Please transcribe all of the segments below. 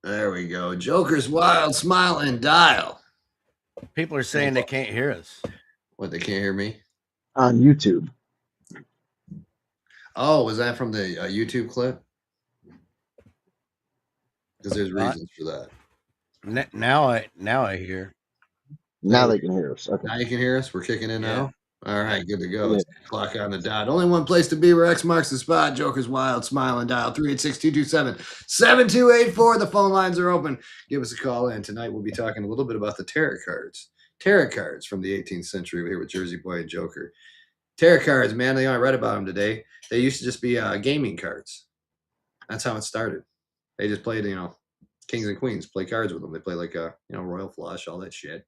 There we go. Joker's Wild Smile and Dial. People are saying they can't hear us. What, they can't hear me? On YouTube. Oh, was that from the YouTube clip? Because there's Uh, reasons for that. Now I hear. Now they can hear us. Okay. Now you can hear us? We're kicking in Yeah. now? All right, good to go. Yeah. Clock on the dot. Only one place to be where X marks the spot. Joker's Wild Smile and Dial 386-227-7284. The phone lines are open. Give us a call in. Tonight we'll be talking a little bit about the tarot cards. Tarot cards from the 18th century. We're here with Jersey Boy and Joker. Tarot cards, man, I read about them today. They used to just be gaming cards. That's how it started. They just played, kings and queens, play cards with them. They play like royal flush, all that shit.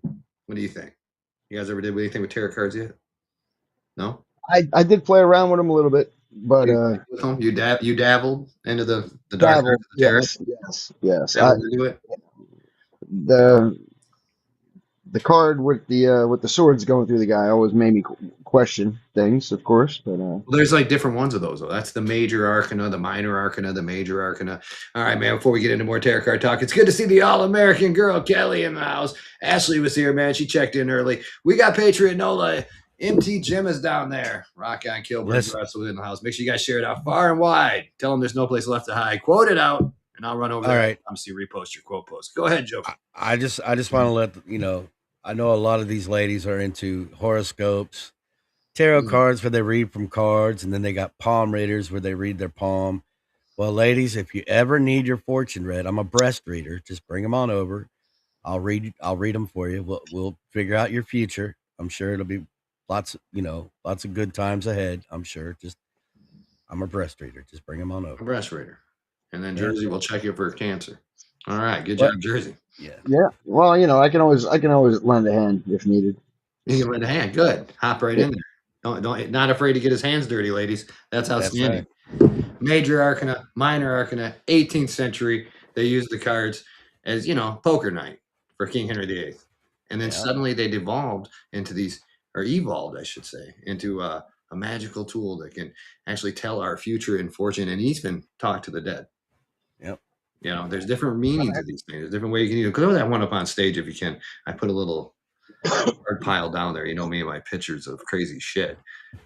What do you think? You guys ever did anything with tarot cards yet? No? I did play around with them a little bit, but you dabbled into the dark side of the tarot? Yes. Dabbled into it? The card with the swords going through the guy always made me question things, of course. But well, there's like different ones of those. Though. That's the major arcana, the minor arcana, the major arcana. All right, man. Before we get into more tarot card talk, it's good to see the all-American girl Kelly in the house. Ashley was here, man. She checked in early. We got Patriot Nola. MT Jim is down there. Rock on Kilburn Wrestle in the house. Make sure you guys share it out far and wide. Tell them there's no place left to hide. Quote it out, and I'll run over there. Right. I'm see repost your quote post. Go ahead, Joker. I just want to let I know a lot of these ladies are into horoscopes, tarot cards where they read from cards, and then they got palm readers where they read their palm. Well, ladies, if you ever need your fortune read, I'm a breast reader. Just bring them on over. I'll read them for you. We'll figure out your future. I'm sure it'll be lots of good times ahead. I'm sure. I'm a breast reader. Just bring them on over. A breast reader, and then Jersey will check you for cancer. All right, good job, Jersey. Yeah. Well, I can always lend a hand if needed. You can lend a hand. Good. Hop right in there. Don't not afraid to get his hands dirty, ladies. That's outstanding. That's right. Major arcana, minor arcana, 18th century. They used the cards as poker night for King Henry VIII, and then suddenly they devolved into these, or evolved, I should say, into a magical tool that can actually tell our future and fortune, and even talk to the dead. Yep. There's different meanings of these things. There's different ways you can go that one up on stage if you can. I put a little card pile down there. Me and my pictures of crazy shit.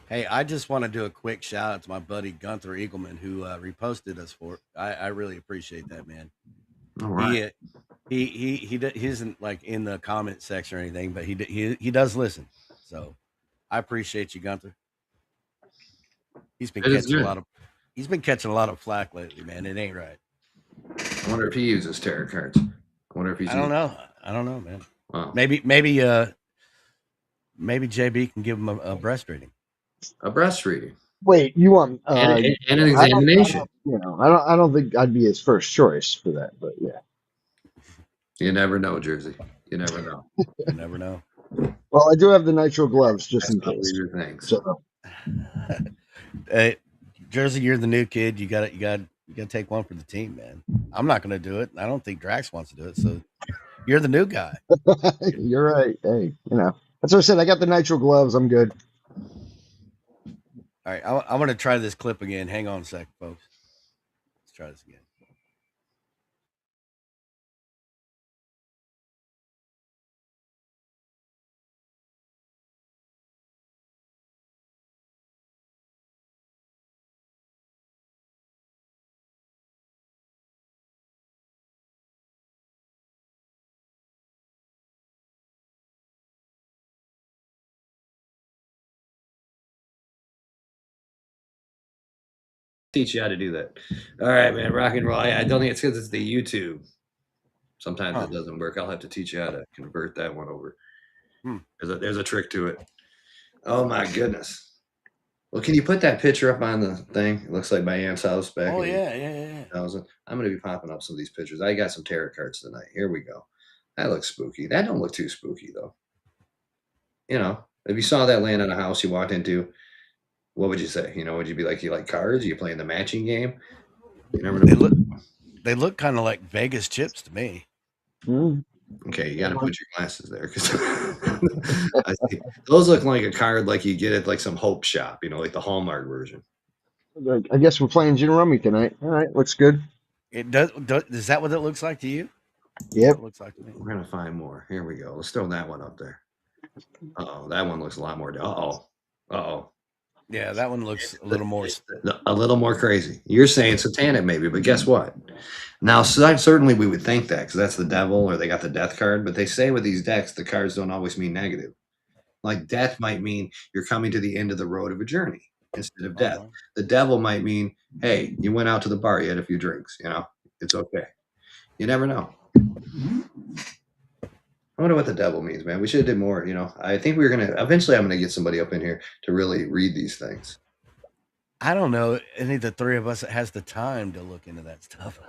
Hey, I just want to do a quick shout out to my buddy Gunther Eagleman who reposted us for it. I really appreciate that, man. All right. He isn't like in the comment section or anything, but he does listen. So I appreciate you, Gunther. He's been catching a lot of flack lately, man. It ain't right. I wonder if he uses tarot cards. I wonder if he's. I don't know, man. Wow. Maybe JB can give him a breast reading. A breast reading. Wait, you want and an examination? I don't think I'd be his first choice for that, but yeah. You never know, Jersey. You never know. You never know. Well, I do have the nitro gloves just in case. Your things. So. Hey, Jersey, you're the new kid. You got to take one for the team, man. I'm not going to do it. I don't think Drax wants to do it. So you're the new guy. You're right. Hey, that's what I said. I got the nitro gloves. I'm good. All right. I want to try this clip again. Hang on a second, folks. Let's try this again. Teach you how to do that. All right, man. Rock and roll. I don't think it's because it's the YouTube. Sometimes it doesn't work. I'll have to teach you how to convert that one over. There's a trick to it. Oh my goodness. Well, can you put that picture up on the thing? It looks like my aunt's house back. Oh yeah. I'm going to be popping up some of these pictures. I got some tarot cards tonight. Here we go. That looks spooky. That don't look too spooky though. If you saw that laying on a house you walked into, what would you say? Would you be like, you like cards? Are you playing the matching game? You never know. They look kind of like Vegas chips to me. Okay, you got to put your glasses there because those look like a card like you get at like some Hope shop, like the Hallmark version. I guess we're playing gin rummy tonight. All right, looks good. It does. Is that what it looks like to you? That's Yep. what it looks like to me. We're gonna find more. Here we go. Let's throw that one up there. Oh, that one looks a lot more. Oh. Yeah, that one looks a little more. A little more crazy. You're saying satanic, maybe, but guess what? Now, certainly we would think that because that's the devil or they got the death card, but they say with these decks, the cards don't always mean negative. Like death might mean you're coming to the end of the road of a journey instead of death. The devil might mean, hey, you went out to the bar, you had a few drinks, it's okay. You never know. I wonder what the devil means, man. We should have did more, I think we're going to, eventually I'm going to get somebody up in here to really read these things. I don't know any of the three of us that has the time to look into that stuff.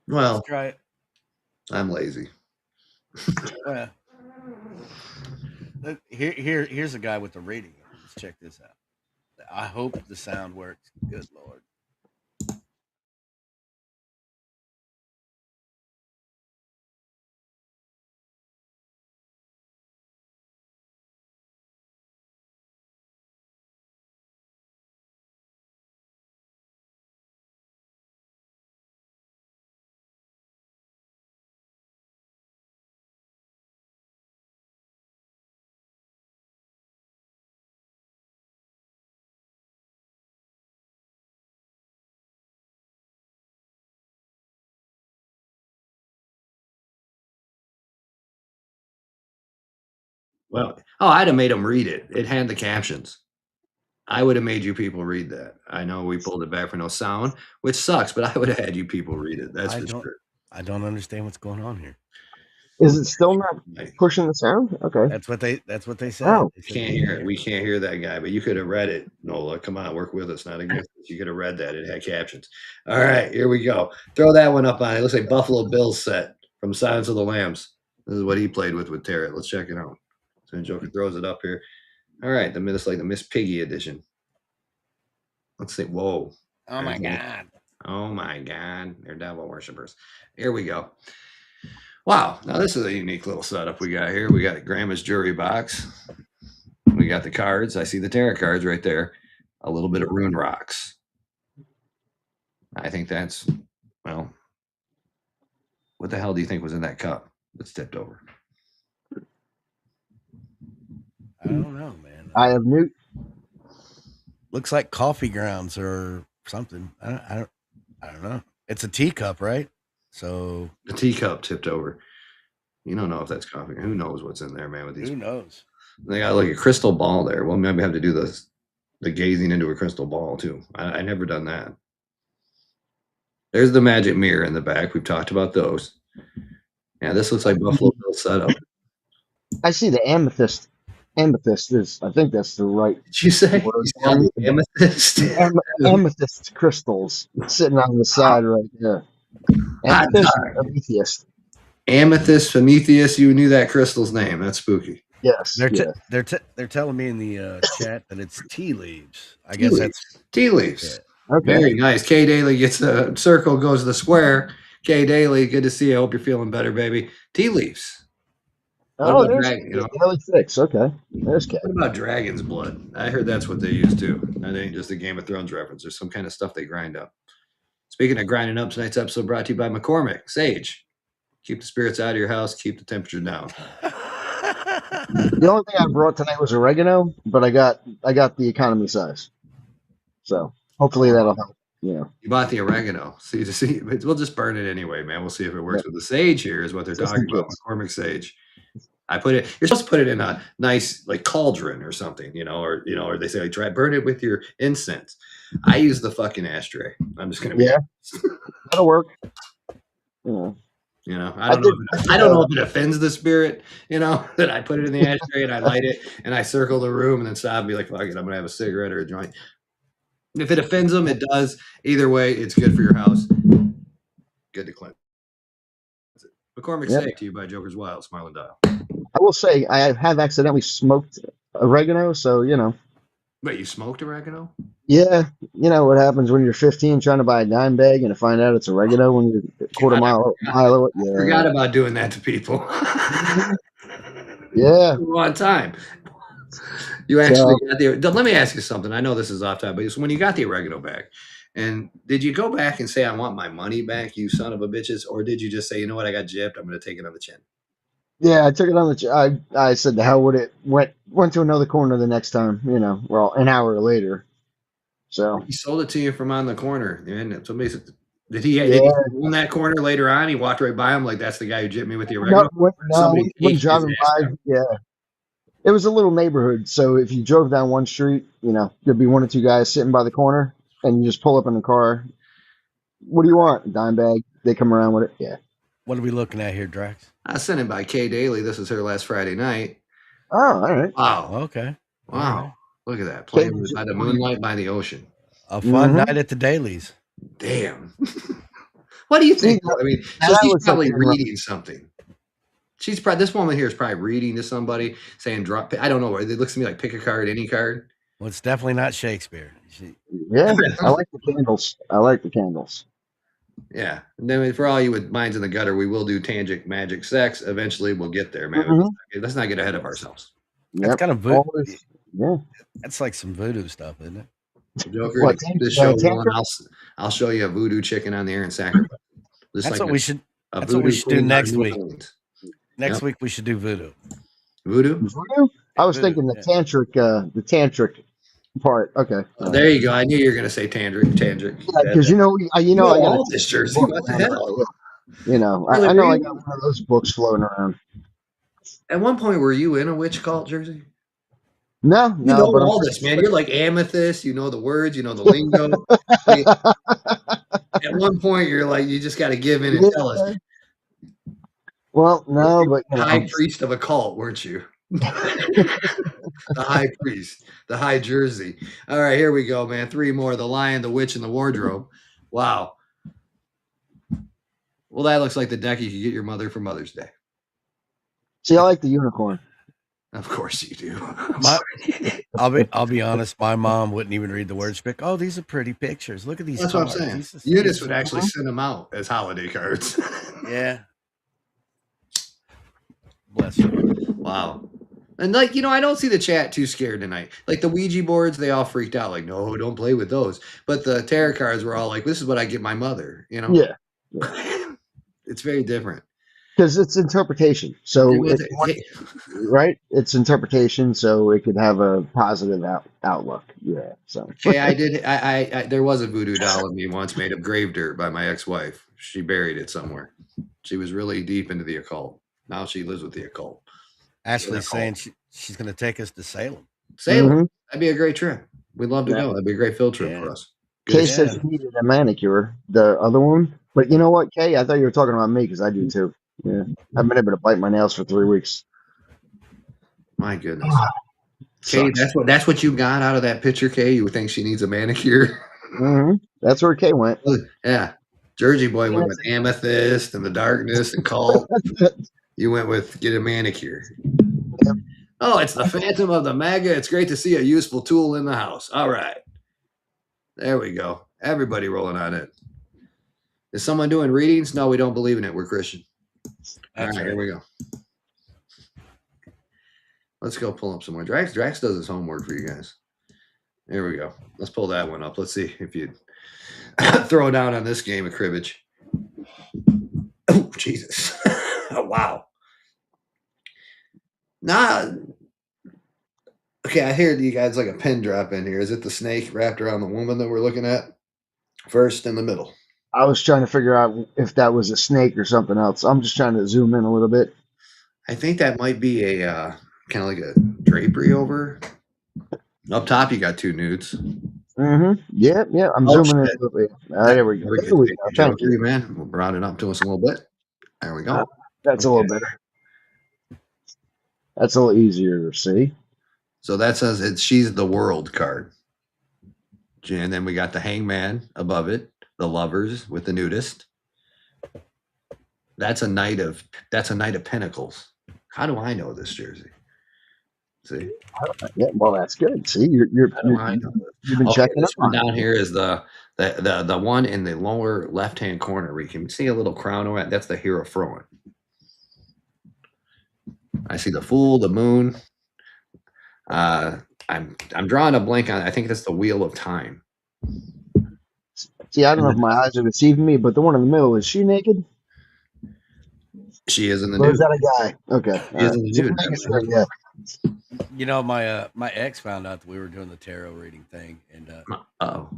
Well, Let's try it. I'm lazy. Well, here's a guy with the reading. Let's check this out. I hope the sound works. Good Lord. Well, I'd have made them read it. It had the captions. I would have made you people read that. I know we pulled it back for no sound, which sucks, but I would have had you people read it. That's for sure. I don't understand what's going on here. Is it still not pushing the sound? Okay. That's what they said. Oh. They said Can't hear it. We can't hear that guy, but you could have read it. Nola, come on, work with us, not against us. You could have read that. It had captions. All right, here we go. Throw that one up on it. It looks like Buffalo Bill's set from Silence of the Lambs. This is what he played with Tarot. Let's check it out. So Joker throws it up here. All right, it's like the Miss Piggy edition. Let's see. Whoa. Oh my God. Oh my God. They're devil worshippers. Here we go. Wow. Now this is a unique little setup we got here. We got a Grandma's jewelry box. We got the cards. I see the tarot cards right there. A little bit of rune rocks. I think that's, well, what the hell do you think was in that cup that's tipped over? I don't know, man. I have new. Looks like coffee grounds or something. I don't know. It's a teacup, right? So the teacup tipped over. You don't know if that's coffee. Who knows what's in there, man? With these, who knows? They got like a crystal ball there. Well, maybe have to do the gazing into a crystal ball too. I never done that. There's the magic mirror in the back. We've talked about those. Yeah, this looks like Buffalo Bill's setup. I see the amethyst. Amethyst is, I think that's the right. Did you say word. amethyst? Amethyst crystals sitting on the side right there. Amethyst, Prometheus. Amethyst, Prometheus. You knew that crystal's name. That's spooky. Yes. They're telling me in the chat that it's tea leaves. I guess that's tea leaves. Yeah. Okay. Very nice. K Daly gets a circle, goes to the square. K Daly, good to see you. I hope you're feeling better, baby. Tea leaves. Oh, there's Daily Fix. Okay. There's K. What about dragon's blood? I heard that's what they use too. That ain't just a Game of Thrones reference. There's some kind of stuff they grind up. Speaking of grinding up, tonight's episode brought to you by McCormick Sage. Keep the spirits out of your house. Keep the temperature down. The only thing I brought tonight was oregano, but I got the economy size. So hopefully that'll help. Yeah. You bought the oregano. See, we'll just burn it anyway, man. We'll see if it works. With the sage here is what they're talking about. McCormick Sage. I put it. You're supposed to put it in a nice like cauldron or something, or they say like try burn it with your incense. I use the fucking ashtray. I'm just gonna. That'll work. Yeah. I don't know if it offends the spirit, that I put it in the ashtray and I light it and I circle the room and then stop and be like, fuck it, I'm gonna have a cigarette or a joint. If it offends them, it does. Either way, it's good for your house. Good to cleanse it. McCormick Sage to you by Joker's Wild, Smile and Dial. I will say I have accidentally smoked oregano, so Wait, you smoked oregano? Yeah, you know what happens when you're 15 trying to buy a dime bag and to find out it's oregano when you're a quarter mile away. Yeah. I forgot about doing that to people. Yeah. One time. You actually got let me ask you something. I know this is off time, but when you got the oregano bag And did you go back and say, I want my money back, you son of a bitches? Or did you just say, you know what, I got gypped, I'm going to take it on the chin? Yeah, I took it on the. I said, the hell with it. Went to another corner the next time. Well, an hour later. So He sold it to you from on the corner. And somebody said, did yeah, he own that corner later on? He walked right by him like, that's the guy who gypped me with the no, oregano? Or did no, somebody when take his driving ass by, down? yeah, it was a little neighborhood. So if you drove down one street, there'd be one or two guys sitting by the corner, and you just pull up in the car. What do you want? Dime bag. They come around with it. Yeah. What are we looking at here, Drax? I sent it by Kay Daly. This was her last Friday night. Oh, all right. Wow. Okay. All Wow. right. Look at that. Okay, Playing by the moonlight by the ocean. A fun Mm-hmm. night at the dailies. Damn. What do you See, think? I mean, now so that she's looks like probably you're right. reading something. She's probably this woman here is probably reading to somebody saying drop. I don't know. It looks to me like pick a card, any card. Well, it's definitely not Shakespeare. Yeah, I like the candles. I like the candles. Yeah. And then for all you with minds in the gutter, we will do tangic magic sex. Eventually, we'll get there, man. Mm-hmm. Let's not get ahead of ourselves. That's Yep. kind of Always. Yeah. that's like some voodoo stuff, isn't it? Joker, What? to keep this show going, Tantric? I'll show you a voodoo chicken on the air and sacrifice. Just That's like what we should. a That's what we voodoo should do queen out of next New week. Orleans. Next Yep. week we should do voodoo. Voodoo? Voodoo? I was Voodoo, thinking the yeah. tantric part. Okay. There you go. I knew you were going to say tantric. Yeah, because I You got all a this tantric Jersey. book What the around the house. hell? I Really, know were I you- got one of those books floating around. At one point, were you in a witch cult, Jersey? No, You no, know but all this, man. You're like amethyst. You know the words. You know the lingo. I mean, at one point, you're like, you just got to give in and tell us. Yeah. Well, no, but High priest of a cult, weren't you? The high priest, the high Jersey. All right, here we go, man. 3 more: the lion, the witch, and the wardrobe. Wow. Well, that looks like the deck you could get your mother for Mother's Day. see, I like the unicorn. Of course you do. I'll be honest. My mom wouldn't even read the words. She'd be like, "Oh, these are pretty pictures. Look at these." That's cards. what I'm saying. These Eunice are would actually send them out as holiday cards. Yeah. Bless you. Wow. And I don't see the chat too scared tonight. Like the Ouija boards, they all freaked out. Like, no, don't play with those. But the tarot cards were all like, this is what I get my mother. Yeah. It's very different. Because it's interpretation. So, right? It's interpretation, so it could have a positive outlook. Yeah. So. Okay, I there was a voodoo doll of me once made of grave dirt by my ex-wife. She buried it somewhere. She was really deep into the occult. Now she lives with the occult. Ashley's saying she's going to take us to Salem. Salem. Mm-hmm. That'd be a great trip. We'd love to go. That'd be a great field trip for us. Kay said she needed a manicure, the other one. But you know what, Kay? I thought you were talking about me because I do too. Yeah. I've been able to bite my nails for 3 weeks. My goodness. Kay, that's what you got out of that picture, Kay? You think she needs a manicure? Mm-hmm. That's where Kay went. Yeah. Jersey boy went with amethyst and the darkness and cult. You went with get a manicure. Yep. Oh, it's the Phantom of the MAGA. It's great to see a useful tool in the house. All right. There we go. Everybody rolling on it. Is someone doing readings? No, we don't believe in it. We're Christian. All right, here we go. Let's go pull up some more. Drax does his homework for you guys. There we go. Let's pull that one up. Let's see if you throw down on this game of cribbage. Oh, Jesus. Oh, wow. Nah. Okay, I hear you guys like a pin drop in here. Is it the snake wrapped around the woman that we're looking at? First in the middle. I was trying to figure out if that was a snake or something else. I'm just trying to zoom in a little bit. I think that might be a kind of like a drapery over. Up top, you got 2 nudes. Mm-hmm. Yeah. I'm zooming in a little bit. There we go. There we go. Thank you, man. We'll round it up to us a little bit. There we go. That's a little better. That's a little easier to see. So that says she's the world card. And then we got the hangman above it, the lovers with the nudist. That's a knight of pentacles. How do I know this, Jersey? See? Yeah, well, that's good. See, you've been checking up this one down here is the one in the lower left-hand corner where you can see a little crown around. That's the Hierophant. I see the Fool, the Moon. I'm drawing a blank on. I think that's the Wheel of Time. See, I don't And know if my eyes are deceiving me, but the one in the middle, is she naked? she is in the Or is nude. that a guy? Okay, She all is right. in the Just nude. making sure. Yeah. You know, my ex found out that we were doing the tarot reading thing, and Oh,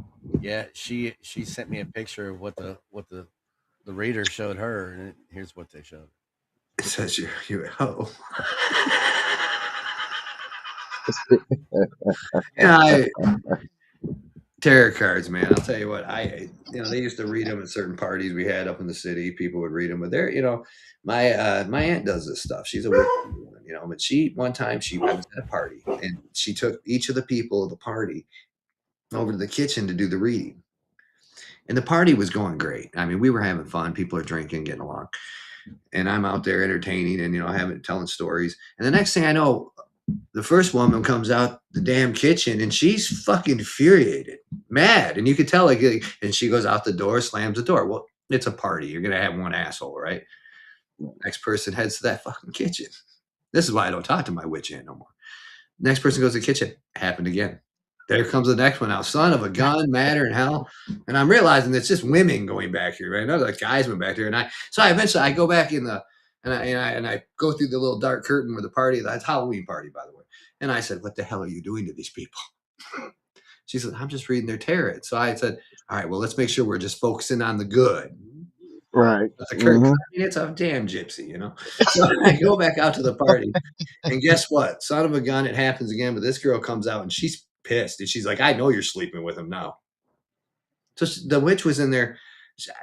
yeah, she sent me a picture of what the reader showed her, and here's what they showed. it says you. Oh, yeah. Tarot cards, man. I'll tell you what. They used to read them at certain parties we had up in the city. People would read them, but my aunt does this stuff. She's a witch woman, But one time I was at a party and she took each of the people of the party over to the kitchen to do the reading, and the party was going great. I mean, we were having fun. People are drinking, getting along, and I'm out there entertaining and telling stories. And the next thing I know, the first woman comes out the damn kitchen and she's fucking infuriated, mad, and you could tell and she goes out the door, slams the door. Well, it's a party. You're gonna have one asshole, right? Next person heads to that fucking kitchen. This is why I don't talk to my witch aunt no more. Next person goes to the kitchen. Happened again. There comes the next one out. Son of a gun, madder in hell. And I'm realizing it's just women going back here, right? None of the guys went back there. I go back in the and I go through the little dark curtain where the party, that's Halloween party, by the way. And I said, what the hell are you doing to these people? She said, I'm just reading their tarot. So I said, all right, well, let's make sure we're just focusing on the good. Right. That's a Kirk. Mm-hmm. I mean, it's a damn gypsy. So I go back out to the party, and guess what? Son of a gun, it happens again. But this girl comes out and she's pissed, and she's like, "I know you're sleeping with him now." So the witch was in there.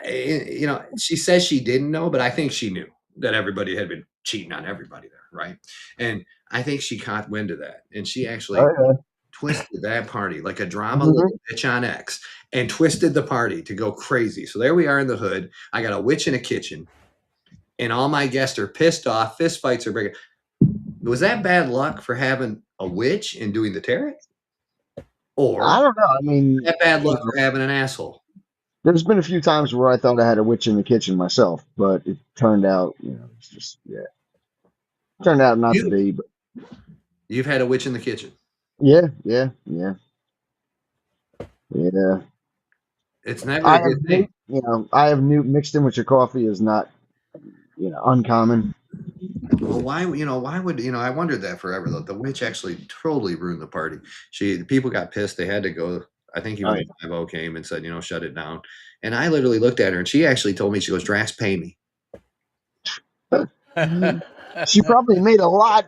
She says she didn't know, but I think she knew that everybody had been cheating on everybody there, right? And I think she caught wind of that, and she actually Oh, twisted that party like a yeah. drama Mm-hmm. little bitch on X, and twisted the party to go crazy. So there we are in the hood. I got a witch in a kitchen, and all my guests are pissed off. Fist fights are breaking. Was that bad luck for having a witch and doing the tarot, I or don't know. I mean, that bad luck for having an asshole? there's been a few times where I thought I had a witch in the kitchen myself, but it turned out, it's just, yeah, turned out not to You be. But you've had a witch in the kitchen. yeah, yeah, yeah, yeah. It's never I a have good thing. newt, I have newt mixed in with your coffee is not, uncommon. Well, why would I wondered that forever though. The witch actually totally ruined the party. The people got pissed. They had to go. I think even Oh, the 5 came and said, shut it down. And I literally looked at her and she actually told me, she goes, Drax, pay me. yeah. She probably made a lot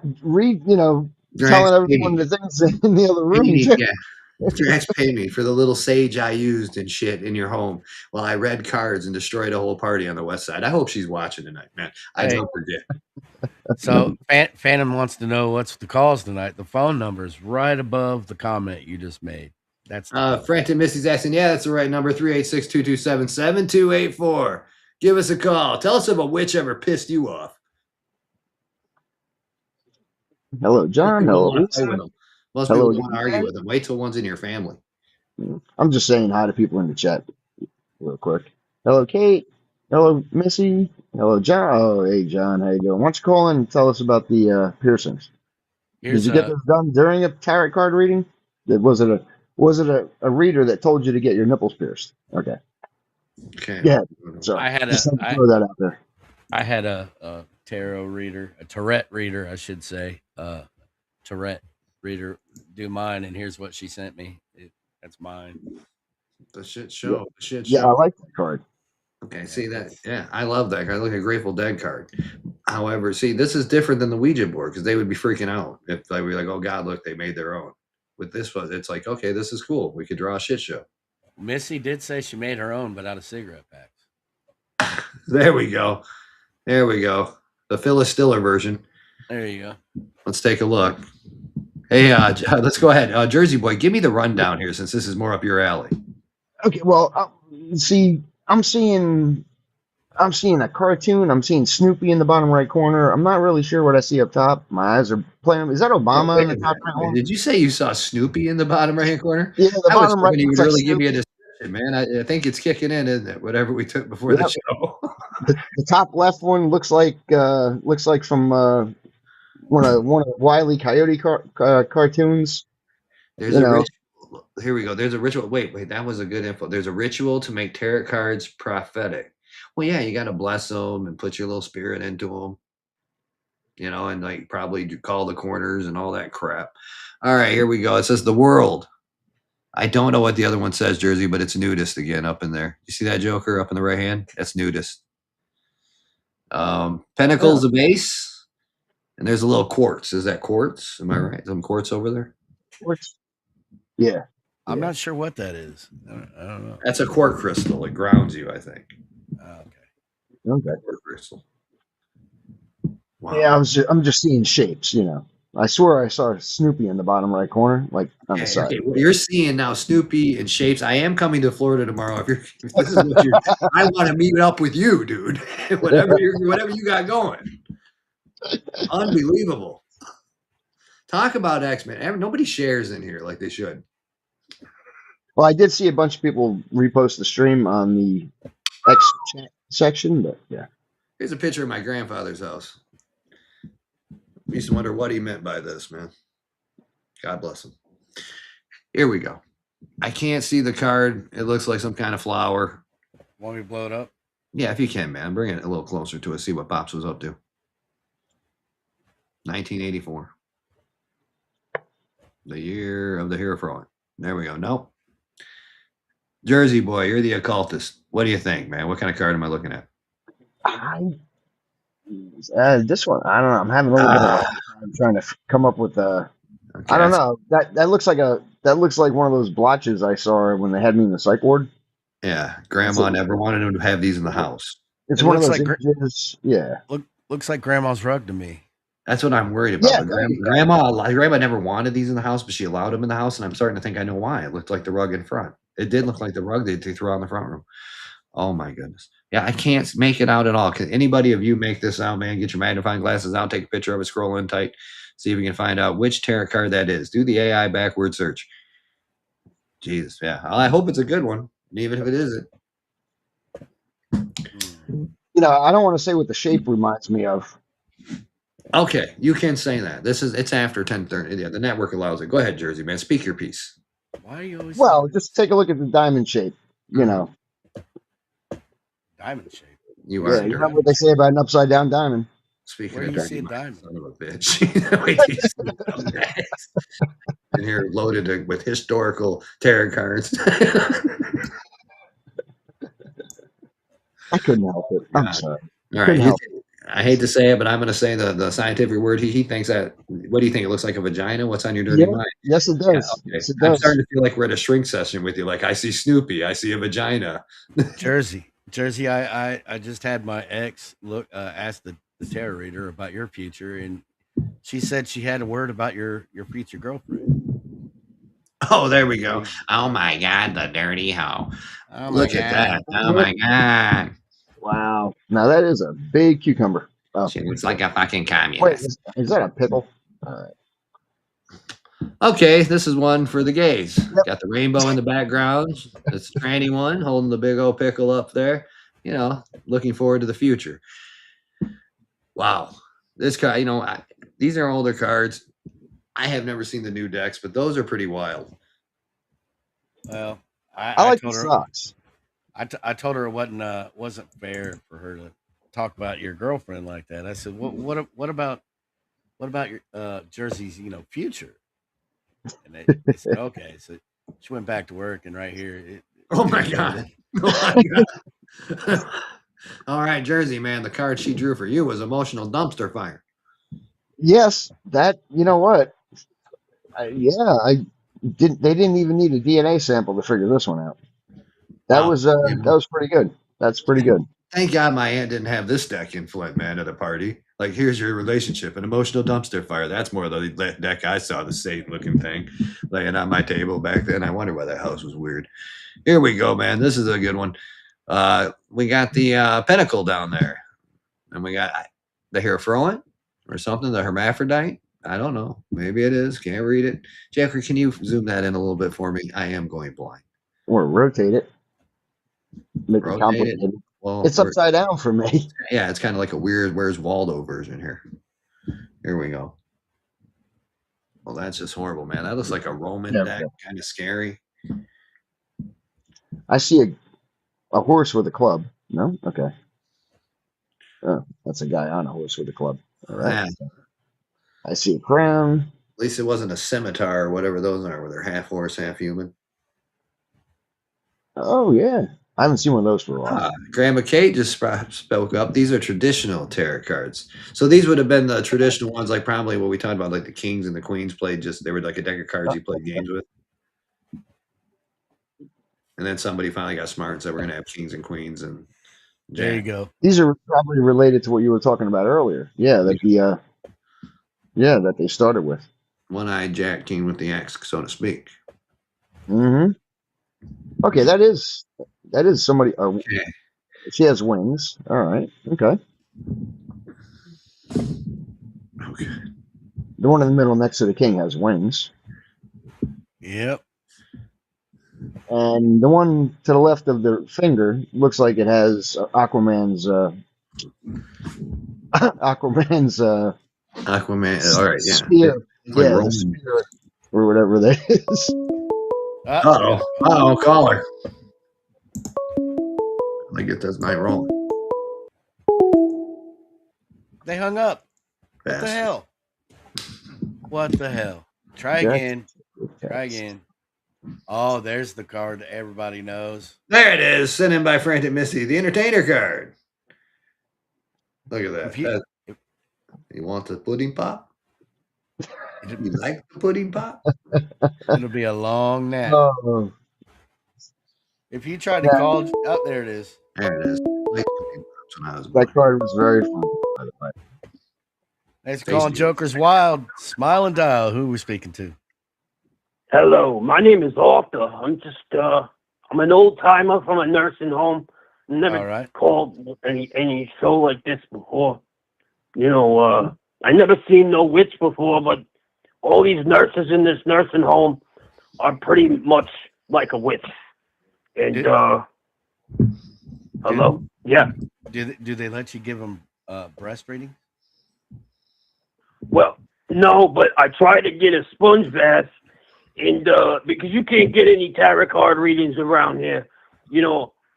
Drax, telling pay everyone me. the things in the other Pay room me. too. Yeah. Drax, pay me for the little sage I used and shit in your home while I read cards and destroyed a whole party on the west side. I hope she's watching tonight, man. I Hey, don't forget. so Phantom wants to know what's the calls tonight. The phone number is right above the comment you just made. That's the call. Frantic Misty's asking, yeah, that's the right number, 386-227-7284. Give us a call. Tell us if a witch ever pissed you off. Hello, Most John. people don't Hello, want to play Lisa. with them. Most people Hello, don't want to argue John. with them. Wait till one's in your family. I'm just saying hi to people in the chat real quick. Hello, Kate. Hello, Missy. Hello, John. Oh, hey, John. How you doing? Why don't you call in and tell us about the piercings? Did Here's you get a those done during a tarot card reading? Was it a reader that told you to get your nipples pierced? Okay. Okay. Yeah. Sorry. I had Just a had to I throw that out there. I had a tarot reader, a Tourette reader, I should say, Tourette reader do mine, and here's what she sent me. That's mine. The shit Yeah. show. The shit Yeah, I show. like that card. Okay, Yeah, see that? Yeah, I love that card. Look at Grateful Dead card. However, see, this is different than the Ouija board because they would be freaking out if they were like, "Oh God, look, they made their own." With this one, it's like, okay, this is cool. We could draw a shit show. Missy did say she made her own, but out of cigarette packs. There we go. There we go. The Phyllis Stiller version. There you go. Let's take a look. Hey, let's go ahead. Jersey Boy, give me the rundown here since this is more up your alley. Okay, well, see, I'm seeing a cartoon. I'm seeing Snoopy in the bottom right corner. I'm not really sure what I see up top. My eyes are playing. Is that Oh, Obama in wait the a top minute. right one? Did you say you saw Snoopy in the bottom right hand corner? Yeah, the I was bottom right hoping you looks would like really give me a Snoopy. description, man. I think it's kicking in, isn't it? Whatever we took before the Yep. show. The top left one looks like from one of Wile E. Coyote cartoons. There's You a know, ritual. here we go. There's a ritual. Wait, that was a good info. There's a ritual to make tarot cards prophetic. Well, yeah, you got to bless them and put your little spirit into them, and like probably call the corners and all that crap. All right, here we go. It says the world. I don't know what the other one says, Jersey, but it's nudist again up in there. You see that Joker up in the right hand? That's nudist. Pentacles, Oh, the base, and there's a little quartz. Is that quartz? Am I right? Some quartz over there? quartz. Yeah. I'm Yeah. not sure what that is. I don't know. That's a quartz crystal. It grounds you, I think. Okay. Okay. Quartz crystal. Yeah, Wow. I'm just seeing shapes. I swear I saw Snoopy in the bottom right corner, like on the Okay, side. okay. Well, you're seeing now Snoopy and shapes. I am coming to Florida tomorrow. If this is what you're, I want to meet up with you, dude. whatever you got going. Unbelievable. Talk about X-Men. Nobody shares in here like they should. Well, I did see a bunch of people repost the stream on the X chat section, but yeah. Here's a picture of my grandfather's house. I used to wonder what he meant by this, man. God bless him. Here we go. I can't see the card. It looks like some kind of flower. Want me to blow it up? Yeah, if you can, man. Bring it a little closer to us. See what Pops was up to. 1984. The year of the hero fraud. There we go. Nope. Jersey boy, you're the occultist. What do you think, man? What kind of card am I looking at? This one, I don't know. I'm having a little bit of a hard time trying to come up with a. Okay. I don't know. That looks like one of those blotches I saw when they had me in the psych ward. Yeah, Grandma never wanted him to have these in the house. It's It one of looks those like images. Yeah. looks like grandma's rug to me. That's what I'm worried about. Yeah, But there you go. grandma never wanted these in the house, but she allowed them in the house, and I'm starting to think I know why. It looked like the rug in front. It did look like the rug they threw out in the front room. Oh my goodness. Yeah, I can't make it out at all. Can anybody of you make this out, man? Get your magnifying glasses out, take a picture of it, scroll in tight, see if you can find out which tarot card that is. Do the AI backward search. Jesus, yeah. I hope it's a good one, even if it isn't. I don't want to say what the shape reminds me of. Okay, you can say that. It's after 10:30. Yeah, the network allows it. Go ahead, Jersey man. Speak your piece. Why are you always Well, just take a look at the diamond shape. Mhm. diamond shape? You Yeah, are you know dirty. what they say about an upside down diamond. Speaking Where of do you dirty, see a mind, diamond? son of a bitch. Wait till you see something next. In here loaded with historical tarot cards. I couldn't help it. I'm God. sorry. All right. Couldn't help I hate to say it, but I'm going to say the scientific word. He thinks that. What do you think? It looks like a vagina. What's on your dirty Yeah. mind? Yes, it Yeah. does. Okay. Yes, it I'm does. starting to feel like we're at a shrink session with you. Like I see Snoopy. I see a vagina. Jersey. I just had my ex ask the tarot reader about your future, and she said she had a word about your future girlfriend. Oh, there we go. Oh my God, the dirty hoe. Oh my Look at god! that. Oh my God. Wow. Now that is a big cucumber. Oh, She looks like a fucking wait, communist. is that a pickle? All right. Okay, this is one for the gays. Yep. Got the rainbow in the background. It's a tranny one holding the big old pickle up there. Looking forward to the future. Wow. This card, these are older cards. I have never seen the new decks, but those are pretty wild. Well, I I like the told her socks. I told her it wasn't fair for her to talk about your girlfriend like that. I said, what about your Jersey's future? And they said okay. So she went back to work, and right here, Oh my God. Oh my God. All right, Jersey man, the card she drew for you was emotional dumpster fire. Yes, that. You know what? I didn't. They didn't even need a DNA sample to figure this one out. That Wow. was pretty good. That's pretty good. Thank God my aunt didn't have this deck in Flint, man, at a party. Like, here's your relationship, an emotional dumpster fire. That's more the deck I saw, the Satan looking thing laying on my table back then. I wonder why that house was weird. Here we go, man. This is a good one. We got the pentacle down there, and we got the Hierophant or something, the hermaphrodite. I don't know. Maybe it is. Can't read it. Jeffrey, can you zoom that in a little bit for me? I am going blind. Or rotate it. Make it Rotate it. complicated. Well, It's upside down for me. yeah, it's kind of like a weird Where's Waldo version here. Here we go. Well, that's just horrible, man. That looks like a Roman There we deck, go. kind of scary. I see a horse with a club. No? Okay. Oh, that's a guy on a horse with a club. All right. Yeah. I see a crown. At least it wasn't a scimitar or whatever those are, where they're half horse, half human. Oh, yeah. I haven't seen one of those for a while. Grandma Kate just spoke up. These are traditional tarot cards. So these would have been the traditional ones, like probably what we talked about, like the kings and the queens played. Just they were like a deck of cards you played games with. And then somebody finally got smart and said we're gonna have kings and queens and There you jack. go. These are probably related to what you were talking about earlier. Yeah, that they started with. One-eyed jack king with the axe, so to speak. Mm-hmm. Okay, that is somebody. Okay. She has wings. All right. Okay. Okay. The one in the middle next to the king has wings, Yep. and the one to the left of the finger looks like it has Aquaman's Aquaman's Aquaman. All right, yeah. spear. Like Yeah, the Roman. spear or whatever that is. Uh-oh, caller. Let me get this night rolling. They hung up. What the Bastard. hell? What the hell? Try Jack- again. Try again. Oh, there's the card that everybody knows. There it is, sent in by Frantic Missy, the entertainer card. Look at that. If you- You want the pudding pop? It, You like the pudding pop? it'll be a long nap. Oh, If you try to call, oh, there it is. There it is. I liked pudding pops when I was a that boy. card was very fun, by the way. It's calling Tasty. Joker's Wild. Smile and dial. Who are we speaking to? Hello, my name is Arthur. I'm an old timer from a nursing home. Never All right. called any show like this before. I never seen no witch before, but all these nurses in this nursing home are pretty much like a witch. And hello, yeah. Do they let you give them breast reading? Well, no, but I tried to get a sponge bath, and because you can't get any tarot card readings around here,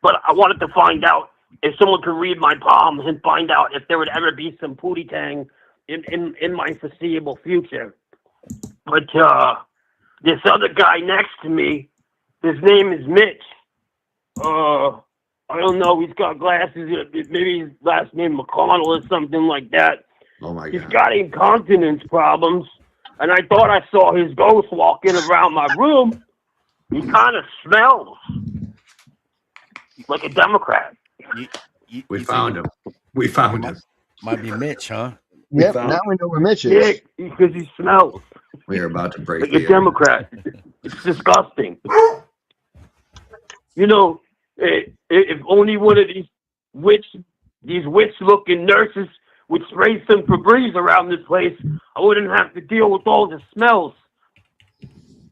But I wanted to find out if someone could read my palms and find out if there would ever be some pootie tang in my foreseeable future. But this other guy next to me, his name is Mitch. I don't know. He's got glasses. Maybe his last name McConnell or something like that. Oh my He's God. got incontinence problems, and I thought I saw his ghost walking around my room. He kind of smells like a Democrat. We found him. We found him. Might be Mitch, huh? Yep, found- now we know where Mitch Yeah, is. because he smells We are about to break like the a Democrat. It's disgusting. If only one of these witch-looking nurses would spray some Febreze around this place, I wouldn't have to deal with all the smells.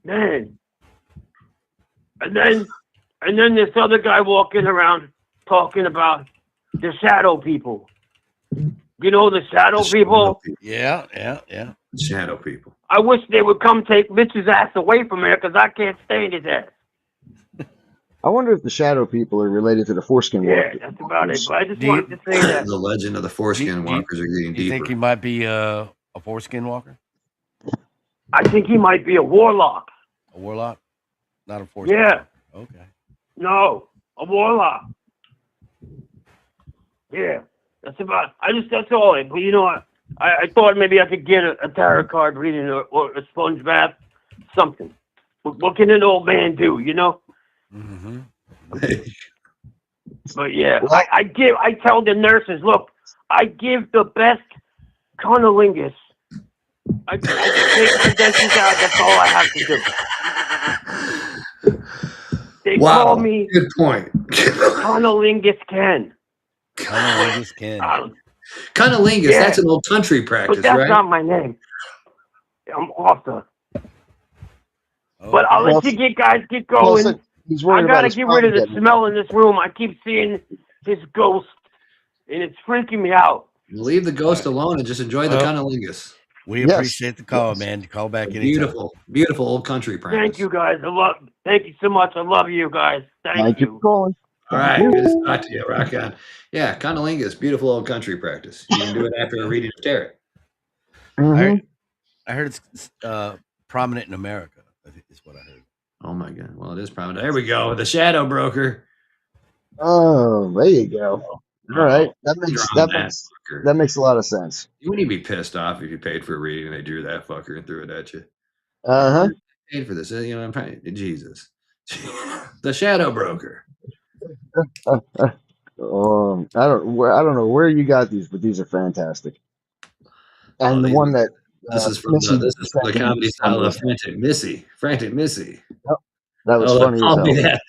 Man. And then this other guy walking around talking about the shadow people. You know the shadow people? Yeah. Shadow people. I wish they would come take Mitch's ass away from here because I can't stand his ass. I wonder if the shadow people are related to the foreskin Yeah, walkers. that's about it. But I just Do you- wanted to say that. The legend of the foreskin Do you- walkers are getting Do you think he deeper. might be a foreskin walker? I think he might be a warlock. A warlock? Not a foreskin. Yeah, Okay. no, a warlock. Yeah, that's all. But I thought maybe I could get a tarot card reading or a sponge bath, something. What can an old man do, Mm-hmm. But yeah, I tell the nurses, look, I give the best cunnilingus. I just take my dentures out. That's all I have to do. They Wow. call me Good point. Cunnilingus Ken. Cunnilingus Ken. Cunnilingus, Yeah. that's an old country practice, But that's right? not my name. I'm Arthur. Oh, But I'll Well, let you guys get Well, going. so he's I worried about gotta his get rid of mom the getting- smell in this room. I keep seeing his ghost, and it's freaking me out. Leave the ghost alone and just enjoy the Well- cunnilingus. We Yes. appreciate the call, Yes. man. Call back anytime. Beautiful, beautiful old country practice. Thank you, guys. Thank you so much. I love you guys. Thank you for calling. All right, good to talk to you. Rock on. Yeah, cunnilingus, beautiful old country practice. You can do it after a reading of tarot. Mhm. I heard it's prominent in America. I think is what I heard. Oh my God! Well, it is prominent. There we go. The shadow broker. Oh, there you go. All right, that makes a lot of sense. You wouldn't even be pissed off if you paid for a reading and they drew that fucker and threw it at you. Uh I paid for this. You know, I'm trying. Jesus, the shadow broker. huh. I don't know where you got these, but these are fantastic. And the one that This is from Missy the comedy style of Frantic Missy. Frantic Missy. Yep. That was Oh, funny as hell.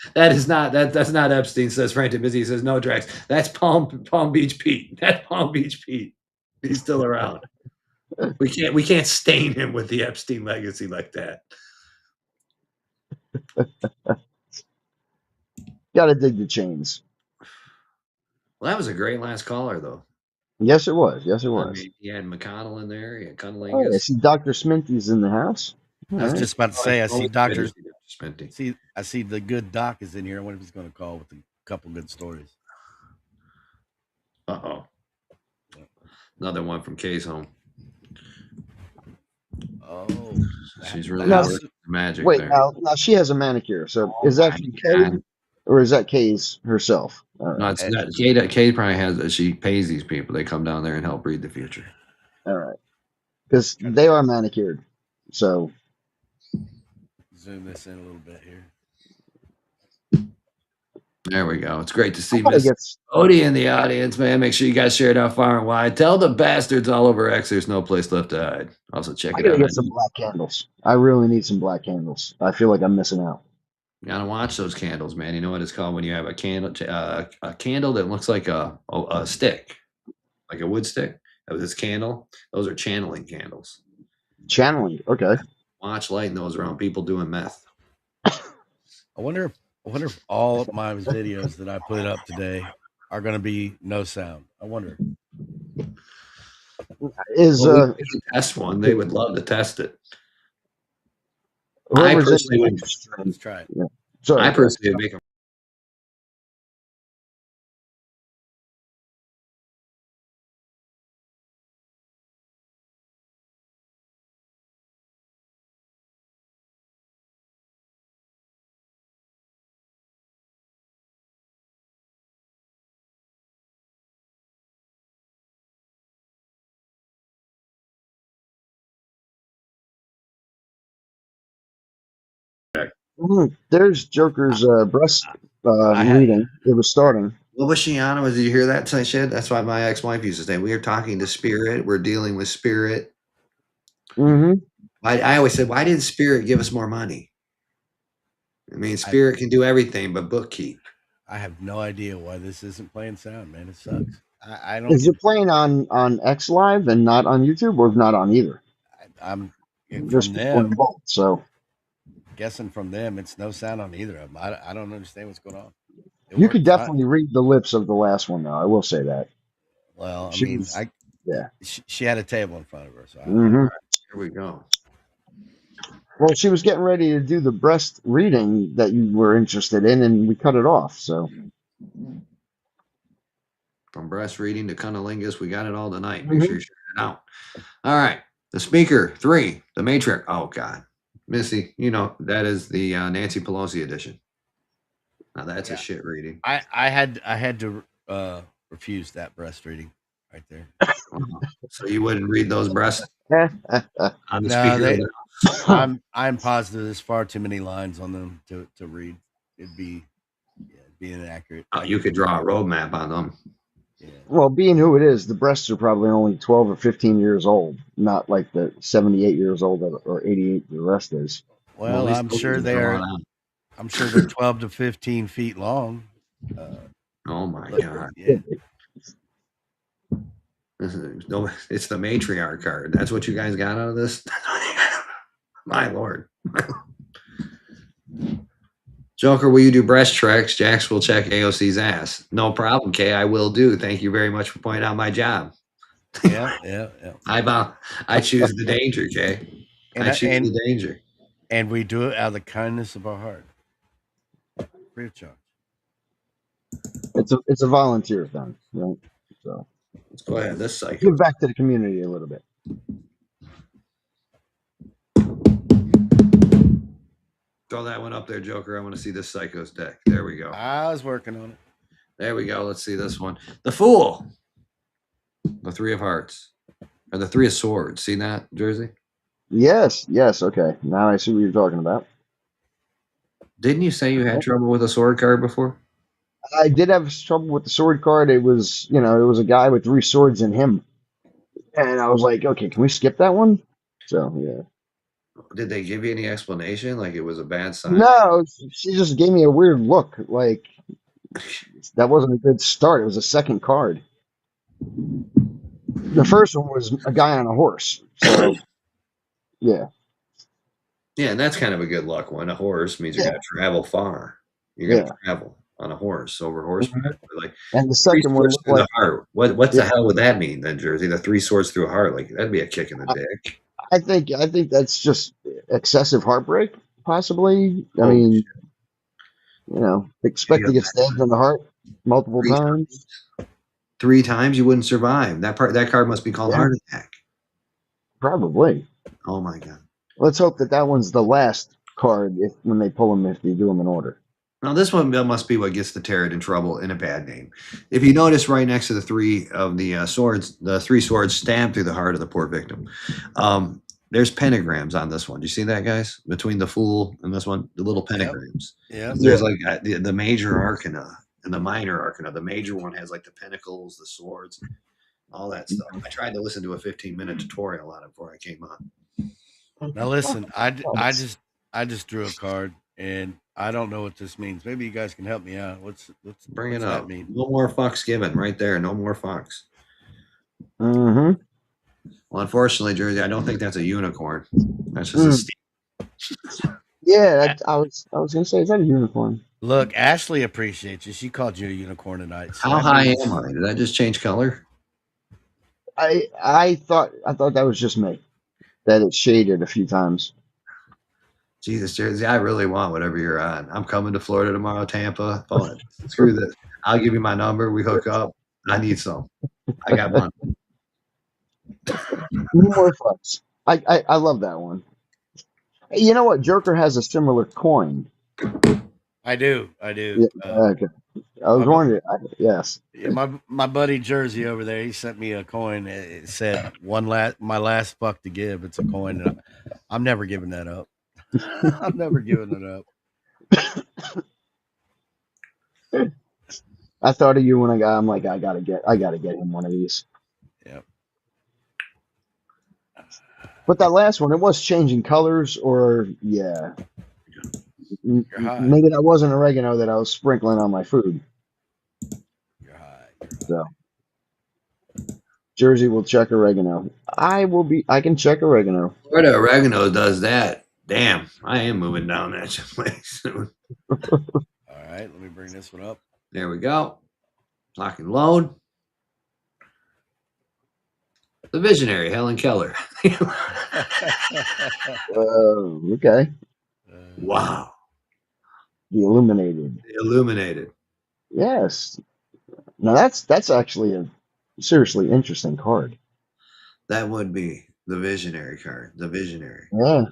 that's not Epstein says Frantic Missy. He says no, Drax. That's Palm Beach Pete. That's Palm Beach Pete. He's still around. We can't stain him with the Epstein legacy like that. Gotta dig the chains. Well, that was a great last caller, though. Yes, it was. Yes, it I was. mean, he had McConnell in there. He had Oh, Cunnilingus. I see Dr. Sminty's in the house. I was just about to say, I see Doctor. Sminty. I see the good doc is in here. I wonder if he's going to call with a couple good stories. Uh-oh. Another one from Kay's home. Oh, she's really Now, magic wait, there. now she has a manicure. So is that from Kay, or is that Kay's herself? No, it's not. Kay probably has. She pays these people. They come down there and help read the future. All right, because they are manicured. So zoom this in a little bit here. There we go. It's great to see Miss Odie in the audience, man. Make sure you guys share it out far and wide. Tell the bastards all over X there's no place left to hide. Also, check it out. I gotta get some black candles. I really need some black candles. I feel like I'm missing out. You gotta watch those candles, man. You know what it's called when you have a candle that looks like a stick, like a wood stick. Of this candle, those are channeling candles. Channeling, okay. Watch lighting those around people doing meth. I wonder if all of my videos that I put up today are going to be no sound. I wonder. Is we can test one? They would love to test it. I personally would. Let's try it. Yeah. Sorry, I personally would make them. There's Joker's breast reading. It was starting. What was she on? Did you hear that shit? That's why my ex-wife used to say, we are talking to spirit. We're dealing with spirit. Mm-hmm. I always said, why didn't spirit give us more money? I mean, spirit can do everything but bookkeep. I have no idea why this isn't playing sound, man. It sucks. I don't. Is it playing on X Live and not on YouTube, or not on either? I'm just from them. Both, so guessing from them, it's no sound on either of them. I don't understand what's going on. You could definitely read the lips of the last one, though. I will say that. Well, she had a table in front of her, so here we go. Well, she was getting ready to do the breast reading that you were interested in, and we cut it off. So, from breast reading to cunnilingus, we got it all tonight. Make sure you share it out. All right, the speaker 3, the matrix. Oh God, Missy, you know that is the Nancy Pelosi edition. Now that's a shit reading. I had to refuse that breast reading right there. So you wouldn't read those breasts on the speaker? I'm positive there's far too many lines on them to read. It'd be inaccurate. Oh, you could draw a roadmap on them. Yeah. Well, being who it is, the breasts are probably only 12 or 15 years old, not like the 78 years old or 88 the rest is. Well, I'm sure they're 12 to 15 feet long. Oh my God. Yeah. It's the matriarch card. That's what you guys got out of this? My Lord. Joker, will you do breast checks? Jax will check AOC's ass. No problem, Kay. I will do. Thank you very much for pointing out my job. Yeah, yeah, yeah. I choose the danger, Kay. And I I, choose the danger. and we do it out of the kindness of our heart, free of charge. It's a volunteer thing, right? So Let's go ahead. This psycho. give back to the community a little bit. Throw that one up there, Joker. I want to see this psycho's deck. There we go. I was working on it. There we go. Let's see this one. The Fool. The Three of Hearts. Or the Three of Swords. See that, Jersey? Yes, yes, okay. Now I see what you're talking about. Didn't you say you had trouble with a sword card before? I did have trouble with the sword card. It was, it was a guy with 3 swords in him. And I was like, okay, can we skip that one? So, yeah. Did they give you any explanation? Like it was a bad sign? No, she just gave me a weird look. Like, that wasn't a good start. It was a second card. The first one was a guy on a horse. So, yeah. Yeah, and that's kind of a good luck one. A horse means you're Yeah. going to travel far. You're going to travel on a horse over horseback. Like And the three second one swords looked through the like, heart. What the yeah, hell would that mean then, Jersey? The 3 swords through a heart. Like that'd be a kick in the dick. I think that's just excessive heartbreak, possibly. I Holy mean, shit. expect to get stabbed in the heart multiple Three times. 3 times you wouldn't survive. That card must be called Yeah, heart attack. probably. Oh my god. Let's hope that one's the last card when they pull them, if they do them in order. Now this one must be what gets the tarot in trouble in a bad name. If you notice, right next to the 3 of the swords, the 3 swords stabbed through the heart of the poor victim. There's pentagrams on this one. Do you see that, guys? Between the Fool and this one, the little pentagrams. Yeah. There's like the major arcana and the minor arcana. The major one has like the pentacles, the swords, all that stuff. I tried to listen to a 15-minute tutorial on it before I came on. Now listen, I just drew a card, and I don't know what this means. Maybe you guys can help me out. What's Bring it that up. mean? No more fucks given right there. No more fucks. Mm-hmm. Well, unfortunately, Jersey, I don't think that's a unicorn. That's just a steam. Yeah, I was gonna say, is that a unicorn? Look, Ashley appreciates you. She called you a unicorn tonight. So How that high means- am I? Did I just change color? I thought that was just me. That it shaded a few times. Jesus, Jersey, I really want whatever you're on. I'm coming to Florida tomorrow, Tampa. Fun. Screw this. I'll give you my number. We hook up. I need some. I got one. More fucks. I love that one. You know what? Joker has a similar coin. I do. Yeah, okay. I was wondering. Yes. Yeah, my buddy Jersey over there, he sent me a coin. It said my last fuck to give. It's a coin. And I'm never giving that up. I'm never giving it up. I thought of you when I'm like, I gotta get him one of these. Yep. But that last one, it was changing colors, or yeah. Maybe that wasn't oregano that I was sprinkling on my food. You're high. So Jersey will check oregano. I can check oregano. Florida oregano does that. Damn, I am moving down that way soon. All right, let me bring this one up. There we go. Lock and load. The visionary, Helen Keller. Okay. Wow. The illuminated. Illuminated. Yes. Now that's actually a seriously interesting card. That would be the visionary card. The visionary. Yeah.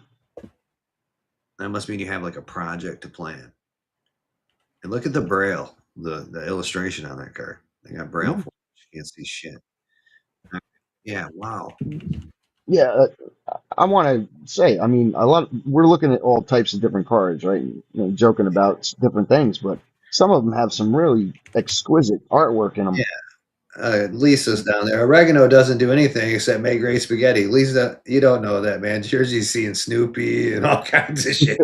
That must mean you have like a project to plan. And look at the braille, the illustration on that card. They got braille for it. You can't see shit. Yeah, wow. Yeah, I want to say, I mean, we're looking at all types of different cards, right? Joking about different things, but some of them have some really exquisite artwork in them. Yeah. Lisa's down there. Oregano doesn't do anything except make great spaghetti. Lisa, you don't know that, man. Jersey's seeing Snoopy and all kinds of shit.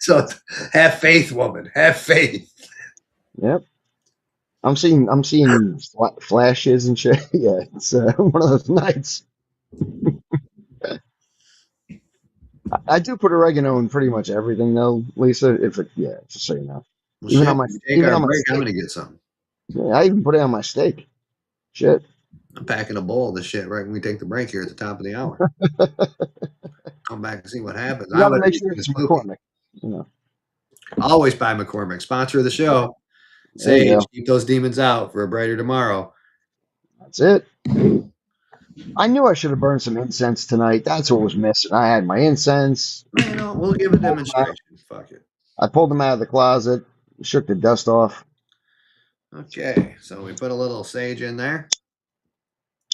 So have faith, woman. Have faith. Yep. I'm seeing flashes and shit. Yeah, it's one of those nights. I do put oregano in pretty much everything, though, Lisa. Just so you know. Well, even on my break, I'm gonna get some. Yeah, I even put it on my steak. Shit. I'm packing a bowl of this shit right when we take the break here at the top of the hour. Come back and see what happens. You I got to would make be sure seeing it's spooky. McCormick. You know. Always buy McCormick, sponsor of the show. There you Sage, go. keep those demons out for a brighter tomorrow. That's it. I knew I should have burned some incense tonight. That's what was missing. I had my incense. You know, we'll give a demonstration. Fuck it. I pulled them out of the closet, shook the dust off. Okay, so we put a little sage in there.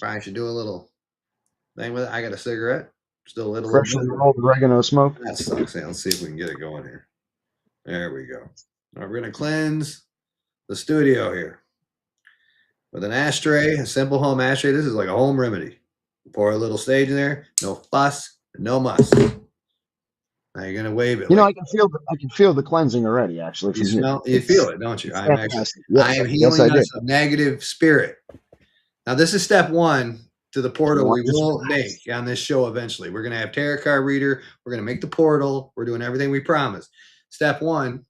Probably should do a little thing with it. I got a cigarette. Still lit a little Freshly bit. rolled oregano smoke. That sucks. Hey, let's see if we can get it going here. There we go. Now we're going to cleanse the studio here with an ashtray, a simple home ashtray. This is like a home remedy. Pour a little sage in there. No fuss, no muss. Now you're going to wave it. You know, Like I can feel the cleansing already. Actually, you from here, smell, you feel it, don't you? it's I'm actually, fantastic. Yes, I am yes, I healing did. us of negative spirit. Now this is step one to the portal we will make on this show eventually. We're going to have tarot card reader. We're going to make the portal. We're doing everything we promised. Step one,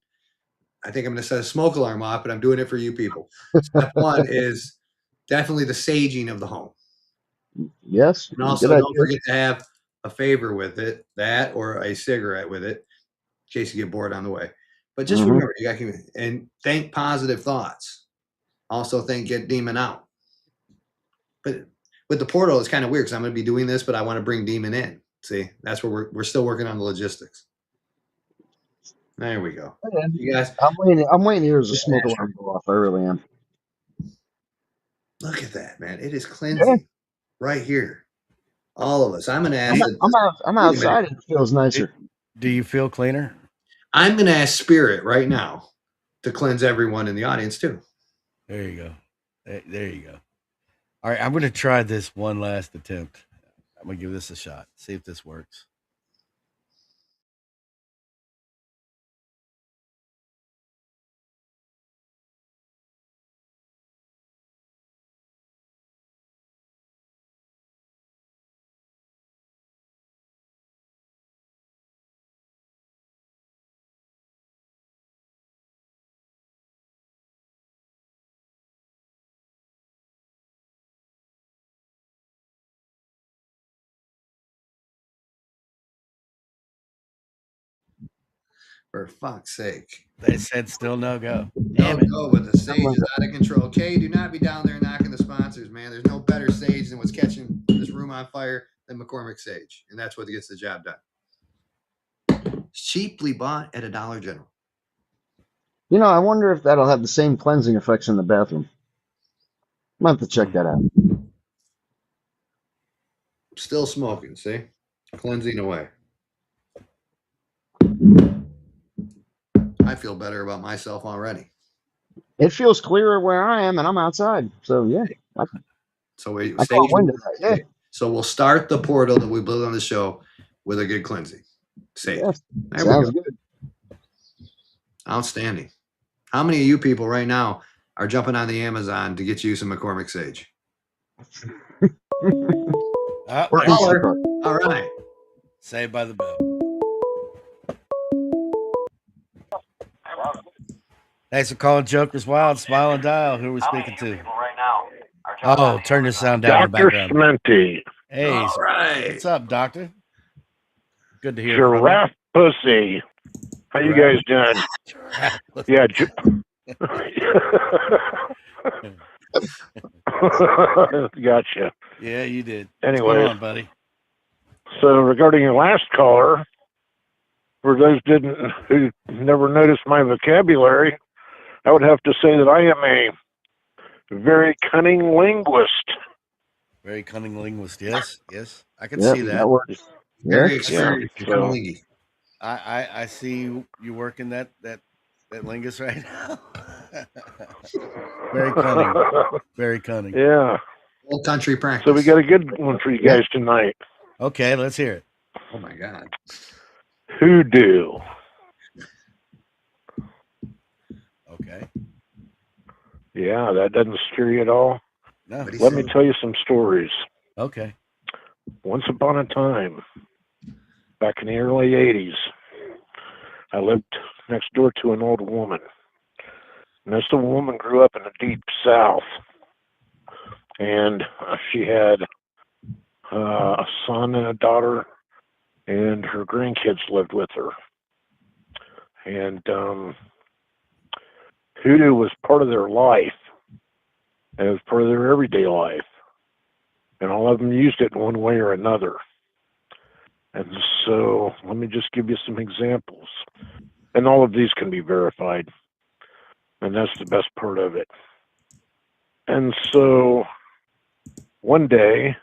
I think I'm going to set a smoke alarm off, but I'm doing it for you people. Step one is definitely the saging of the home. Yes, And also, good idea. don't forget to have a favor with it, that or a cigarette with it, in case you get bored on the way. But just remember, you got to and think positive thoughts. Also, think get demon out. But with the portal, it's kind of weird because I'm going to be doing this, but I want to bring demon in. See, that's where we're still working on the logistics. There we go. You guys, I'm waiting to hear the smoke alarm go off. I really am. look at that, man. It is cleansing right here. All of us. I'm going to ask. I'm outside. And it feels nicer. Do you feel cleaner? I'm going to ask Spirit right now to cleanse everyone in the audience too. There you go. There you go. All right, I'm going to try this one last attempt. I'm going to give this a shot. See if this works. For fuck's sake. They said still no go. No go, but the sage is out of control. Okay, do not be down there knocking the sponsors, man. There's no better sage than what's catching this room on fire than McCormick sage, and that's what gets the job done. Cheaply bought at a Dollar General. You know, I wonder if that'll have the same cleansing effects in the bathroom. I'm have to check that out. Still smoking, see? Cleansing away. I feel better about myself already. It feels clearer where I am, and I'm outside. So yeah, So we I caught wind of that. Yeah. So we'll start the portal that we build on the show with a good cleansing. Sage. Yes. There Sounds we go. good. Outstanding. How many of you people right now are jumping on the Amazon to get you some McCormick sage? Or Instacart. All right. Saved by the Bell. Thanks for calling Joker's Wild. Smile and dial. Who are we speaking to? Oh, turn the sound down in the Dr. background. Sminty. Hey, all right. What's up, Doctor? Good to hear from you. Giraffe pussy. How you guys doing? Yeah. Gotcha. Yeah, you did. Anyway, What's going on, buddy? So regarding your last caller, for those who never noticed my vocabulary, I would have to say that I am a very cunning linguist. Very cunning linguist. Yes, yes, I can Yep, see that. that works. Very Yeah. experienced. So- I see you working that lingus right now. Very cunning. Very cunning. Yeah. Old country practice. So we got a good one for you guys tonight. Okay, let's hear it. Oh my God. Hoodoo. Okay. Yeah, that doesn't scare you at all. No. What do you Let say? me tell you some stories. Okay. Once upon a time, back in the early 80s, I lived next door to an old woman. And this old woman grew up in the deep south. and she had a son and a daughter, and her grandkids lived with her. And hoodoo was part of their life, and it was part of their everyday life, and all of them used it in one way or another. And so let me just give you some examples. And all of these can be verified, and that's the best part of it. And so one day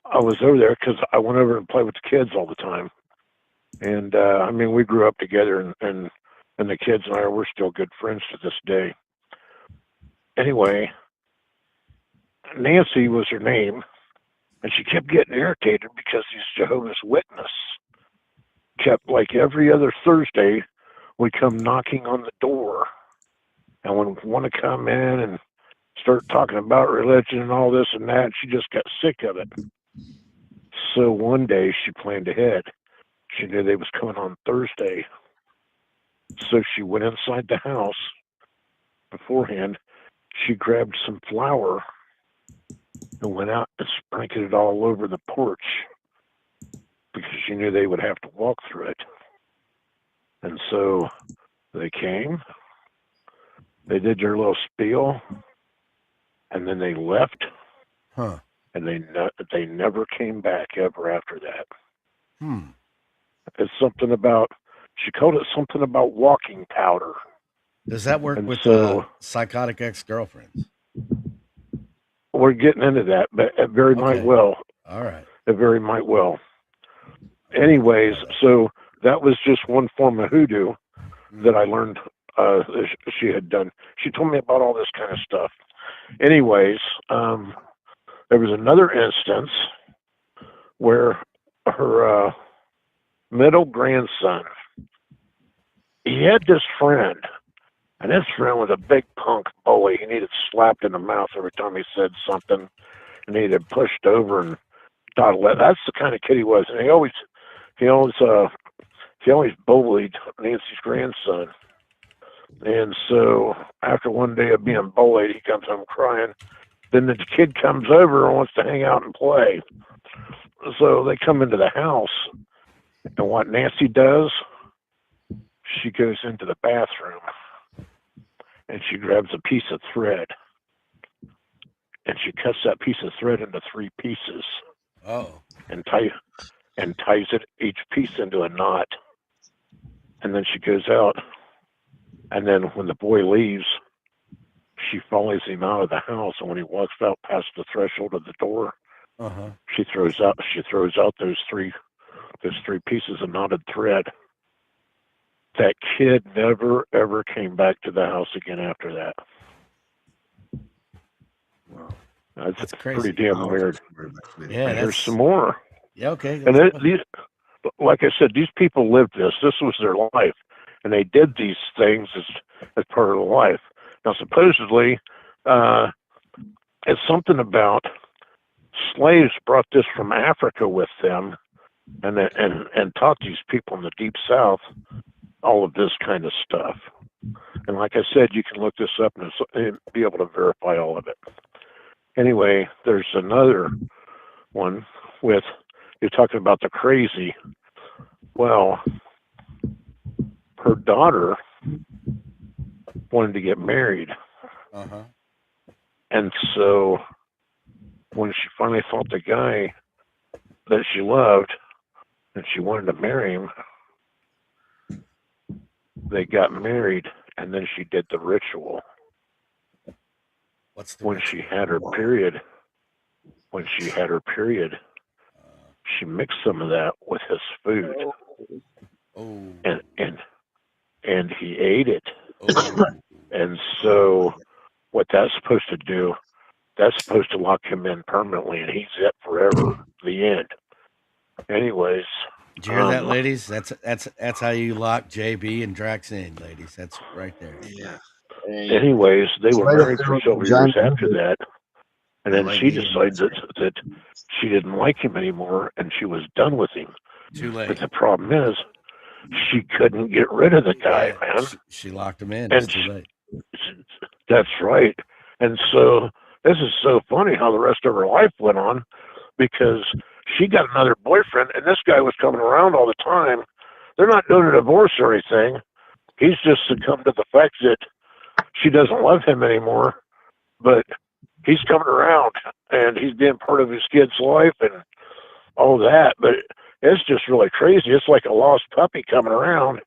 I was over there because I went over and played with the kids all the time. And I mean, we grew up together, and the kids and I we're still good friends to this day. Anyway, Nancy was her name, and she kept getting irritated because these Jehovah's Witness kept, like every other Thursday, would come knocking on the door and would want to come in and start talking about religion and all this and that. She just got sick of it. So one day she planned ahead. She knew they was coming on Thursday. So she went inside the house beforehand. She grabbed some flour and went out and sprinkled it all over the porch because she knew they would have to walk through it. And so they came, they did their little spiel, and then they left. Huh. And they never came back ever after that. It's something about, she called it something about walking powder. Does that work And with so- psychotic ex-girlfriends? We're getting into that, but it very might Okay. well. All right. It very might well. Anyways, so that was just one form of hoodoo that I learned she had done. She told me about all this kind of stuff. Anyways, there was another instance where her middle grandson, he had this friend, and his friend was a big punk bully. He needed slapped in the mouth every time he said something, and he needed pushed over and that's the kind of kid he was. And he always bullied Nancy's grandson. And so after one day of being bullied, he comes home crying. Then the kid comes over and wants to hang out and play. So they come into the house, and what Nancy does, she goes into the bathroom and she grabs a piece of thread and she cuts that piece of thread into 3 pieces. Oh. And ties it each piece into a knot. And then she goes out. And then when the boy leaves, she follows him out of the house. And when he walks out past the threshold of the door, she throws out those three pieces of knotted thread. That kid never ever came back to the house again after that. Wow. That's crazy. Pretty damn weird. Yeah, and there's some more. Yeah, okay. And these, like I said, these people lived this. This was their life, and they did these things as part of their life. Now, supposedly, it's something about slaves brought this from Africa with them, and taught these people in the Deep South all of this kind of stuff. And like I said, you can look this up and be able to verify all of it. Anyway, there's another one with, you're talking about the crazy. Well, her daughter wanted to get married. And so when she finally found the guy that she loved and she wanted to marry him, they got married, and then she did the ritual. What's the when ritual? she had her period? When she had her period, she mixed some of that with his food. Oh. And he ate it. Oh. And so what that's supposed to do, that's supposed to lock him in permanently, and he's it forever. The end. Anyways. Did you hear that, ladies? That's how you lock JB and Drax in, ladies. That's right there. Yeah. Anyways, they were married for several years after that. And then she decided that she didn't like him anymore, and she was done with him. Too late. But the problem is, she couldn't get rid of the guy, man. She locked him in. And it's too late. That's right. And so this is so funny how the rest of her life went on because she got another boyfriend, and this guy was coming around all the time. They're not doing a divorce or anything. He's just succumbed to the fact that she doesn't love him anymore, but he's coming around and he's being part of his kid's life and all that. But it's just really crazy. It's like a lost puppy coming around,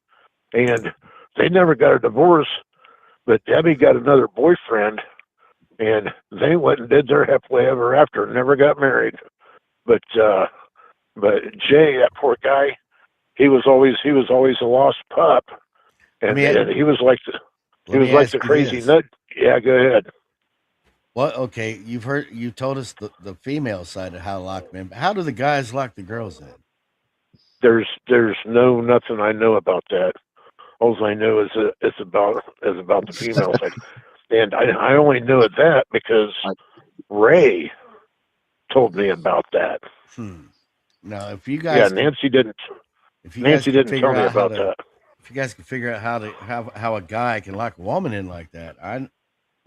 and they never got a divorce, but Debbie got another boyfriend, and they went and did their happily ever after, never got married. But Jay, that poor guy, he was always a lost pup, and he was like the crazy nut. Yeah, go ahead. Well, okay, you told us the female side of how to lock them in. But how do the guys lock the girls in? There's nothing I know about that. All I know is about the female side, and I only know that because Ray told me about that. Now, if you guys, Nancy didn't. Nancy didn't tell me about that. If you guys can figure out how a guy can lock a woman in like that, I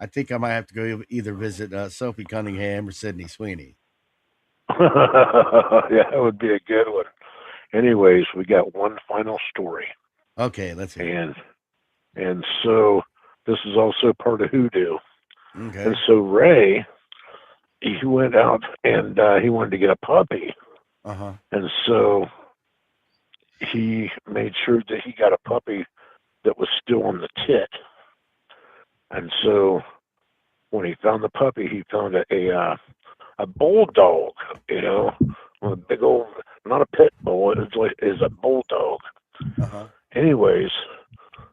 think I might have to go either visit Sophie Cunningham or Sydney Sweeney. Yeah, that would be a good one. Anyways, we got one final story. Okay, let's hear it. And so this is also part of hoodoo. Okay. And so Ray, he went out and he wanted to get a puppy. Uh-huh. And so he made sure that he got a puppy that was still on the tit. And so when he found the puppy, he found a bulldog, a big old, not a pit bull, it's a bulldog. Uh-huh. Anyways,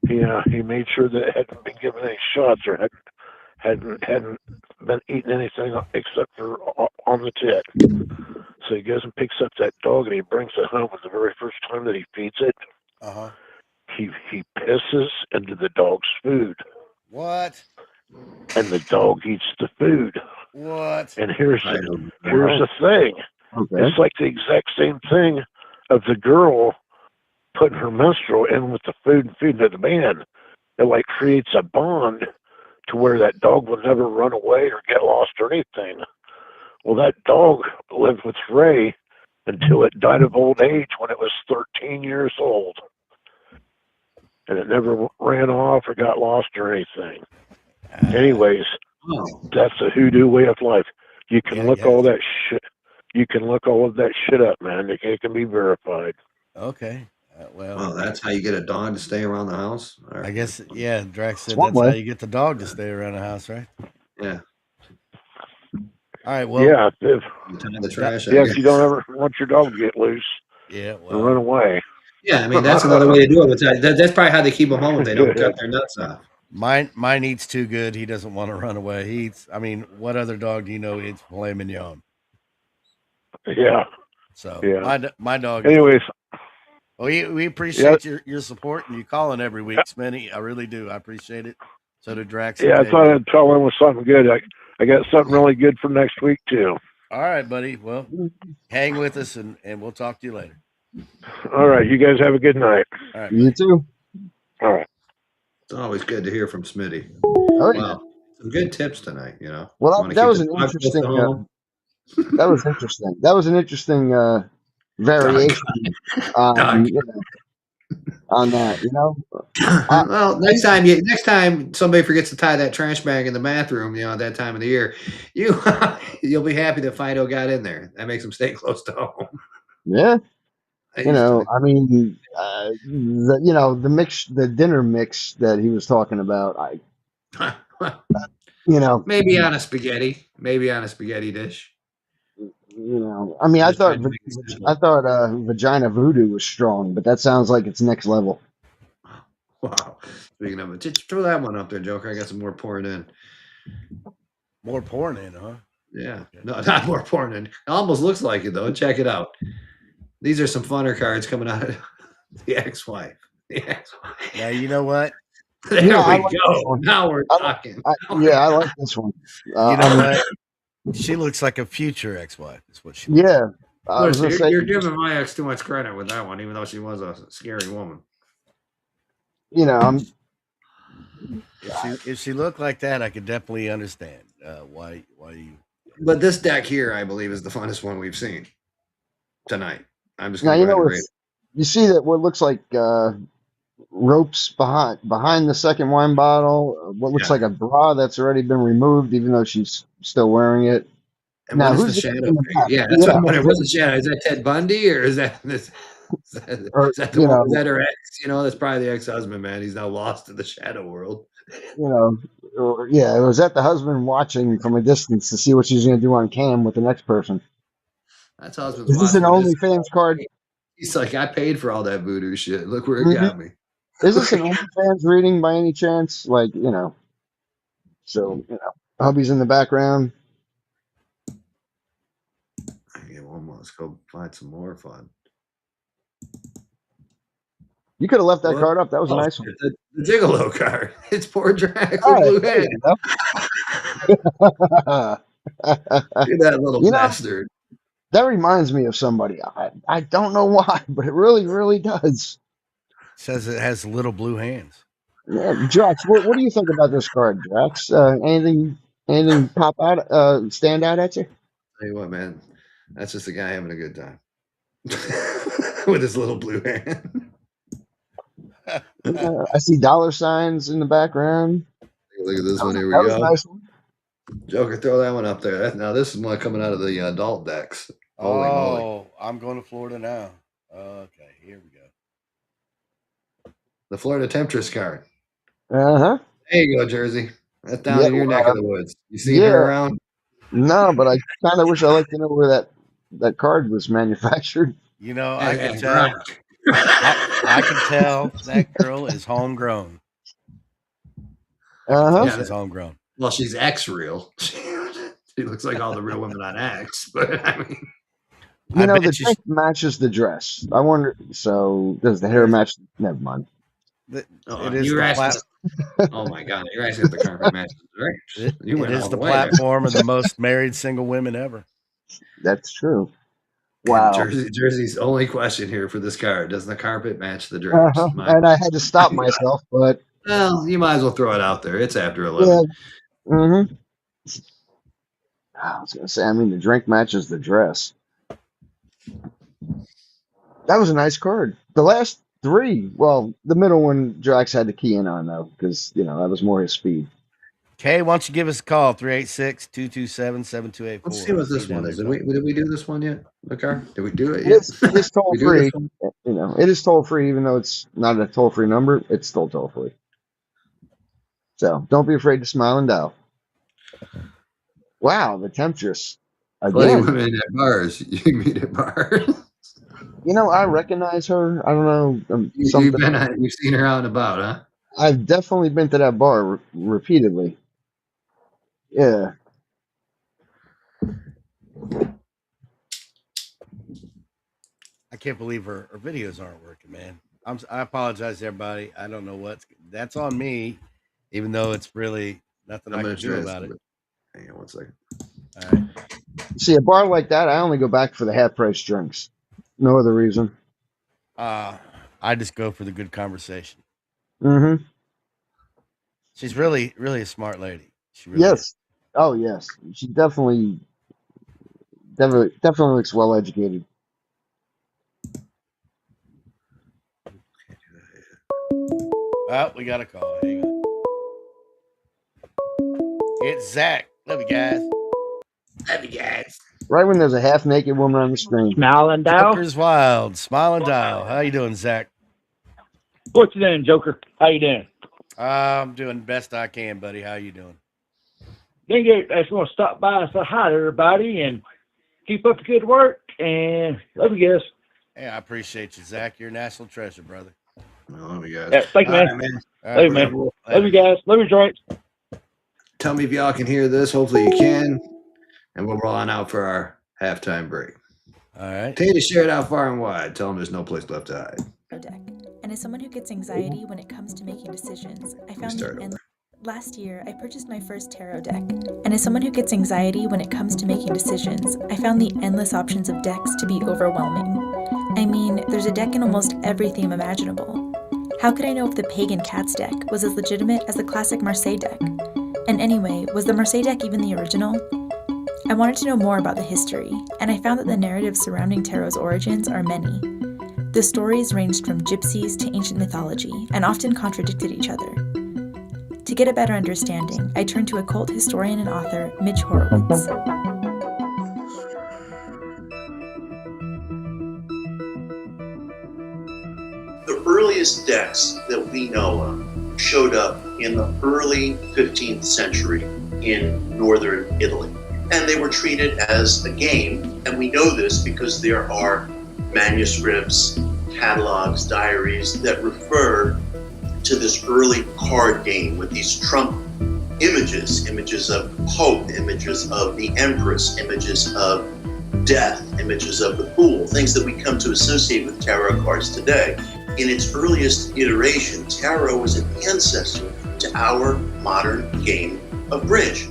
he made sure that it hadn't been given any shots or hadn't been eating anything except for on the tit. So he goes and picks up that dog and he brings it home. And the very first time that he feeds it, he pisses into the dog's food. What? And the dog eats the food. What? And here's the thing. Okay. It's like the exact same thing of the girl putting her menstrual in with the food and feeding it to the man. It like creates a bond to where that dog will never run away or get lost or anything. Well, that dog lived with Ray until it died of old age when it was 13 years old. And it never ran off or got lost or anything. Anyways, that's a hoodoo way of life. You can look all that shit. You can look all of that shit up, man. It can be verified. Okay. Well, that's how you get a dog to stay around the house. I guess, yeah. Drax said that's how you get the dog to stay around the house, right? Yeah. All right. Well, yeah. The trash. If you don't ever want your dog to get loose, and run away. Yeah, I mean that's another way to do it. That's probably how they keep them home if they don't cut their nuts off. Mine eats too good. He doesn't want to run away. He eats. I mean, what other dog do you know eats filet mignon? Yeah. So my dog. Anyways. Well, we appreciate your support and you calling every week, Smitty. I really do. I appreciate it. So do Drax. Yeah, I thought I'd tell him with something good. I got something really good for next week too. All right, buddy. Well, hang with us and we'll talk to you later. All right. You guys have a good night. All right. You too. All right. It's always good to hear from Smitty. Oh, wow. Some good tips tonight, Well, that was an interesting that was interesting. That was an interesting variation on that, well, next time somebody forgets to tie that trash bag in the bathroom, at that time of the year, you'll be happy to find who got in there. That makes them stay close to home. Yeah. I mean, the dinner mix that he was talking about, maybe on a spaghetti dish. I mean, I thought vagina voodoo was strong, but that sounds like it's next level. Wow. Speaking of it, just throw that one up there, Joker. I got some more pouring in. More pouring in, huh? Yeah. Okay. No, not more pouring in. It almost looks like it, though. Check it out. These are some funner cards coming out of the ex-wife. Now, you know what? There we go. Now we're talking. I like this one. You know what? She looks like a future ex-wife. Is what she. Yeah. You're giving my ex too much credit with that one, even though she was a scary woman. I'm. If she looked like that, I could definitely understand. Why you? But this deck here, I believe, is the funnest one we've seen tonight. I'm just Now going to you go ahead know and if rate it. you see that what looks like ropes behind the second wine bottle, what looks Yeah. like a bra that's already been removed, even though she's still wearing it. And what Now, is the who's the shadow in the figure? back? Yeah, that's what Yeah, I'm wondering. What's the shadow? Is that Ted Bundy or is that this? or Is that the you one? Is know, that her ex? That's probably the ex-husband, man. He's now lost in the shadow world. you know, or, yeah, was that the husband watching from a distance to see what she's going to do on cam with the next person? That's husband's Is this an watching just. OnlyFans card? He's like, I paid for all that voodoo shit. Look where it Hmm. got me. Is this an OnlyFans reading by any chance? Like, so hubby's in the background. Yeah, one more. Let's go find some more fun. You could have left that What? card up. That was a Oh, nice one. shit, the Gigolo card. It's poor Drax All with right, blue there head. you go. Look at that little You know, bastard. that reminds me of somebody. I don't know why, but it really, really does. Says it has little blue hands. Yeah, Drax, what do you think about this card, Drax? Anything pop out, stand out at you? Tell you what, man. That's just a guy having a good time. With his little blue hand. I see dollar signs in the background. Look at this one. Here we That was a go. nice one. Joker, throw that one up there. Now, this is one coming out of the adult decks. Holy moly. Oh, I'm going to Florida now. Okay, here we go. The Florida Temptress card. Uh-huh. There you go, Jersey. That's down Yeah, in your neck of the woods. You seen yeah. her around? No, but I kind of wish I like to know where that card was manufactured. You know, I can And tell. Brock. I can tell that girl is homegrown. Uh-huh. Yeah, She's homegrown. well, she's X real. She looks like all the real women on X, but I mean, You I know, bet the you dress matches the dress. I wonder, so does the hair match? Never mind. it is you were the asking. Oh my God, you're asking if the carpet matches the drapes. You it went is all the way there. platform of the most married single women ever. That's true. And Wow. Jersey's only question here for this card: does the carpet match the drapes? Uh-huh. And I had to stop myself, but Well, you might as well throw it out there. It's after 11. yeah. Mm-hmm. I was gonna say, I mean, the drink matches the dress. That was a nice card. The last three, well, the middle one Drax had to key in on though, because that was more his speed. Okay, why don't you give us a call? 386-227-7284. Let's see what this one is. Did we do this one yet? The car? Did we do it It yet? is toll We do free. this one? It is toll free, even though it's not a toll free number. It's still toll free. So don't be afraid to smile and dial. Wow, the Temptress Funny again. women at bars. You can meet at bars. I recognize her. I don't know You've seen her out and about, huh? I've definitely been to that bar repeatedly. Yeah. I can't believe her videos aren't working, man. I apologize to everybody. I don't know that's on me, even though it's really nothing I can do about it. Hang on one second. All right. See, a bar like that, I only go back for the half price drinks. No other reason. I just go for the good conversation. Mm-hmm. She's really, really a smart lady. She really Yes. is. Oh, yes. She definitely looks well educated. Oh, we got a call. Hang on. It's Zach. Love you guys. Love you guys. Right when there's a half naked woman on the screen. Smiling Dow. Joker's Wild. Smiling Dial. How you doing, Zach? What you doing, Joker? How you doing? I'm doing the best I can, buddy. How you doing? I just want to stop by and say hi to everybody and keep up the good work. And love you guys. Hey, I appreciate you, Zach. You're a national treasure, brother. Love you guys. Yeah, thank you, man. All right, man. Love you, man. Love you guys. Love you, joints. Tell me if y'all can hear this. Hopefully you can. And we'll roll on out for our halftime break. All right. Continue to share it out far and wide. Tell them there's no place left to hide. Deck. And as someone who gets anxiety when it comes to making decisions, I found last year I purchased my first tarot deck. And as someone who gets anxiety when it comes to making decisions, I found the endless options of decks to be overwhelming. I mean, there's a deck in almost every theme imaginable. How could I know if the Pagan Cats deck was as legitimate as the classic Marseille deck? And anyway, was the Marseille deck even the original? I wanted to know more about the history, and I found that the narratives surrounding tarot's origins are many. The stories ranged from gypsies to ancient mythology, and often contradicted each other. To get a better understanding, I turned to occult historian and author Midge Horowitz. The earliest decks that we know of showed up in the early 15th century in northern Italy. And they were treated as a game, and we know this because there are manuscripts, catalogs, diaries that refer to this early card game with these trump images of hope, images of the empress, images of death, images of the fool, things that we come to associate with tarot cards today. In its earliest iteration, tarot was an ancestor to our modern game of bridge.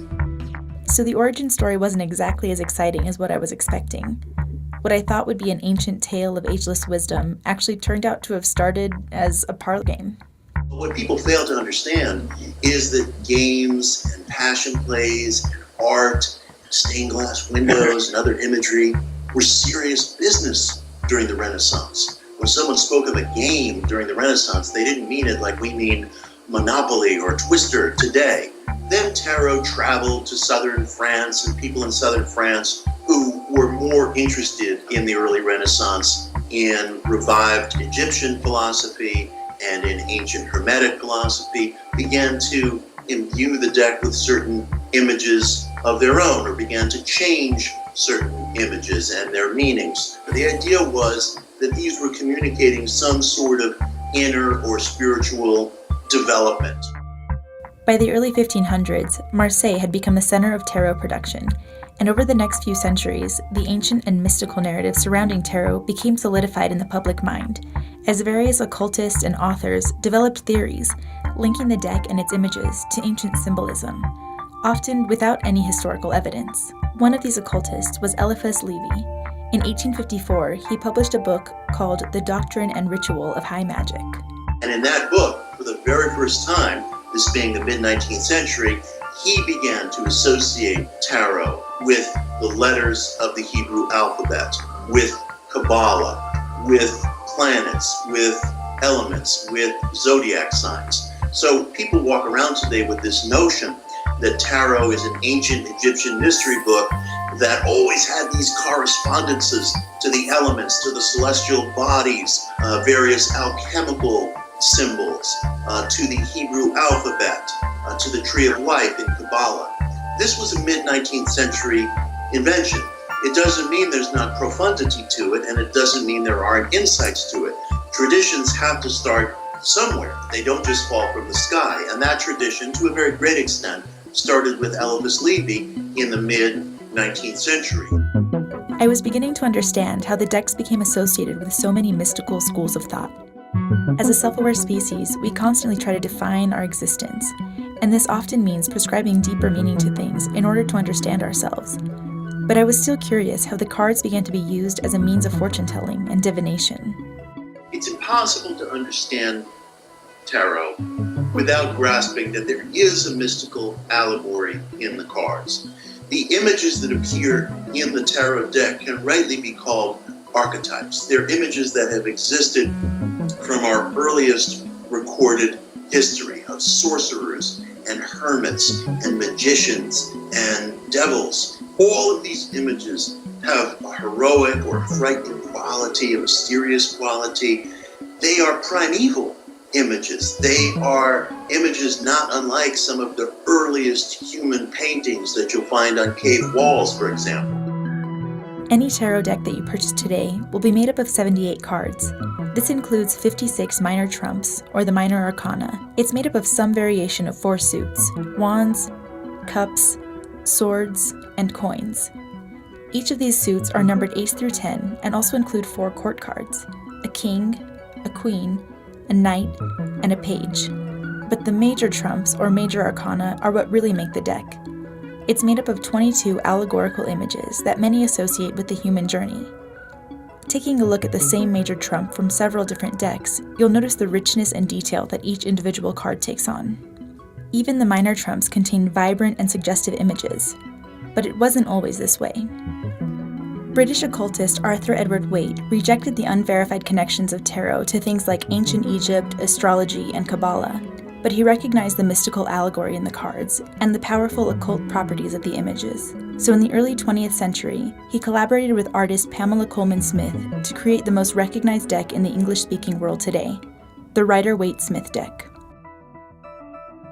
So the origin story wasn't exactly as exciting as what I was expecting. What I thought would be an ancient tale of ageless wisdom actually turned out to have started as a parlor game. What people fail to understand is that games and passion plays, art, stained glass windows, and other imagery were serious business during the Renaissance. When someone spoke of a game during the Renaissance, they didn't mean it like we mean Monopoly or Twister today. Then tarot traveled to southern France, and people in southern France who were more interested in the early Renaissance in revived Egyptian philosophy and in ancient Hermetic philosophy began to imbue the deck with certain images of their own, or began to change certain images and their meanings. The idea was that these were communicating some sort of inner or spiritual development. By the early 1500s, Marseille had become the center of tarot production, and over the next few centuries, the ancient and mystical narrative surrounding tarot became solidified in the public mind, as various occultists and authors developed theories linking the deck and its images to ancient symbolism, often without any historical evidence. One of these occultists was Eliphas Levi. In 1854, he published a book called The Doctrine and Ritual of High Magic. And in that book, for the very first time, this being the mid-19th century, he began to associate tarot with the letters of the Hebrew alphabet, with Kabbalah, with planets, with elements, with zodiac signs. So people walk around today with this notion that tarot is an ancient Egyptian mystery book that always had these correspondences to the elements, to the celestial bodies, various alchemical symbols, to the Hebrew alphabet, to the tree of life in Kabbalah. This was a mid-19th century invention. It doesn't mean there's not profundity to it, and it doesn't mean there aren't insights to it. Traditions have to start somewhere. They don't just fall from the sky. And that tradition, to a very great extent, started with Eliphas Levi in the mid-19th century. I was beginning to understand how the decks became associated with so many mystical schools of thought. As a self-aware species, we constantly try to define our existence, and this often means prescribing deeper meaning to things in order to understand ourselves. But I was still curious how the cards began to be used as a means of fortune-telling and divination. It's impossible to understand tarot without grasping that there is a mystical allegory in the cards. The images that appear in the tarot deck can rightly be called archetypes. They're images that have existed from our earliest recorded history of sorcerers and hermits and magicians and devils. All of these images have a heroic or frightening quality, a mysterious quality. They are primeval images. They are images not unlike some of the earliest human paintings that you'll find on cave walls, for example. Any tarot deck that you purchase today will be made up of 78 cards. This includes 56 minor trumps, or the minor arcana. It's made up of some variation of 4 suits: wands, cups, swords, and coins. Each of these suits are numbered 8 through 10 and also include 4 court cards: a king, a queen, a knight, and a page. But the major trumps, or major arcana, are what really make the deck. It's made up of 22 allegorical images that many associate with the human journey. Taking a look at the same major trump from several different decks, you'll notice the richness and detail that each individual card takes on. Even the minor trumps contained vibrant and suggestive images. But it wasn't always this way. British occultist Arthur Edward Waite rejected the unverified connections of tarot to things like ancient Egypt, astrology, and Kabbalah, but he recognized the mystical allegory in the cards and the powerful occult properties of the images. So in the early 20th century, he collaborated with artist Pamela Colman Smith to create the most recognized deck in the English-speaking world today, the Rider-Waite-Smith deck.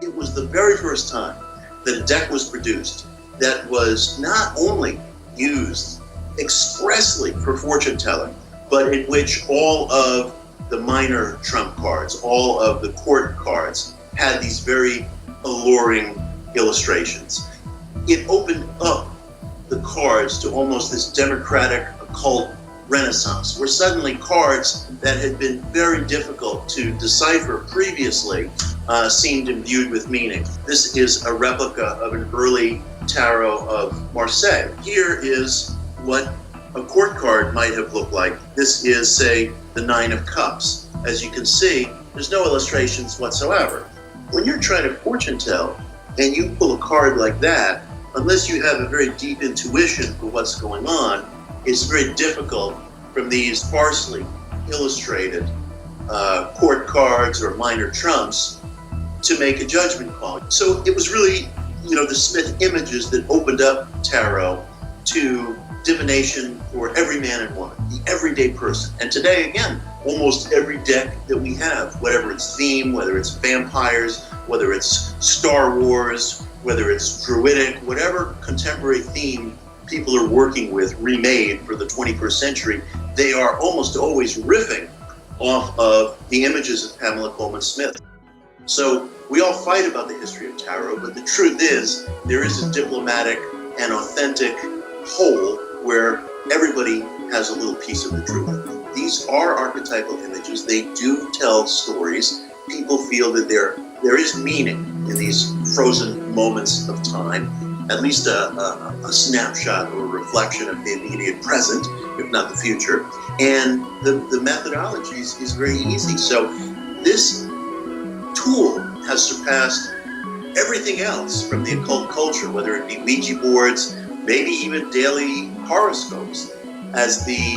It was the very first time that a deck was produced that was not only used expressly for fortune telling, but in which all of the minor trump cards, all of the court cards, had these very alluring illustrations. It opened up the cards to almost this democratic occult renaissance, where suddenly cards that had been very difficult to decipher previously seemed imbued with meaning. This is a replica of an early tarot of Marseille. Here is what a court card might have looked like. This is, say, the Nine of Cups. As you can see, there's no illustrations whatsoever. When you're trying to fortune tell and you pull a card like that, unless you have a very deep intuition for what's going on, it's very difficult from these sparsely illustrated court cards or minor trumps to make a judgment call. So it was really, the Smith images that opened up tarot to divination for every man and woman, the everyday person. And today, again, almost every deck that we have, whatever its theme, whether it's vampires, whether it's Star Wars, whether it's druidic, whatever contemporary theme people are working with, remade for the 21st century, they are almost always riffing off of the images of Pamela Colman Smith. So we all fight about the history of tarot, but the truth is there is a diplomatic and authentic whole where everybody has a little piece of the truth. These are archetypal images. They do tell stories. People feel that there is meaning in these frozen moments of time, at least a snapshot or a reflection of the immediate present, if not the future. And the methodology is very easy. So this tool has surpassed everything else from the occult culture, whether it be Ouija boards, maybe even daily horoscopes, as the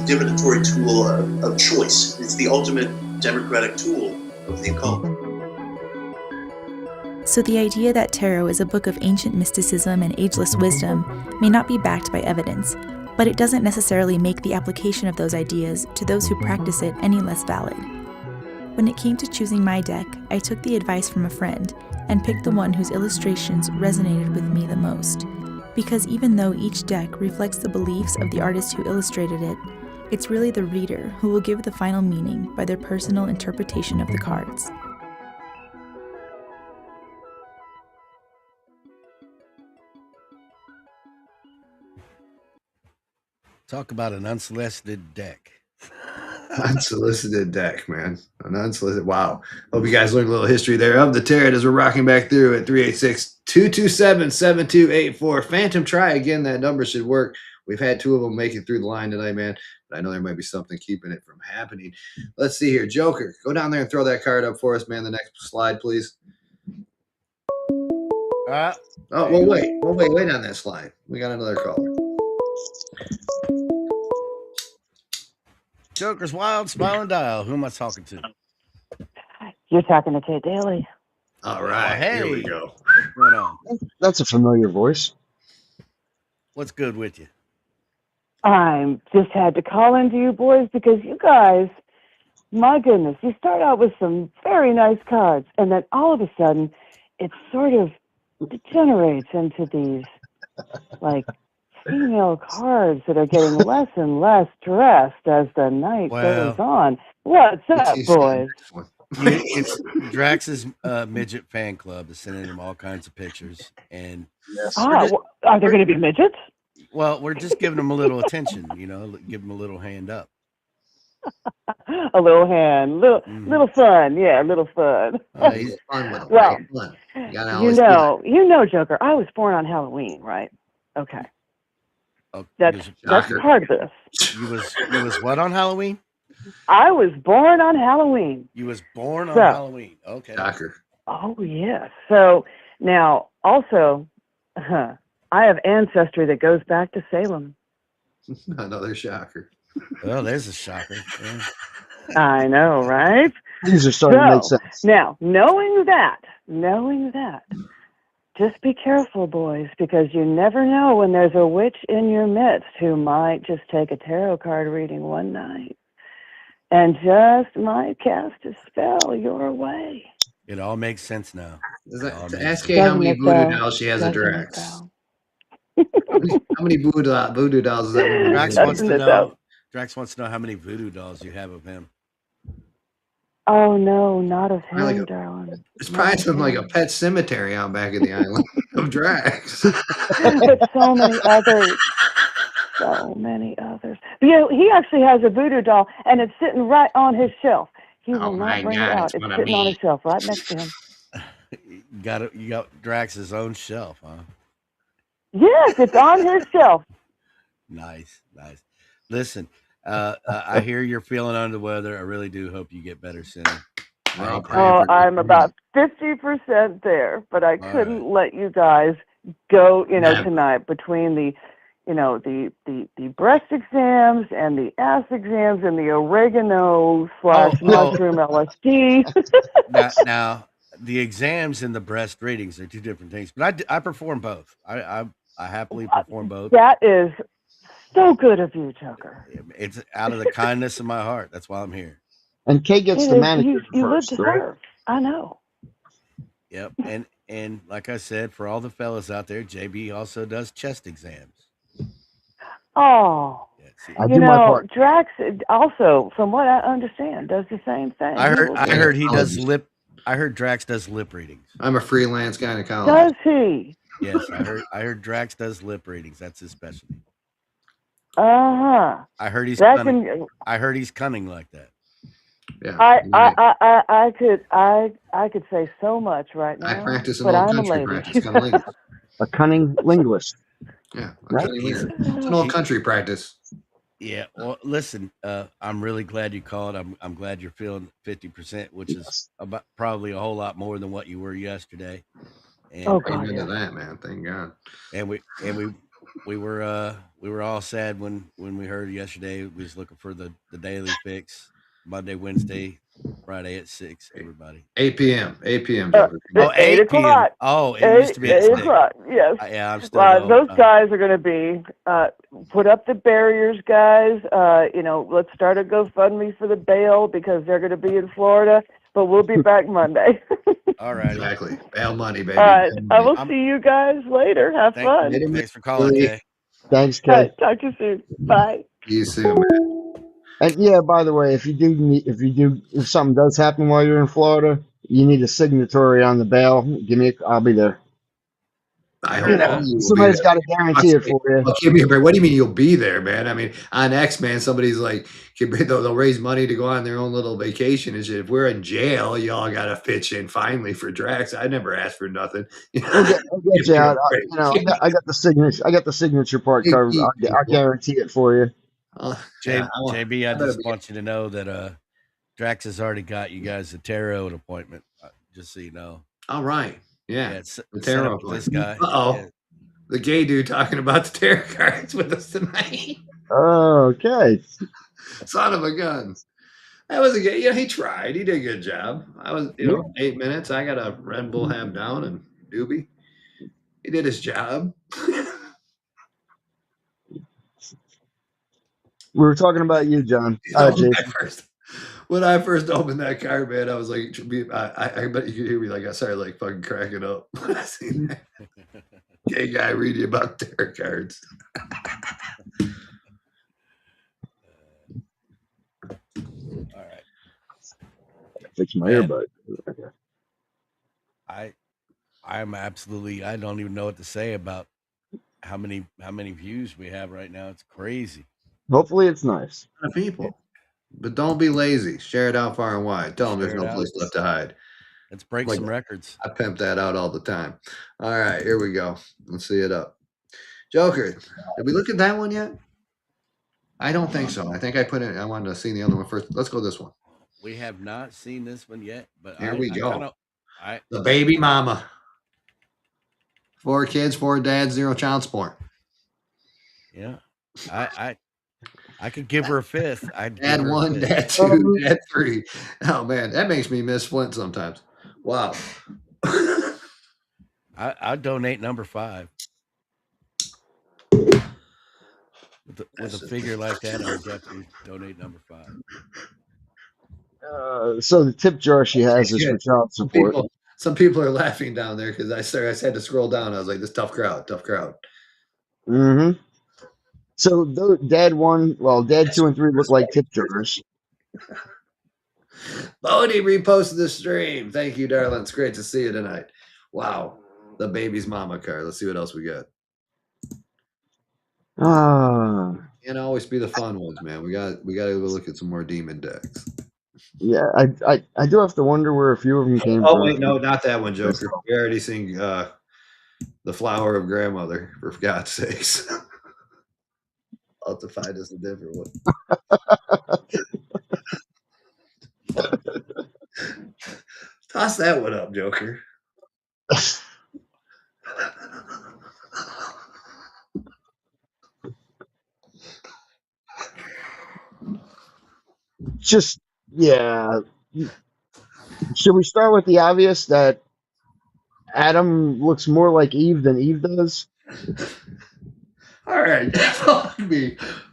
divinatory tool of choice. It's the ultimate democratic tool of the occult. So the idea that tarot is a book of ancient mysticism and ageless wisdom may not be backed by evidence, but it doesn't necessarily make the application of those ideas to those who practice it any less valid. When it came to choosing my deck, I took the advice from a friend and picked the one whose illustrations resonated with me the most. Because even though each deck reflects the beliefs of the artist who illustrated it, it's really the reader who will give the final meaning by their personal interpretation of the cards. Talk about an unsolicited deck. Unsolicited deck, man. An unsolicited. Wow. Hope you guys learned a little history there of the tarot as we're rocking back through at 386-227-7284. Phantom, try again. That number should work. We've had two of them make it through the line tonight, man. But I know there might be something keeping it from happening. Let's see here. Joker, go down there and throw that card up for us, man. The next slide, please. Oh, well, wait on that slide. We got another caller. Joker's Wild Smiling Dial. Who am I talking to? You're talking to Kate Daly. All right, hey. Here we go. What's going on? That's a familiar voice. What's good with you? I just had to call into you boys because you guys, my goodness, you start out with some very nice cards, and then all of a sudden, it sort of degenerates into these, like, female cards that are getting less and less dressed as the night goes on. What's up, boys? It's Drax's midget fan club is sending him all kinds of pictures, and are there going to be midgets? Well, we're just giving them a little attention, give them a little hand up. A little hand, little fun, yeah, a little fun. He's fun with well, fun. You know, Joker. I was born on Halloween, right? Okay. That's part of this. You was what on Halloween? I was born on Halloween. You was born on Halloween. Okay. Shocker. Oh, yes. So now, also, I have ancestry that goes back to Salem. Another shocker. Well, there's a shocker. Yeah. I know, right? Things are starting to make So sense. now, knowing that, just be careful, boys, because you never know when there's a witch in your midst who might just take a tarot card reading one night and just might cast a spell your way. It all makes sense now. Ask Kay how many voodoo dolls she has a Doesn't it, Drax. though? How many voodoo dolls is that woman? Drax has? wants to know. Drax wants to know how many voodoo dolls you have of him. Oh, no, not of Probably him, darling. It's Not probably of something like a him. pet cemetery out back in the island of Drax. But so many others. So many others. But, he actually has a voodoo doll, and it's sitting right on his shelf. He will Oh my not bring it God, out. it's It's one of sitting on me. his shelf right next to him. You got Drax's own shelf, huh? Yes, it's on his shelf. Nice. Listen, I hear you're feeling under the weather. I really do hope you get better soon. I'm about 50% there, but I couldn't let you guys go, tonight between the breast exams and the ass exams and the oregano / mushroom LSD. now, the exams and the breast readings are two different things, but I perform both. I happily perform both. That is so good of you, Joker. It's out of the kindness of my heart. That's why I'm here. And Kay gets the manicure you live first, to right? serve. I know. Yep, and like I said, for all the fellas out there, JB also does chest exams. Oh, I do my part. Drax also, from what I understand, does the same thing. I heard he does lip. I heard Drax does lip readings. I'm a freelance gynecologist. Does he? Yes, I heard Drax does lip readings. That's his specialty. I heard he's cunning. I heard he's cunning like that. Yeah. I could say so much right now. I practice an but old I'm country a lady. practice. A cunning linguist. Yeah, right? It's an old country practice. Yeah. Well, listen, I'm really glad you called. I'm glad you're feeling 50%, which is about probably a whole lot more than what you were yesterday. And into that, man. Thank God. And we were all sad when we heard yesterday. We was looking for the daily fix Monday, Wednesday, Friday at 6. Everybody 8 p.m. 8 p.m. 8 o'clock. Oh, it used to be 8 o'clock. Yes. Yeah, I'm still. Those guys are going to be put up the barriers, guys. Let's start a GoFundMe for the bail because they're going to be in Florida. But we'll be back Monday. All right. Exactly. Bail money, baby. All right. I will see you guys later. Have fun. Thanks for calling, Kay. Thanks, Kay. Right, talk to you soon. Bye. See you soon, man. And yeah, by the way, if something does happen while you're in Florida, you need a signatory on the bail. I'll be there. I hope somebody's got to guarantee it for you. Well, give me a break. What do you mean you'll be there, man? I mean, on X, man, somebody's like, they'll raise money to go on their own little vacation and shit. If we're in jail, y'all got to pitch in finally for Drax. I never asked for nothing. I'll get you out. I got the signature. I got the signature part covered. I'll guarantee it for you. JB, I just want you to know that Drax has already got you guys a tarot appointment. Just so you know. All right. Yeah. The tarot this guy. Yeah. The gay dude talking about the tarot cards with us tonight. Okay. Son of a gun. That was a gay. Yeah, he tried. He did a good job. I was, 8 minutes. I got a Red Bull ham down and doobie. He did his job. We were talking about you, John. When I first opened that card, man, I was like, I bet you could hear me like I started like fucking cracking up when I seen that gay guy reading about tarot cards. All right. Fix my earbud. I'm absolutely. I don't even know what to say about how many views we have right now. It's crazy. Hopefully, it's nice. People. But don't be lazy. Share it out far and wide. Tell them there's no place left to hide. Let's break some records. I pimp that out all the time. All right, here we go. Let's see it up. Joker, did we look at that one yet? I don't think so. I think I put it. I wanted to see the other one first. Let's go this one. We have not seen this one yet, but here we go. The baby mama. 4 kids, 4 dads, 0 child support. Yeah. I could give her a 5th. I'd give Dad her a 1, 5th. dad 2, dad 3. Oh man, that makes me miss Flint sometimes. Wow. I'd donate number 5. With a figure like that, I would definitely donate number 5. So the tip jar she has is for child support. Some people are laughing down there because I had to scroll down. I was like, this tough crowd. Mm-hmm. So Dad 2 and 3 look like tip jars. Bodie reposted the stream. Thank you, darling. It's great to see you tonight. Wow. The baby's mama card. Let's see what else we got. Can't always be the fun ones, man. We got to look at some more demon decks. Yeah, I do have to wonder where a few of them came from. Oh wait, no, not that one, Joker. We already seen the flower of grandmother, for God's sakes. I'll have to find us a different one. Toss that one up, Joker. Just, yeah. Should we start with the obvious that Adam looks more like Eve than Eve does? All right.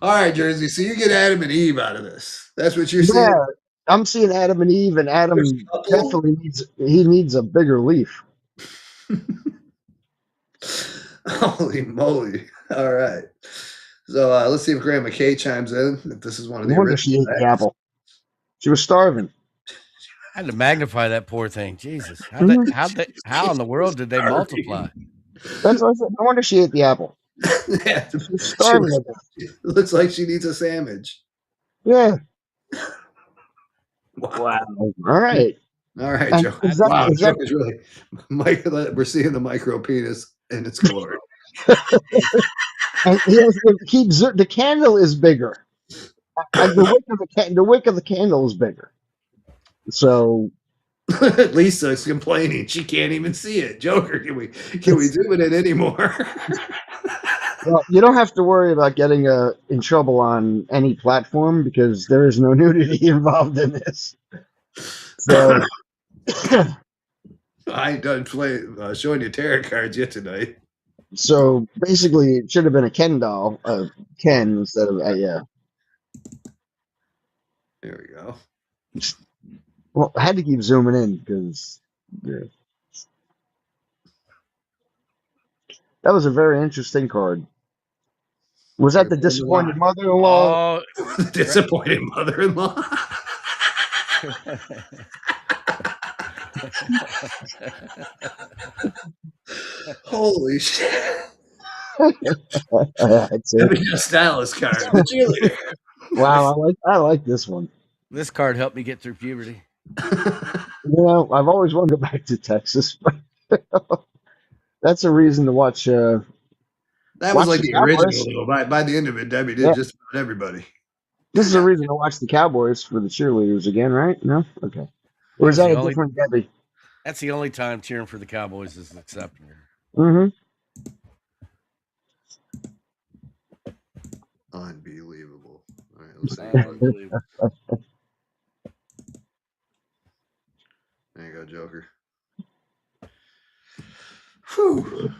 All right, Jersey. So you get Adam and Eve out of this. That's what you're seeing? Yeah, I'm seeing Adam and Eve, and Adam definitely needs a bigger leaf. Holy moly. All right. So let's see if Grandma Kay chimes in. If this is one of the I wonder if she ate the apple. She was starving. I had to magnify that poor thing. Jesus. How in the world did they multiply? That's what I said. I wonder if she ate the apple. Yeah, she's starving. It looks like she needs a sandwich. Yeah. Wow. All right. All right, Joe. Wow, Joker's really we're seeing the micro penis in its glory. And the candle is bigger. The wick of the candle is bigger. So Lisa's complaining she can't even see it. Joker, can we zoom it in anymore? Well, you don't have to worry about getting in trouble on any platform because there is no nudity involved in this. So I ain't done showing you tarot cards yet tonight. So basically, it should have been a Ken doll, Ken instead of yeah. There we go. Well, I had to keep zooming in because that was a very interesting card. Was that the disappointed mother-in-law? Oh, the disappointed mother-in-law. Holy shit. That's it. A stylist card. The cheerleader. Wow, I like this one. This card helped me get through puberty. I've always wanted to go back to Texas. That's a reason to watch. That was like the original. By the end of it, Debbie did just about everybody. This is a reason to watch the Cowboys for the cheerleaders again, right? No? Okay. Or is that a different Debbie? That's the only time cheering for the Cowboys is acceptable. Mm-hmm. Unbelievable. All right, let's see. Unbelievable. There you go, Joker. Whew.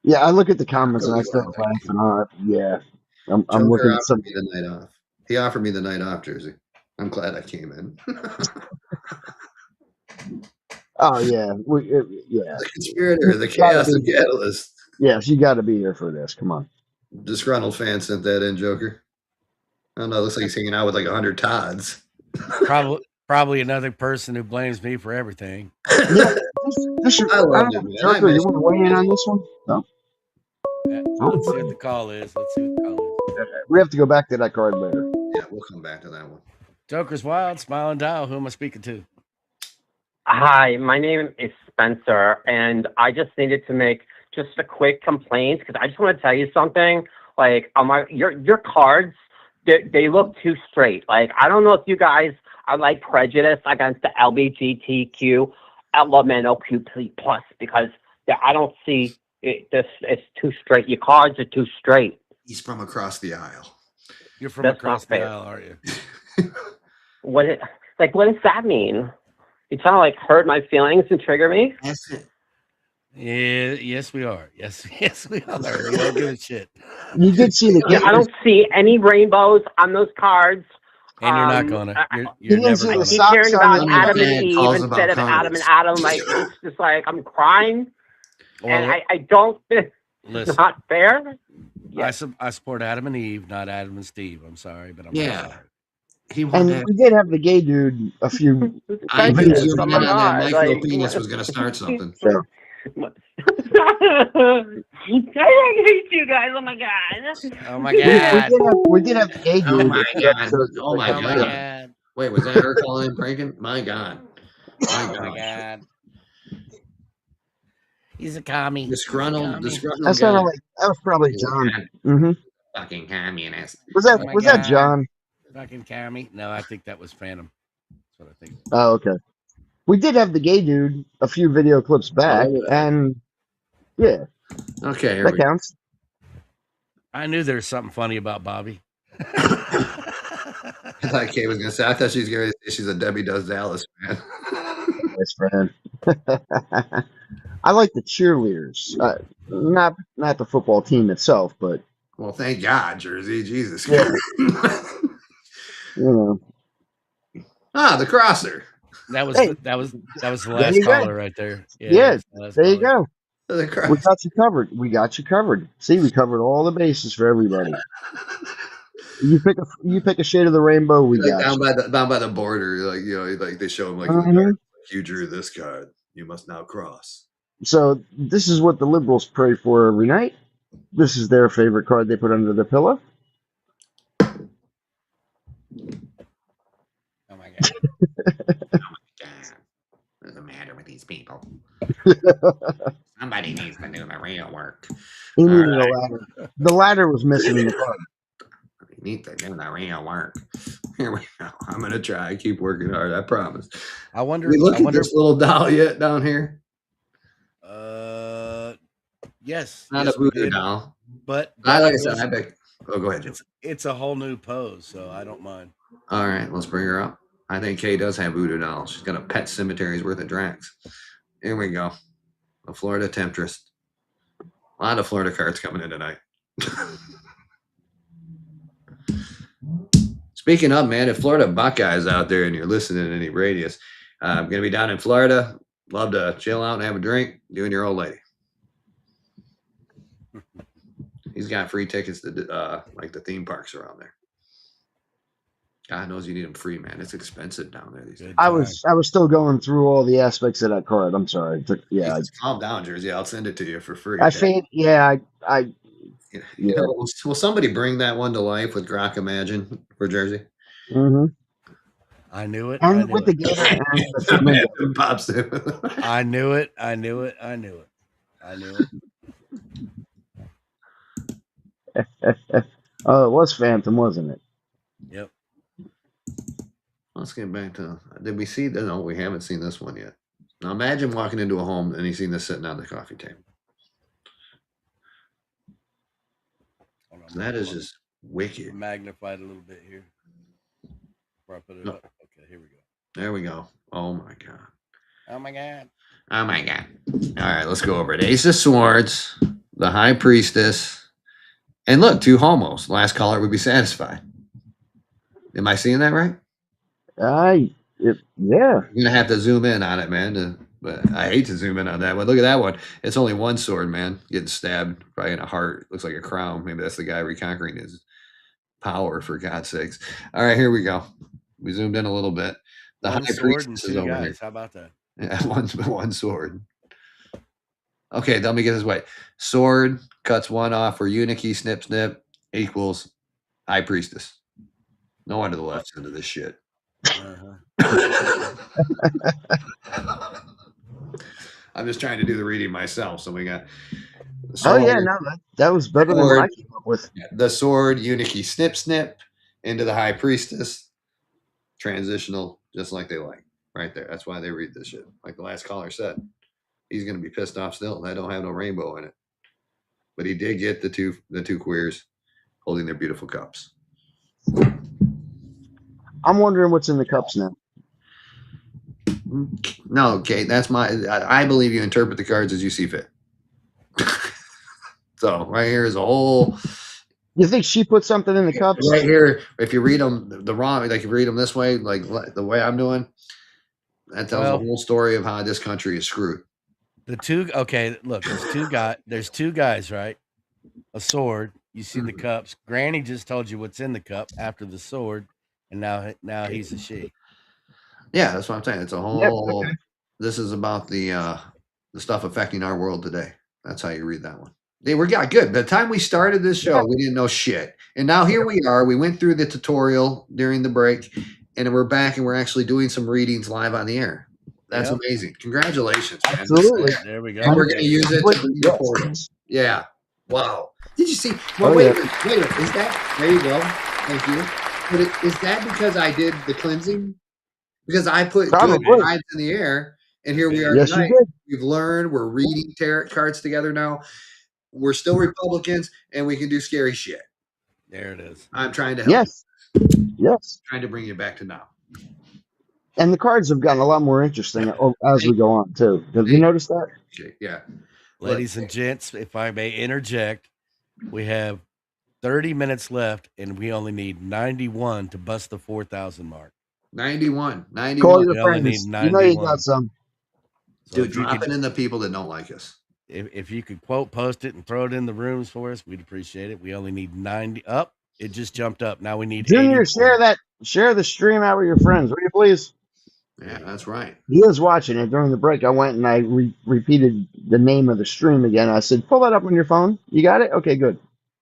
Yeah, I look at the comments and I start laughing. Yeah, I'm looking at some. The night off. He offered me the night off, Jersey. I'm glad I came in. Oh yeah, yeah. The conspirator, the chaos and catalyst. Yes, you got to be here for this. Come on. Disgruntled fan sent that in, Joker. I don't know. It looks like he's hanging out with like 100 Todds. Probably another person who blames me for everything. Yeah, I love it, man. Joker, you want to weigh in on this one? No. Let's see what the call is. We have to go back to that card later. Yeah, we'll come back to that one. Joker's Wild, Smiling Dial. Who am I speaking to? Hi, my name is Spencer, and I just needed to make just a quick complaint because I just want to tell you something. Like, your cards, they look too straight. Like, I don't know if you guys are like prejudiced against the LGBTQ elemental QP plus because I don't see it. This it's too straight. Your cards are too straight. He's from across the aisle. You're from That's across not the fair. aisle, aren't you? What does that mean? You trying to like hurt my feelings and trigger me? That's it. Yeah, yes, we are. Yes, yes, we are. We don't give a shit. You did see the I don't see any rainbows on those cards. And you're not gonna. You You're didn't never see I the gonna. keep socks hearing on about the Adam and Dad Eve calls instead about of Adam and Congress. Adam. Like it's just like I'm crying, and Well, I don't. It's listen, not fair. I support Adam and Eve, not Adam and Steve. I'm sorry, but I'm Yeah. sorry. He wanted And we did have the gay dude a few I knew videos zooming in back. on that God, micro like, penis was going to start something. So, I hate you guys. Oh my god. Oh my we god. did have the gay dude. Oh a my few God. episodes Oh my Oh my God. god. Wait, was that her calling in pranking? My God. My Oh my God. god. He's a commie. Disgruntled That guy. sounded like that was probably He's a John. con- hmm fucking communist. Was Oh my that god. John? Fucking commie. No, I think that was Phantom. That's what I think. Oh, okay. We did have the gay dude a few video clips back, look at that. and yeah, Okay, here that we go. counts. I knew there was something funny about Bobby. I thought Kay was going to say, I thought she was going to say she's a Debbie Does Dallas fan. Nice friend. I like the cheerleaders, not the football team itself, but Well, thank God, Jersey. Jesus. yeah, you know. The crosser. That was Hey, the there last you go. caller right there. Yeah, that's the last there you caller. go. The We crosser. got you covered. We got you covered. See, we covered all the bases for everybody. You pick a shade of the rainbow, we Like got you. down by the border, like like they show him like hmm you drew this card. You must now cross. So this is what the liberals pray for every night. This is their favorite card they put under the pillow. Oh my god. God, what's the matter with these people? Somebody needs to do the real work. He All needed right. a ladder. The ladder was missing in the card. You need to do the real work. Here we go. I'm gonna try. I keep working hard. I promise. I wonder. We look I at wonder. this little doll yet down here. Yes. Not Yes, a we voodoo did. doll. But Like I it said, was. I bet. Oh, go ahead, Joe. It's a whole new pose, so I don't mind. All right, let's bring her up. I think Kay does have voodoo dolls. She's got a pet cemetery's worth of Drax. Here we go. A Florida Temptress. A lot of Florida cards coming in tonight. Speaking of, man, if Florida Buckeyes out there and you're listening in any radius, I'm going to be down in Florida. Love to chill out and have a drink. Doing your old lady. He's got free tickets to like the theme parks around there. God knows you need them free, man. It's expensive down there these days. I was still going through all the aspects of that card. I'm sorry. Jesus, calm down, Jersey. I'll send it to you for free. I think You know, will somebody bring that one to life with Grok Imagine for Jersey? Mm-hmm. I knew it. And I knew with it. the gator and the flamingo. Pops it. I knew it. I knew it. I knew it. I knew it. Oh, it was Phantom, wasn't it? Yep. Let's get back to. Did we see? No, we haven't seen this one yet. Now imagine walking into a home and you seen this sitting on the coffee table. That is just wicked. Magnified a little bit here. Before I put it up. Okay, here we go. There we go. Oh my god. Oh my god. Oh my god. All right, let's go over it. Ace of Swords, the High Priestess, and look, two homos. Last caller would be satisfied. Am I seeing that right? Yeah. You're gonna have to zoom in on it, man. But I hate to zoom in on that one. Look at that one. It's only one sword, man. Getting stabbed right in a heart. Looks like a crown. Maybe that's the guy reconquering his power, for God's sakes. All right, here we go. We zoomed in a little bit. The One High sword and Priestess is two over guys. here. How about that? Yeah, one sword. Okay, let me get this right. Sword cuts one off for Unity, snip, snip, equals High Priestess. No wonder the left end of this shit. I'm just trying to do the reading myself. So we got the sword, that was better than what I came up with. The sword, Unity, snip, snip, into the High Priestess. Transitional, just like they like. right there. That's why they read this shit. Like the last caller said, he's going to be pissed off still. I don't have no rainbow in it, but he did get the two queers holding their beautiful cups. I'm wondering what's in the cups now. No, Kate, that's I believe you interpret the cards as you see fit. So right here is a whole. You think she put something in the cups? Right here, if you read them the wrong, like if you read them this way, like the way I'm doing, that tells the whole story of how this country is screwed. Look, there's two guys, right? A sword. You see the cups. Granny just told you what's in the cup after the sword, and now he's a she. Yeah, that's what I'm saying. It's a whole. Yep, okay. This is about the stuff affecting our world today. That's how you read that one. They got good. By the time we started this show, we didn't know shit. And now here we are. We went through the tutorial during the break, and we're back and we're actually doing some readings live on the air. That's amazing. Congratulations, man. Absolutely. There we go. And we're going to use it to bring the portal. Yeah. Wow. Did you see? Well, wait a minute. Is that? There you go. Thank you. But is that because I did the cleansing? Because I put good vibes in the air, and here we are tonight. We've learned. We're reading tarot cards together now. We're still Republicans, and we can do scary shit. There it is. I'm trying to help. Yes. Trying to bring you back to now. And the cards have gotten a lot more interesting as we go on, too. Have you noticed that? Yeah. Ladies and gents, if I may interject, we have 30 minutes left, and we only need 91 to bust the 4,000 mark. 91. Call your friends. You know you got some. Dude, drop it in the people that don't like us. If you could post it and throw it in the rooms for us, we'd appreciate it. We only need 90 up. It just jumped up. Now we need Junior, share the stream out with your friends, will you please? Yeah, that's right. He was watching it during the break. I went and I repeated the name of the stream again. I said, pull that up on your phone. You got it? Okay, good.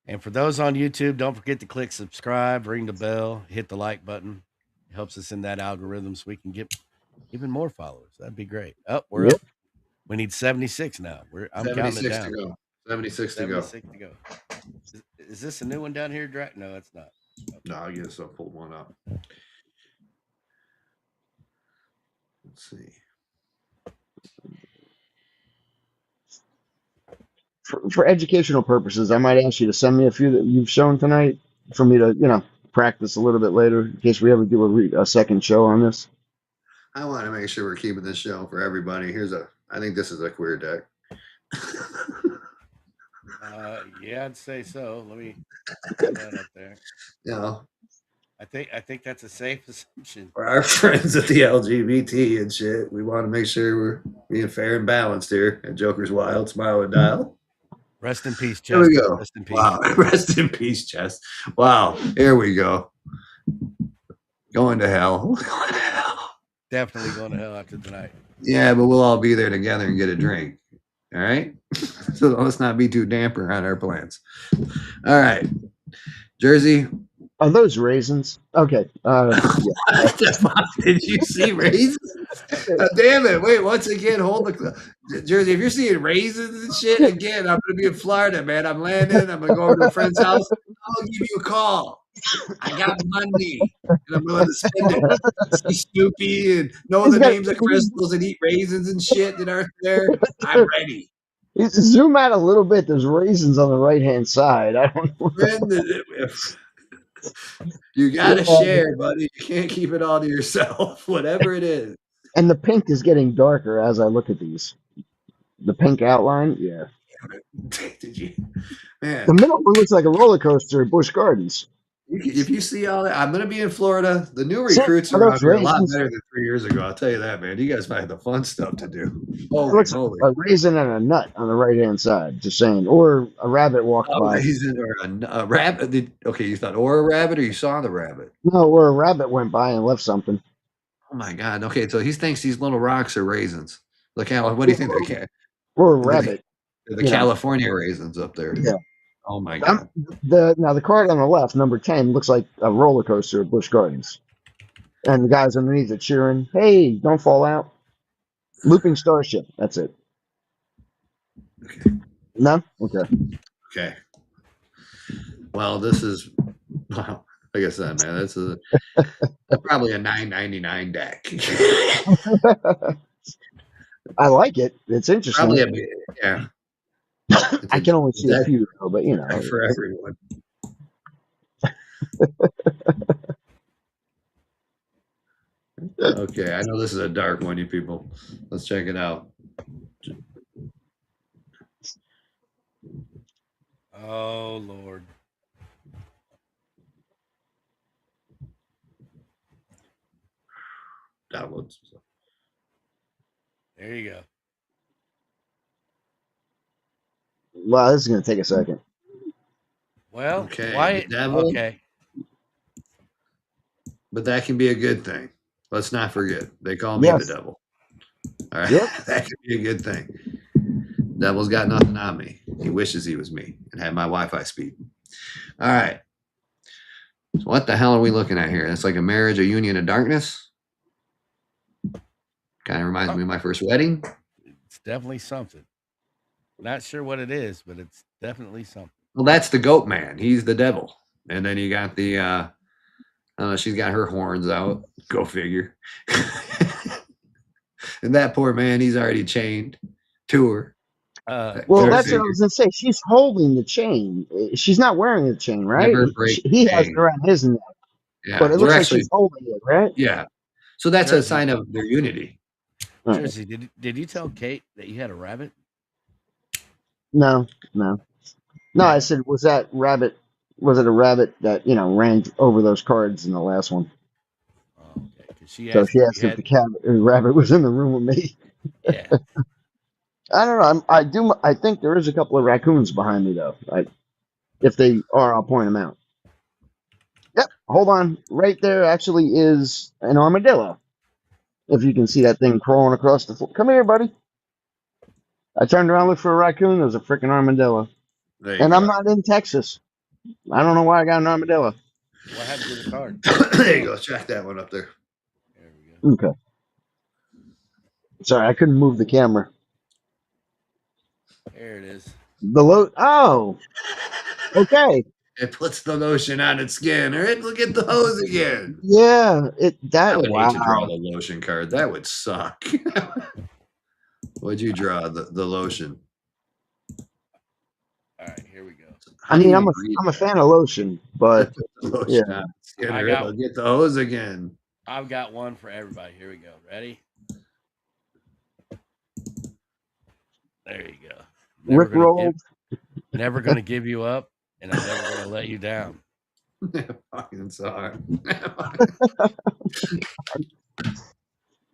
And for those on YouTube, don't forget to click subscribe, ring the bell, hit the like button. It helps us in that algorithm so we can get even more followers. That'd be great. We're up. We need 76 now. I'm counting it down. 76 to go. 76 to go. Is this a new one down here? No, it's not. Okay. No, I guess I'll pull one up. Let's see. For educational purposes, I might ask you to send me a few that you've shown tonight for me to, practice a little bit later in case we ever do a second show on this. I want to make sure we're keeping this show for everybody. I think this is a queer deck. Yeah, I'd say so. Let me put that up there. I think that's a safe assumption. For our friends at the LGBT and shit, we want to make sure we're being fair and balanced here at Joker's Wild Smile and Dial. Rest in peace, Chest. Here we go. Rest in peace. Wow. Rest in peace, Chest. Wow. Here we go. Going to hell. Definitely going to hell after tonight. Yeah, but we'll all be there together and get a drink. All right? So let's not be too damper on our plans. All right. Jersey. Are those raisins? Okay. Did you see raisins? Damn it. Wait, once again, hold the Jersey. If you're seeing raisins and shit, again, I'm going to be in Florida, man. I'm landing. I'm going to go over to a friend's house. I'll give you a call. I got money, and I'm willing to spend it. See Snoopy and know the names of crystals and eat raisins and shit that aren't there. I'm ready. Zoom out a little bit. There's raisins on the right-hand side. I don't know. You got to share, buddy. You can't keep it all to yourself, whatever it is. And the pink is getting darker as I look at these. The pink outline, yeah. Did you? Man. The middle one looks like a roller coaster at Busch Gardens. If you see all that, I'm going to be in Florida. The new recruits are out here a lot better than 3 years ago. I'll tell you that, man. You guys might have the fun stuff to do. Holy. A raisin and a nut on the right-hand side, just saying. Or a rabbit walked by. Raisin or a rabbit. Okay, you thought or a rabbit or you saw the rabbit? No, or a rabbit went by and left something. Oh, my God. Okay, so he thinks these little rocks are raisins. Look, what do you think they're? Or a rabbit. They're the California raisins up there. Yeah. Oh my God! Now the card on the left, number 10, looks like a roller coaster at Busch Gardens, and the guys underneath it cheering, "Hey, don't fall out!" Looping Starship. That's it. Okay. No. Okay. Okay. Well, this is wow. Like I said, man, that's probably a $9.99 deck. I like it. It's interesting. Probably yeah. I can only see a deck few though, but you know. for everyone. Okay, I know this is a dark one, you people. Let's check it out. Oh Lord. Downloads. There you go. Wow, this is gonna take a second. Well, Okay, why? the devil. Okay. But that can be a good thing. Let's not forget. They call me the devil. All right. Yep. That could be a good thing. Devil's got nothing on me. He wishes he was me and had my Wi-Fi speed. All right. So what the hell are we looking at here? It's like a marriage, a union of darkness. Kind of reminds me of my first wedding. It's definitely something. Not sure what it is, but it's definitely something. Well, that's the goat man. He's the devil. And then you got the I don't know, she's got her horns out. Go figure. And that poor man, he's already chained to her. Well, that's what I was gonna say. She's holding the chain. She's not wearing the chain, right? He has it around his neck. Yeah, but it looks like she's holding it, right? Yeah. So that's a sign of their unity. Jersey, did you tell Kate that you had a rabbit? No. I said, was it a rabbit that ran over those cards in the last one? Oh, okay. She asked if the rabbit was in the room with me. Yeah. I don't know. I think there is a couple of raccoons behind me though. If they are, I'll point them out. Yep. Hold on. Right there actually is an armadillo. If you can see that thing crawling across the floor. Come here, buddy. I turned around, looked for a raccoon. There's a freaking armadillo. And I'm not in Texas. I don't know why I got an armadillo. What happened to the card? There you go. Check that one up there. There we go. Okay. Sorry, I couldn't move the camera. There it is. Oh. Okay. It puts the lotion on its skin. All right, look at the hose again. Yeah. I would hate to draw the lotion card. That would suck. What'd you draw? The lotion. All right, here we go. I mean, I'm a fan of lotion, but yeah. It'll get the hose again. I've got one for everybody. Here we go. Ready? There you go. Never gonna give you up, and I'm never gonna let you down. Fucking sorry.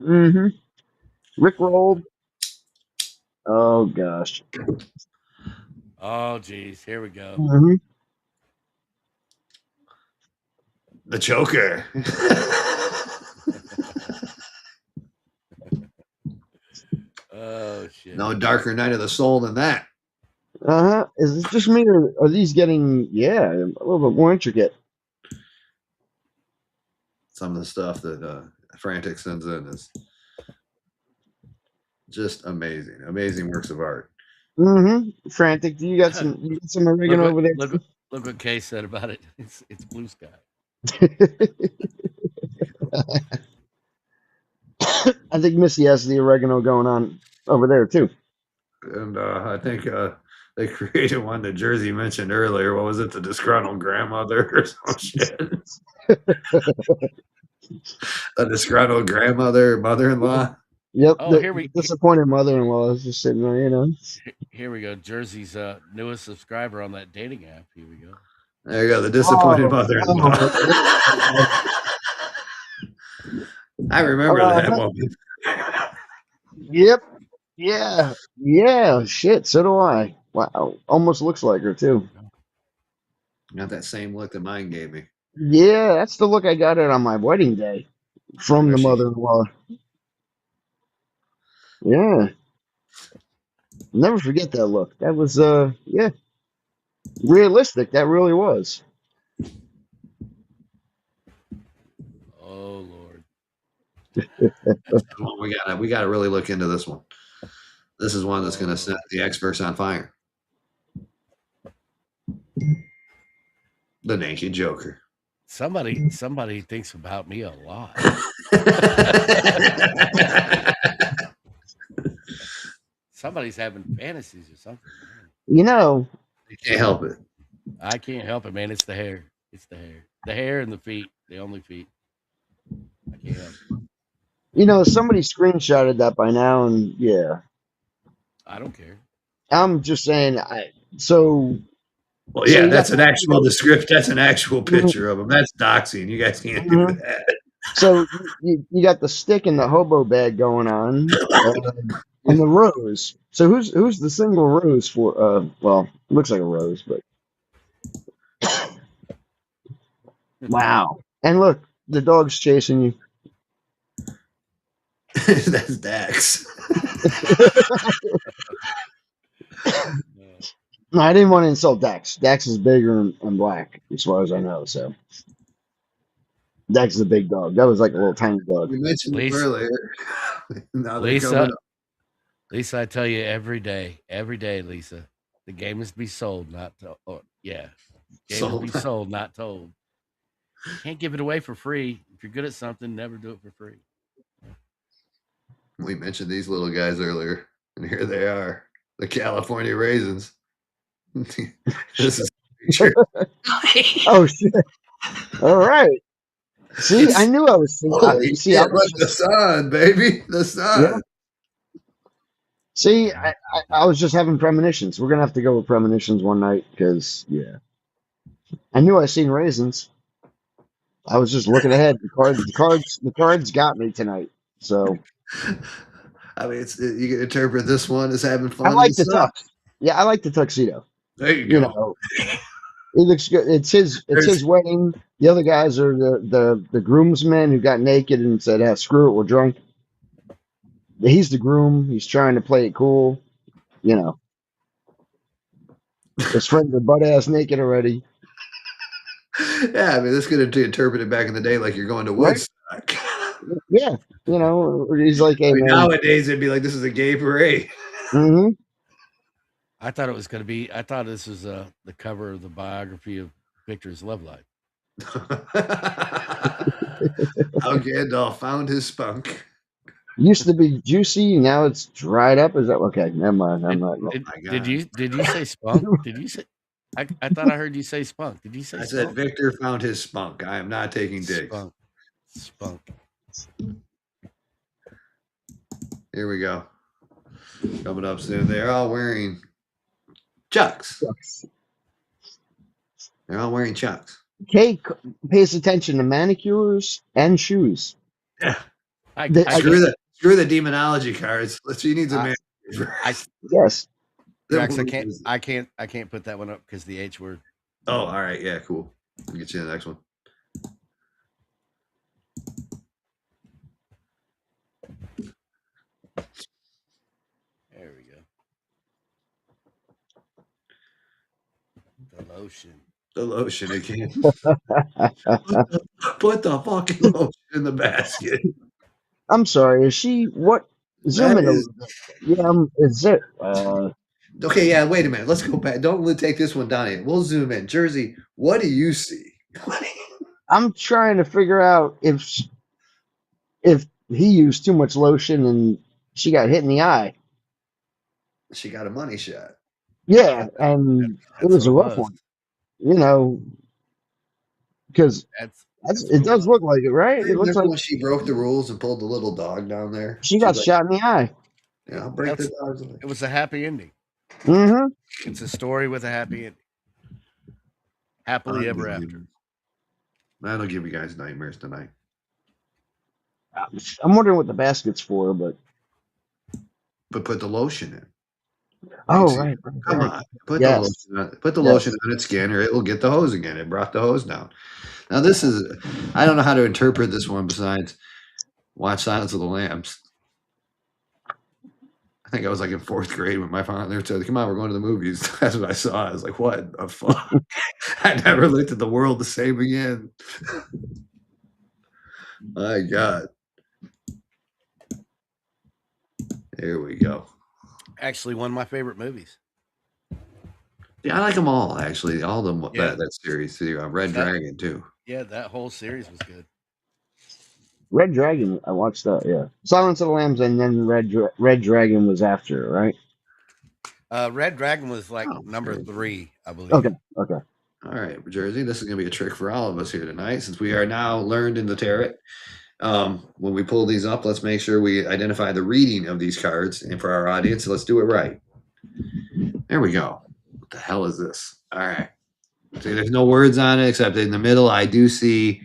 Mm-hmm. Rick rolled. Oh gosh. Oh geez, here we go. Mm-hmm. The Joker. Oh shit. No darker night of the soul than that. Is this just me, or are these getting a little bit more intricate? Some of the stuff that Frantic sends in is just amazing. Amazing works of art. Mm-hmm. Frantic, you got some oregano over there. Look what Kay said about it. It's blue sky. I think Missy has the oregano going on over there too. And I think they created one that Jersey mentioned earlier. What was it? The disgruntled grandmother or some shit. A disgruntled grandmother, mother-in-law. Yep. The disappointed mother-in-law is just sitting there, Here we go. Jersey's newest subscriber on that dating app. Here we go. There you go. The disappointed mother-in-law. I remember that woman. Yep. Yeah. Shit. So do I. Wow. Almost looks like her too. Got that same look that mine gave me. Yeah, that's the look I got it on my wedding day from the mother-in-law. Yeah. Never forget that look. That was realistic. That really was. Oh Lord. we got to really look into this one. This is one that's going to set the experts on fire. The Naked Joker. Somebody thinks about me a lot. Somebody's having fantasies or something. You know, You can't help it. I can't help it, man. It's the hair. It's the hair. The hair and the feet. The only feet. I can't help it. somebody screenshotted that by now, and yeah, I don't care. I'm just saying. So, Well, so yeah, you got that's an actual description. That's an actual Mhm, picture of him. That's doxing. You guys can't do mhm. that. So you got the stick and the hobo bag going on, and the rose. So who's the single rose for? Well, looks like a rose, but wow. And look, the dog's chasing you. That's Dax. No, I didn't want to insult Dax. Dax is bigger and black, as far as I know. So Dax is a big dog. That was like a little tiny dog. We mentioned them Lisa, earlier. Now they're coming Lisa, up. Lisa, I tell you every day, Lisa, the game is to be sold, not to. Yeah, game is to be Sold. sold, not told. Can't give it away for free. If you're good at something, never do it for free. We mentioned these little guys earlier, and here they are, the California raisins. This is true. Oh shit! All right. See, I It's knew I was. holy See, I shit! was Look, the just sun, baby, the yeah. sun. See, I was just having premonitions. We're gonna have to go with premonitions one night because yeah, I knew I seen raisins. I was just looking ahead. The cards got me tonight. So I mean, you can interpret this one as having I fun in the like the sun. tux. Yeah, I like the tuxedo. There you You go. know, it looks good. It's his. It's There's his wedding. The other guys are the groomsmen who got naked and said, "Screw it, we're drunk." He's the groom. He's trying to play it cool. You know, his friends are butt ass naked already, yeah, I mean, this could have interpreted back in the day like you're going to right? Woodstock. Yeah. He's like, I "Hey mean, man." nowadays it'd be like this is a gay parade. Hmm. I thought it was going to be. I thought this was the cover of the biography of Victor's love life. How Gandalf found his spunk. Used to be juicy, now it's dried up. Is that okay? Never mind. I'm Did not. Oh did, my did god! you say spunk? Did you say? I thought I heard you say spunk. Did you say I said spunk? Victor found his spunk. I am not taking digs. Spunk. Here we go. Coming up soon. They're all wearing chucks. They're all wearing chucks. Kate pays attention to manicures and shoes. Yeah. I Screw the demonology cards. She needs a I, man. I Yes. Drax, I can't put that one up because the H word. Oh, all right. Yeah, cool. I'll get you the next one. There we go. The lotion. The lotion again. Put the fucking lotion in the basket. I'm sorry. Is she what? Zoom That in a is little bit. Yeah. Is it? okay. Yeah, wait a minute. Let's go back. Don't take this one down yet. We'll zoom in. Jersey, what do you see? I'm trying to figure out if he used too much lotion and she got hit in the eye. She got a money shot. Yeah, and it That's was what a it rough was. one. Because That's it does look like it, right? It looks Remember like when she broke the rules and pulled the little dog down there? she got She's like, shot in the eye. yeah, I'll break the dog's leg. It was a happy ending. Mm-hmm. It's a story with a happy ending. Happily ever after. Unbelievable. That'll give you guys nightmares tonight. I'm wondering what the basket's for, but put the lotion in. oh, See, right. come on, put Yes. the lotion on. Put the Yes. lotion on its skin, or it will get the hose again. It brought the hose down. Now this is, I don't know how to interpret this one besides watch Silence of the Lambs. I think I was like in 4th grade when my father said, "Come on, we're going to the movies." That's what I saw. I was like, "What the fuck?" I never looked at the world the same again. My God. There we go. Actually, one of my favorite movies. Yeah, I like them all actually. All of them. Yeah. That series too. Red That- Dragon too. Yeah, that whole series was good. Red Dragon, I watched that. Yeah, Silence of the Lambs, and then Red Dragon was after, right? Red Dragon was like Oh, number very good. 3, I believe. Okay, okay. All right, Jersey. This is going to be a trick for all of us here tonight, since we are now learned in the tarot. When we pull these up, let's make sure we identify the reading of these cards, and for our audience, let's do it right. There we go. What the hell is this? All right. See, there's no words on it except in the middle. I do see.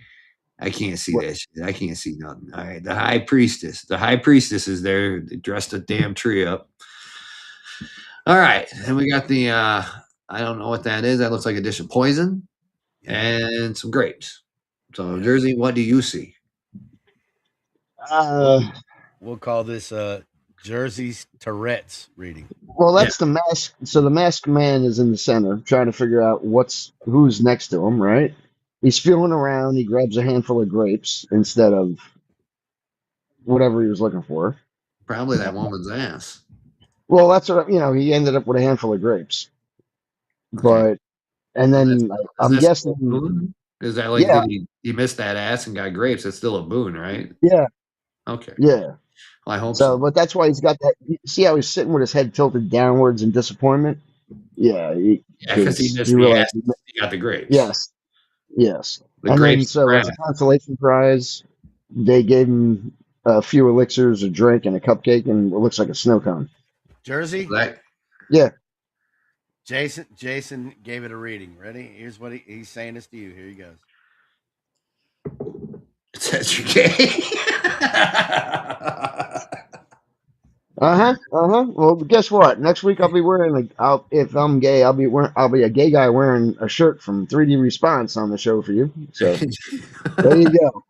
I can't see What? that shit. I can't see nothing. All right. The High Priestess. The High Priestess is there. They dressed a damn tree up. All right. Then we got the. I don't know what that is. That looks like a dish of poison and some grapes. So, Jersey, what do you see? We'll call this Jersey's Tourette's reading. Well, that's the mask. So the masked man is in the center, trying to figure out who's next to him. Right? He's feeling around. He grabs a handful of grapes instead of whatever he was looking for. Probably that woman's ass. Well, that's what he ended up with a handful of grapes. Okay. But and then I'm guessing. A boon? Is that like, Yeah. did he missed that ass and got grapes? It's still a boon, right? Yeah. Okay. Yeah. Well, I hope so. But that's why he's got that. See how he's sitting with his head tilted downwards in disappointment? Yeah. Because he missed the realized ass. He got the grapes. Yes. Yes. The And grapes. then, so as a consolation prize, they gave him a few elixirs, a drink, and a cupcake, and it looks like a snow cone. Jersey? Yeah. Jason gave it a reading. Ready? Here's what he's saying this to you. Here he goes. It says you're gay. Well, guess what? Next week I'll be wearing if I'm gay, I'll be a gay guy wearing a shirt from 3D Response on the show for you. So there you go.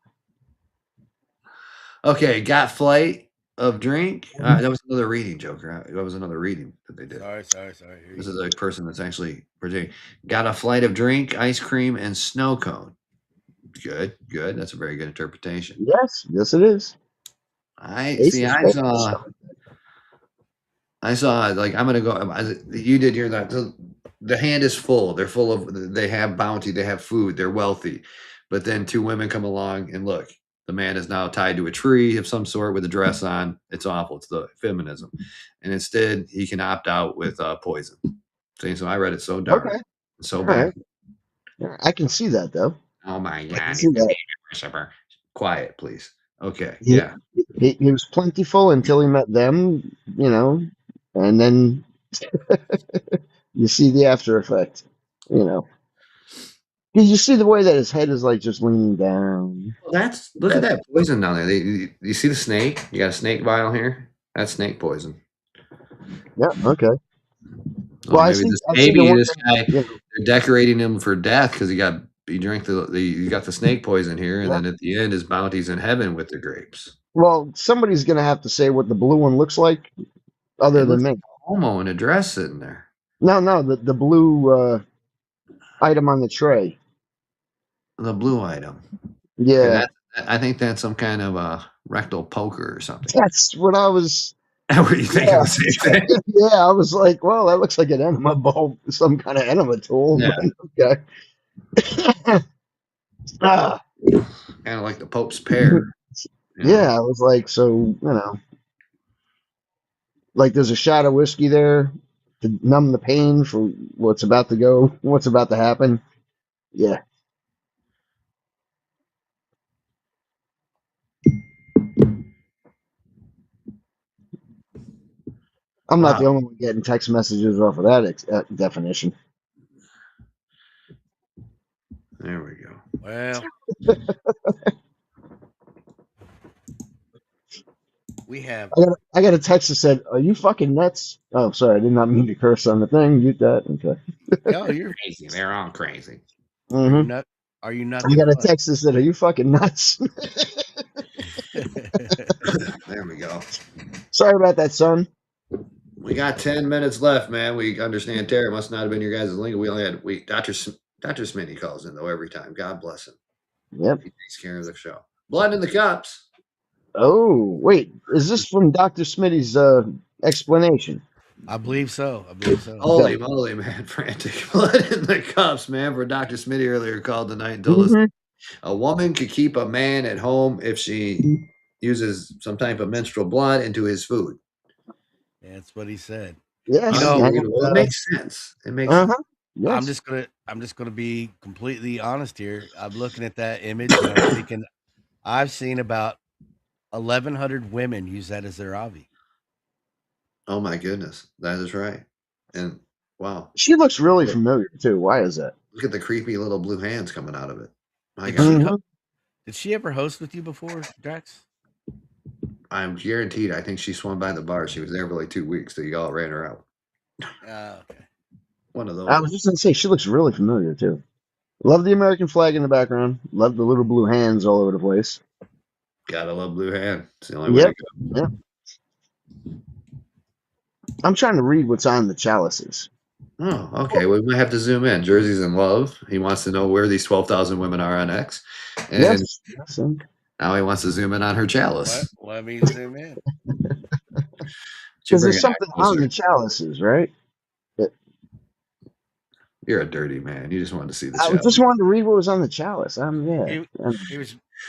Okay, got flight of drink. That was another reading, Joker. That was another reading that they did. Sorry. This is a person that's actually predicting. Got a flight of drink, ice cream, and snow cone. Good. That's a very good interpretation. Yes, it is. I saw like I'm gonna go. You did your that. The hand is full. They're full of. They have bounty. They have food. They're wealthy. But then two women come along and look. The man is now tied to a tree of some sort with a dress on. It's awful. It's the feminism, and instead he can opt out with poison. See, so I read it so dark, so bad. Right. I can see that though. Oh my god! Quiet, please. Okay, He was plentiful until he met them, and then you see the after effect, Did you see the way that his head is like just leaning down? Well, look at that poison down there. You see the snake? You got a snake vial here? That's snake poison. Yeah. Okay. Well, maybe this guy, they're decorating him for death because you got the snake poison here, and then at the end, his bounty's in heaven with the grapes. Well, somebody's gonna have to say what the blue one looks like, other than me. Homo in a dress sitting there. No, the blue item on the tray. The blue item. Yeah. I think that's some kind of a rectal poker or something. That's what I was. What do you think of the same thing? Yeah, I was like, well, that looks like an enema bulb, some kind of enema tool. Yeah. Okay. Kind of like the Pope's pear. Yeah, I was like, so, like there's a shot of whiskey there to numb the pain for what's about to happen. Yeah. I'm not the only one getting text messages off of that definition. There we go. Well, we have. I got a text that said, "Are you fucking nuts?" Oh, sorry, I did not mean to curse on the thing. Mute that. Okay. No, you're crazy. They're all crazy. Mm-hmm. Are you nuts? I got a text that said, "Are you fucking nuts?" There we go. Sorry about that, son. We got 10 minutes left, man. We understand Terry must not have been your guys' lingo. We only had Dr. Smitty calls in though every time. God bless him. Yep. He takes care of the show. Blood in the cups. Oh, wait. Is this from Dr. Smitty's explanation? I believe so. Holy moly, man. Frantic. Blood in the cups, man. For Dr. Smitty earlier called tonight and told us A woman could keep a man at home if she uses some type of menstrual blood into his food. Yeah, that's what he said. Yes. know, Unbelievable. It makes sense. It makes sense. Yes. I'm just gonna be completely honest here. I'm looking at that image and I'm thinking I've seen about 1,100 women use that as their avi. Oh my goodness, that is right. And wow, She looks really familiar too. Why is that? look at the creepy little blue hands coming out of it. My Did God, she Mhm. did she ever host with you before, Drax? I'm guaranteed. I think she swung by the bar. She was there for like 2 weeks. So you all ran her out. Okay. One of I those. was just gonna say she looks really familiar too. Love the American flag in the background. Love the little blue hands all over the place. Gotta love blue hand. It's the only way to Yep. go. Yep. I'm trying to read what's on the chalices. Oh, okay. We might have to zoom in. Jersey's in love. He wants to know where these 12,000 women are on X. And Yes. Yes. now he wants to zoom in on her chalice. Let me zoom in. Because there's something on the chalices, right? You're a dirty man. You just wanted to see the I chalice. just wanted to read what was on the chalice. Yeah.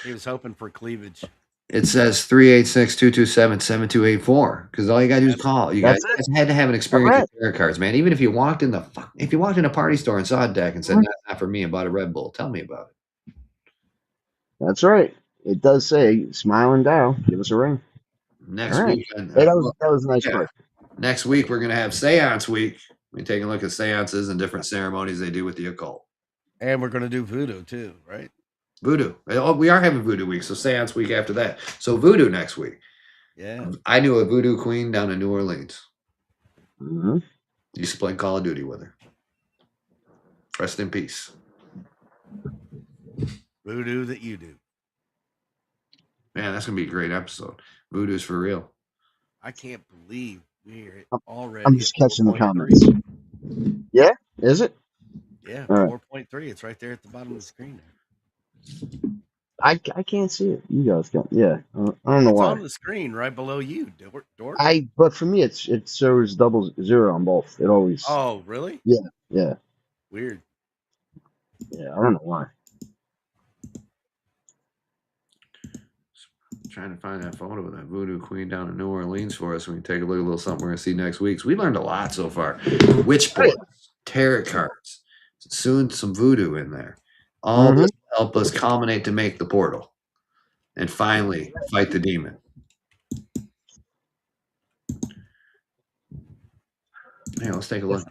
He was hoping for cleavage. It says 386-227-7284 because all you gotta do is call. You guys had to have an experience with tarot cards, man. Even if you walked in a party store and saw a deck and said, "That's not for me," and bought a Red Bull, tell me about it. That's right. It does say "Smile and Dial." Give us a ring. Next All right. week, Hey, that was a nice part. Next week we're gonna have Seance Week. We take a look at seances and different ceremonies they do with the occult. And we're gonna do voodoo too, right? Voodoo. Oh, we are having Voodoo Week, so Seance Week after that. So Voodoo next week. Yeah. I knew a voodoo queen down in New Orleans. Mm-hmm. Used to play Call of Duty with her. Rest in peace. Voodoo that you do. Man, that's gonna be a great episode. Voodoo's for real. I can't believe we're already. I'm just catching the 4.3. comments. Yeah, is it? Yeah, All right. 4.3. It's right there at the bottom of the screen there. I can't see it. You guys can. Yeah, I don't know It's why. on the screen right below you, dork. But for me, it shows 00 on both. It always. Oh, really? Yeah. Weird. Yeah, I don't know why. Trying to find that photo of that voodoo queen down in New Orleans for us. We can take a look at a little something we're gonna see next week. So we learned a lot so far. Witch boards, tarot cards, soon some voodoo in there. All this will help us culminate to make the portal and finally fight the demon. Yeah, let's take a look.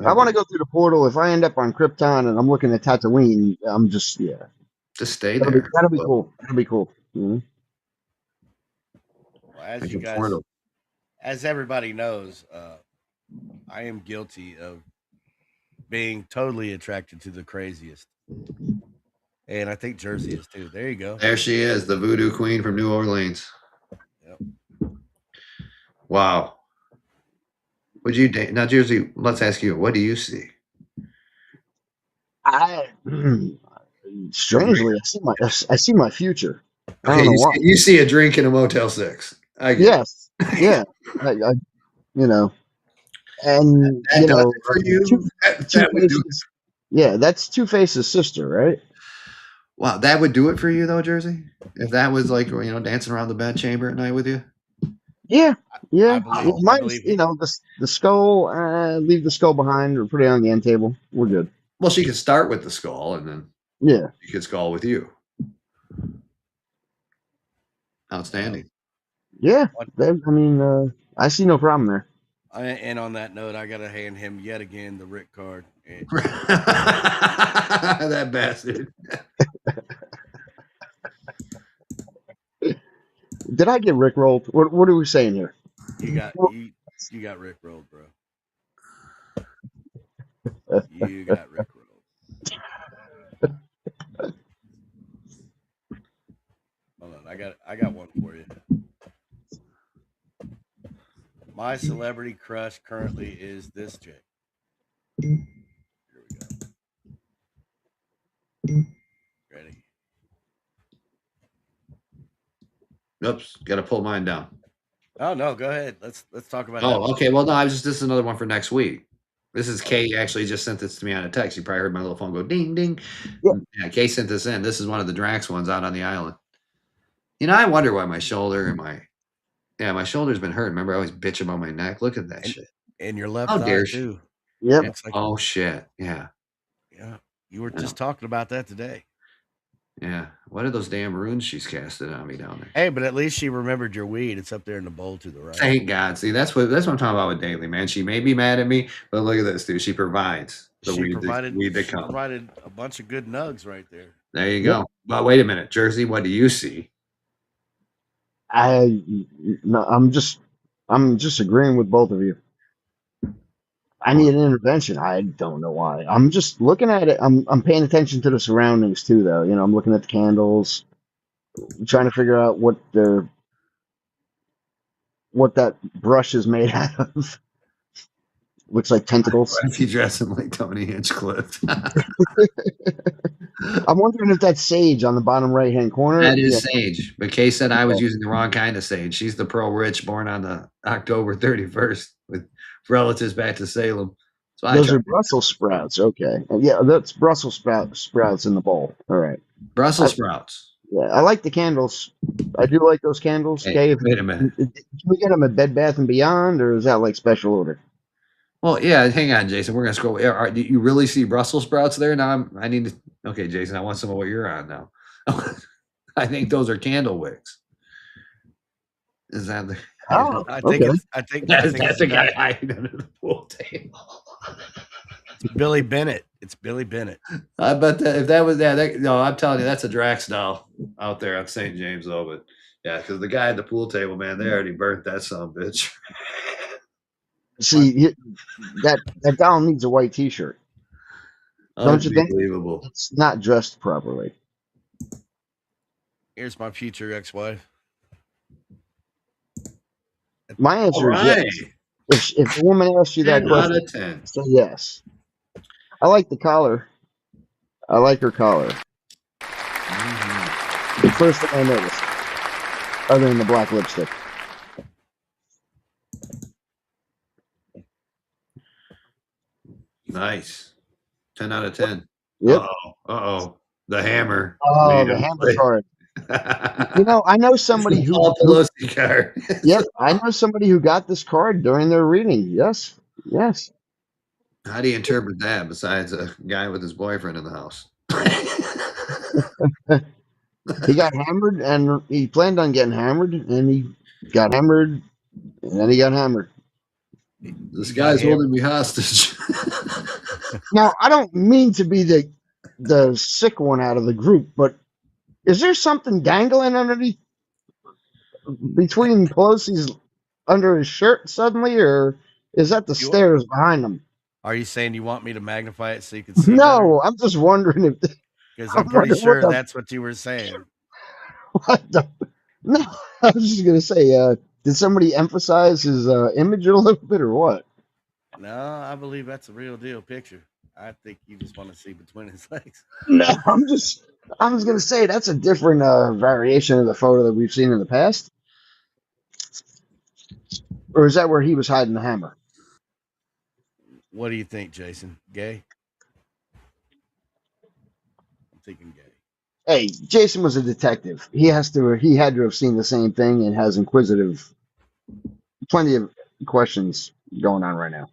I want to go through the portal. If I end up on Krypton and I'm looking at Tatooine, I'm just just stay there. That'll be cool. That'll be cool. Mm-hmm. Well, as you guys, as everybody knows, I am guilty of being totally attracted to the craziest. And I think Jersey is too. There you go. There she is, the voodoo queen from New Orleans. Yep. Wow. Would you now, Jersey? Let's ask you. What do you see? Strangely, I see my future. I Okay, don't know why. you see a drink in a Motel 6. Yes. Yeah. I and that does it for you. Two Faces. Yeah, that's Two Faces' sister, right? Wow, that would do it for you though, Jersey. If that was like dancing around the bed chamber at night with you. Yeah. I believe the skull. Leave the skull behind or put it on the end table. We're good. Well, she could start with the skull and then she could skull with you. Outstanding. Yeah, I see no problem there. And on that note, I gotta hand him yet again the Rick card. That bastard. Did I get Rick rolled? What are we saying here? You got Rick rolled, bro. You got Rick rolled. Hold on, I got one for you. My celebrity crush currently is this chick. Here we go. Ready? Oops, got to pull mine down. Oh no, go ahead. Let's talk about. Oh, okay. Well, no, this is another one for next week. This is Kay actually just sent this to me on a text. You probably heard my little phone go ding ding. Yeah. Yeah, Kay sent this in. This is one of the Drax ones out on the island. You know, I wonder why my shoulder and my shoulder's been hurt. Remember, I always bitch about my neck. Look at that shit. And your left How thigh dare she? too. Yep. Looks like, Oh shit. Yeah. yeah. You were just talking about that today. Yeah. What are those damn runes she's casted on me down there? Hey, but at least she remembered your weed. It's up there in the bowl to the right. Thank God. See, that's what I'm talking about with Daily, man. She may be mad at me, but look at this, dude. She provides the weed that comes. Provided a bunch of good nugs right there. There you go. But wait a minute, Jersey. What do you see? I'm just agreeing with both of you. I need an intervention. I don't know why. I'm just looking at it. I'm paying attention to the surroundings too, though. You know, I'm looking at the candles, trying to figure out what that brush is made out of. Looks like tentacles. Why is he dressing like Tony Hinchcliffe? I'm wondering if that's sage on the bottom right hand corner. That is sage. But Kay said I was using the wrong kind of sage. She's the pro rich, born on the October 31st with relatives back to Salem. So those are Brussels sprouts. Okay. Yeah, that's Brussels sprouts in the bowl. All right. Brussels sprouts. Yeah, I like the candles. I do like those candles. Hey, wait a minute. Can we get them at Bed Bath & Beyond, or is that like special order? Well, yeah, hang on, Jason. We're going to scroll. Do you really see Brussels sprouts there? Now I need to. Okay, Jason, I want some of what you're on now. I think those are candle wicks. Is that the? Oh, I think that's the guy hiding under the pool table. It's Billy Bennett. It's Billy Bennett. I bet that if that was no, I'm telling you, that's a Drax doll out there on St. James, though. But yeah, because the guy at the pool table, man, they already burnt that son of a bitch. See, that doll needs a white T-shirt. Don't you think? Unbelievable. It's not dressed properly. Here's my future ex-wife. My answer is yes. If a woman asks you that question, 10 out of 10. say yes. I like the collar. I like her collar. The first thing I noticed, other than the black lipstick. Nice. 10 out of 10. Yep. Uh-oh. The hammer. Oh, the hammer card. You know, I know somebody who Pelosi card. Yep, I know somebody who got this card during their reading. Yes. How do you interpret that besides a guy with his boyfriend in the house? He got hammered, and he planned on getting hammered, and he got hammered, and then he got hammered. This guy's holding me hostage. Now, I don't mean to be the sick one out of the group, but is there something dangling underneath between Pelosi's under his shirt suddenly, or is that the stairs behind him? Are you saying you want me to magnify it so you can see? No, I'm just wondering if. Because I'm pretty sure that's what you were saying. No, I was just gonna say, did somebody emphasize his image a little bit, or what? No, I believe that's a real deal picture. I think you just want to see between his legs. No, I was gonna say that's a different variation of the photo that we've seen in the past. Or is that where he was hiding the hammer? What do you think, Jason? Gay? I'm thinking gay. Hey, Jason was a detective. He had to have seen the same thing and has plenty of questions going on right now.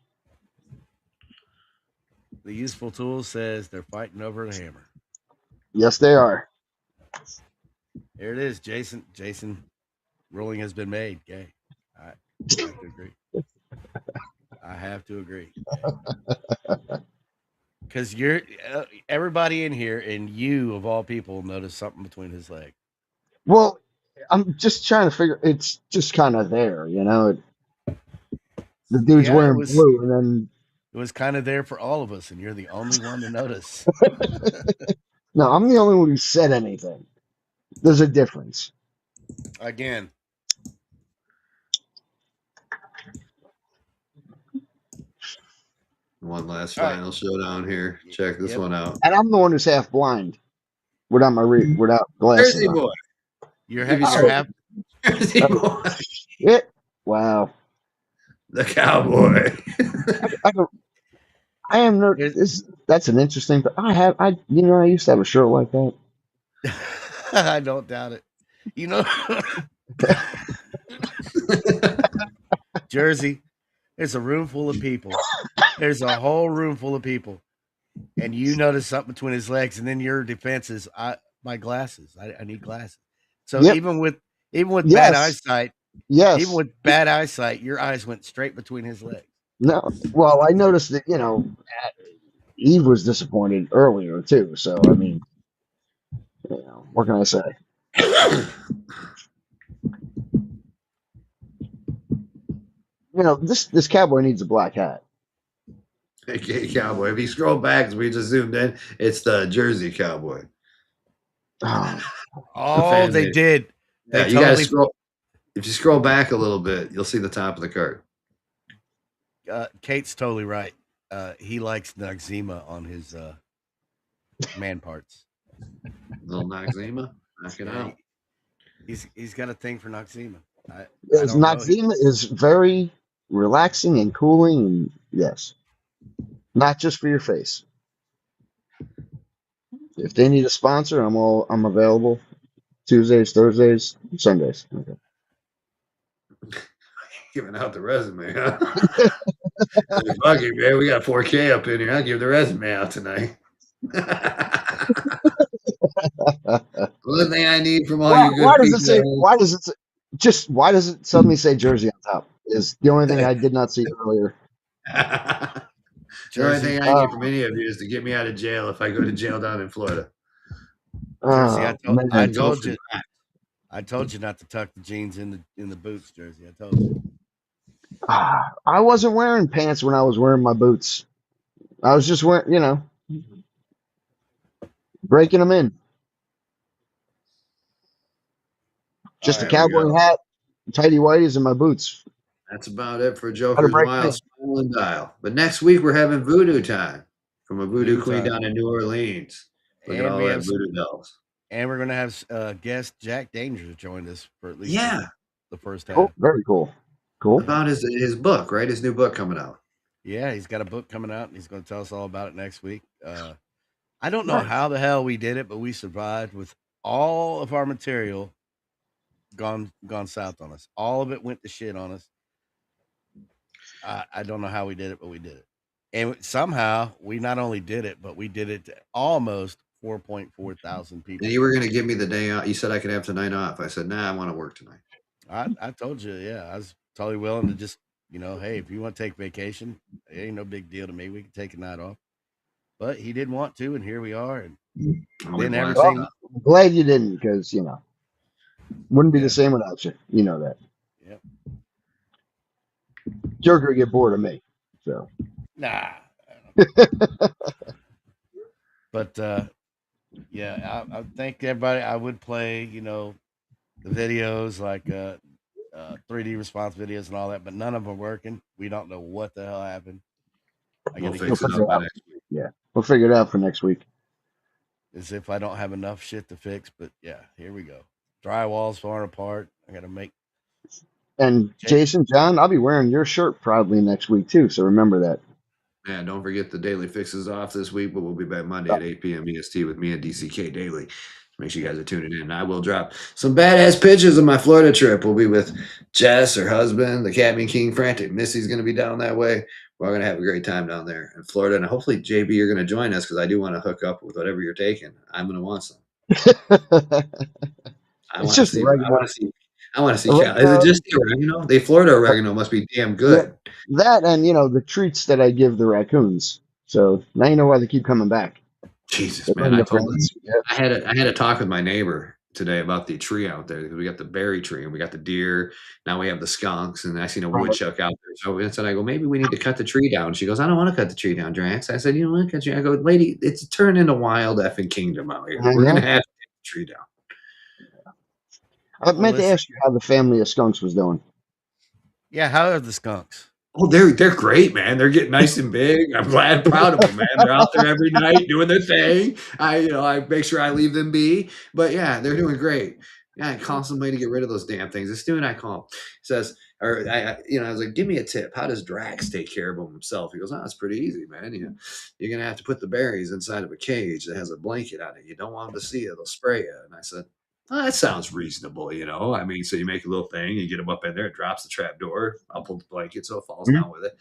The useful tool says they're fighting over the hammer. Yes, they are. There it is, Jason. Jason, ruling has been made. Gay. I have to agree. I have to agree. Because you're everybody in here, and you of all people notice something between his legs. Well, I'm just trying to figure. It's just kind of there, you know. The dude's wearing blue, and then it was kind of there for all of us, and you're the only one to notice. No, I'm the only one who said anything. There's a difference. Again. One last final showdown here. Check this one out. And I'm the one who's half blind, without glasses. Jersey boy. You're half. Jersey boy. Yeah. Wow. The cowboy. I am not. That's an interesting. I used to have a shirt like that. I don't doubt it. You know, Jersey, there's a room full of people. There's a whole room full of people, and you notice something between his legs, and then your defense is, my glasses. I need glasses. So Yep. even with bad Yes. eyesight, Yes. even with bad eyesight, your eyes went straight between his legs. No. Well, I noticed that Eve was disappointed earlier too. So I mean, what can I say? This cowboy needs a black hat. Okay, cowboy. If you scroll back, as we just zoomed in, it's the Jersey Cowboy. Oh, they base. did. Yeah, They you gotta totally. scroll. If you scroll back a little bit, you'll see the top of the card. Kate's totally right. He likes Noxzema on his man parts. Little Noxzema, knock it out. He's got a thing for Noxzema. Noxzema is very relaxing and cooling, and yes, not just for your face. If they need a sponsor, I'm available. Tuesdays, Thursdays, Sundays. Okay. Giving out the resume, huh? Fuck it, man. We got 4K up in here. I'll give the resume out tonight. One thing I need from all you good people. Why does it suddenly say Jersey on top? Is the only thing I did not see earlier. The only thing I need from any of you is to get me out of jail if I go to jail down in Florida. Jersey, I told you not to tuck the jeans in the boots, Jersey. I told you. I wasn't wearing pants when I was wearing my boots. I was just wearing, breaking them in. Just a cowboy hat, tighty whities, and my boots. That's about it for Joker's Wild Smile and Dial. But next week we're having voodoo time from a voodoo queen down in New Orleans. Look at all that voodoo dolls. And we're going to have guest Jack Danger join us for at least the first half. Oh, very cool. Cool. About his book, right? His new book coming out. Yeah, he's got a book coming out, and he's going to tell us all about it next week. I don't know how the hell we did it, but we survived with all of our material gone south on us. All of it went to shit on us. I don't know how we did it, but we did it. And somehow we not only did it, but we did it to almost 4.4 thousand people. And you were going to give me the day off. You said I could have tonight off. I said, nah, I want to work tonight. I told you, I was totally willing to just, hey, if you want to take vacation, it ain't no big deal to me. We can take a night off. But he didn't want to, and here we are. And then everything. I'm glad you didn't, because wouldn't be the same without you. You know that. Yep. Joker would get bored of me. So. Nah. But I think everybody. I would play, the videos like 3D response videos and all that, but none of them are working. We don't know what the hell happened. We'll fix it up by next week. Yeah, we'll figure it out for next week. As if I don't have enough shit to fix, but yeah, here we go. Drywall's falling apart. I got to make. And Jason, John, I'll be wearing your shirt proudly next week too. So remember that. Man, don't forget the daily fixes off this week, but we'll be back Monday at 8 p.m. EST with me and DCK Daily. Make sure you guys are tuning in. I will drop some badass pictures of my Florida trip. We'll be with Jess, her husband, the Cabin King Frantic. Missy's going to be down that way. We're going to have a great time down there in Florida. And hopefully, JB, you're going to join us because I do want to hook up with whatever you're taking. I'm going to want some. I want to see. Cal. Is it just the oregano? The Florida oregano must be damn good. That and the treats that I give the raccoons. So now you know why they keep coming back. Jesus, man! I had a talk with my neighbor today about the tree out there because we got the berry tree and we got the deer. Now we have the skunks and I seen a woodchuck out there. So I said, I go, maybe we need to cut the tree down. She goes, I don't want to cut the tree down, Drax. I said, you don't want to cut the tree. I go, lady, it's turned into wild effing kingdom out here. We're gonna have to cut the tree down. I meant to ask you how the family of skunks was doing. Yeah, how are the skunks? Oh, they're great, man. They're getting nice and big. I'm glad, proud of them, man. They're out there every night doing their thing. I make sure I leave them be. But yeah, they're doing great. Yeah, I call somebody to get rid of those damn things. The student I call says, or I was like, give me a tip. How does Drax take care of him himself? He goes, oh, it's pretty easy, man. You're gonna have to put the berries inside of a cage that has a blanket on it. You don't want them to see it; they'll spray you. And I said, well, that sounds reasonable, I mean, so you make a little thing, you get them up in there, it drops the trap door. I'll pull the blanket so it falls Mhm. down with it.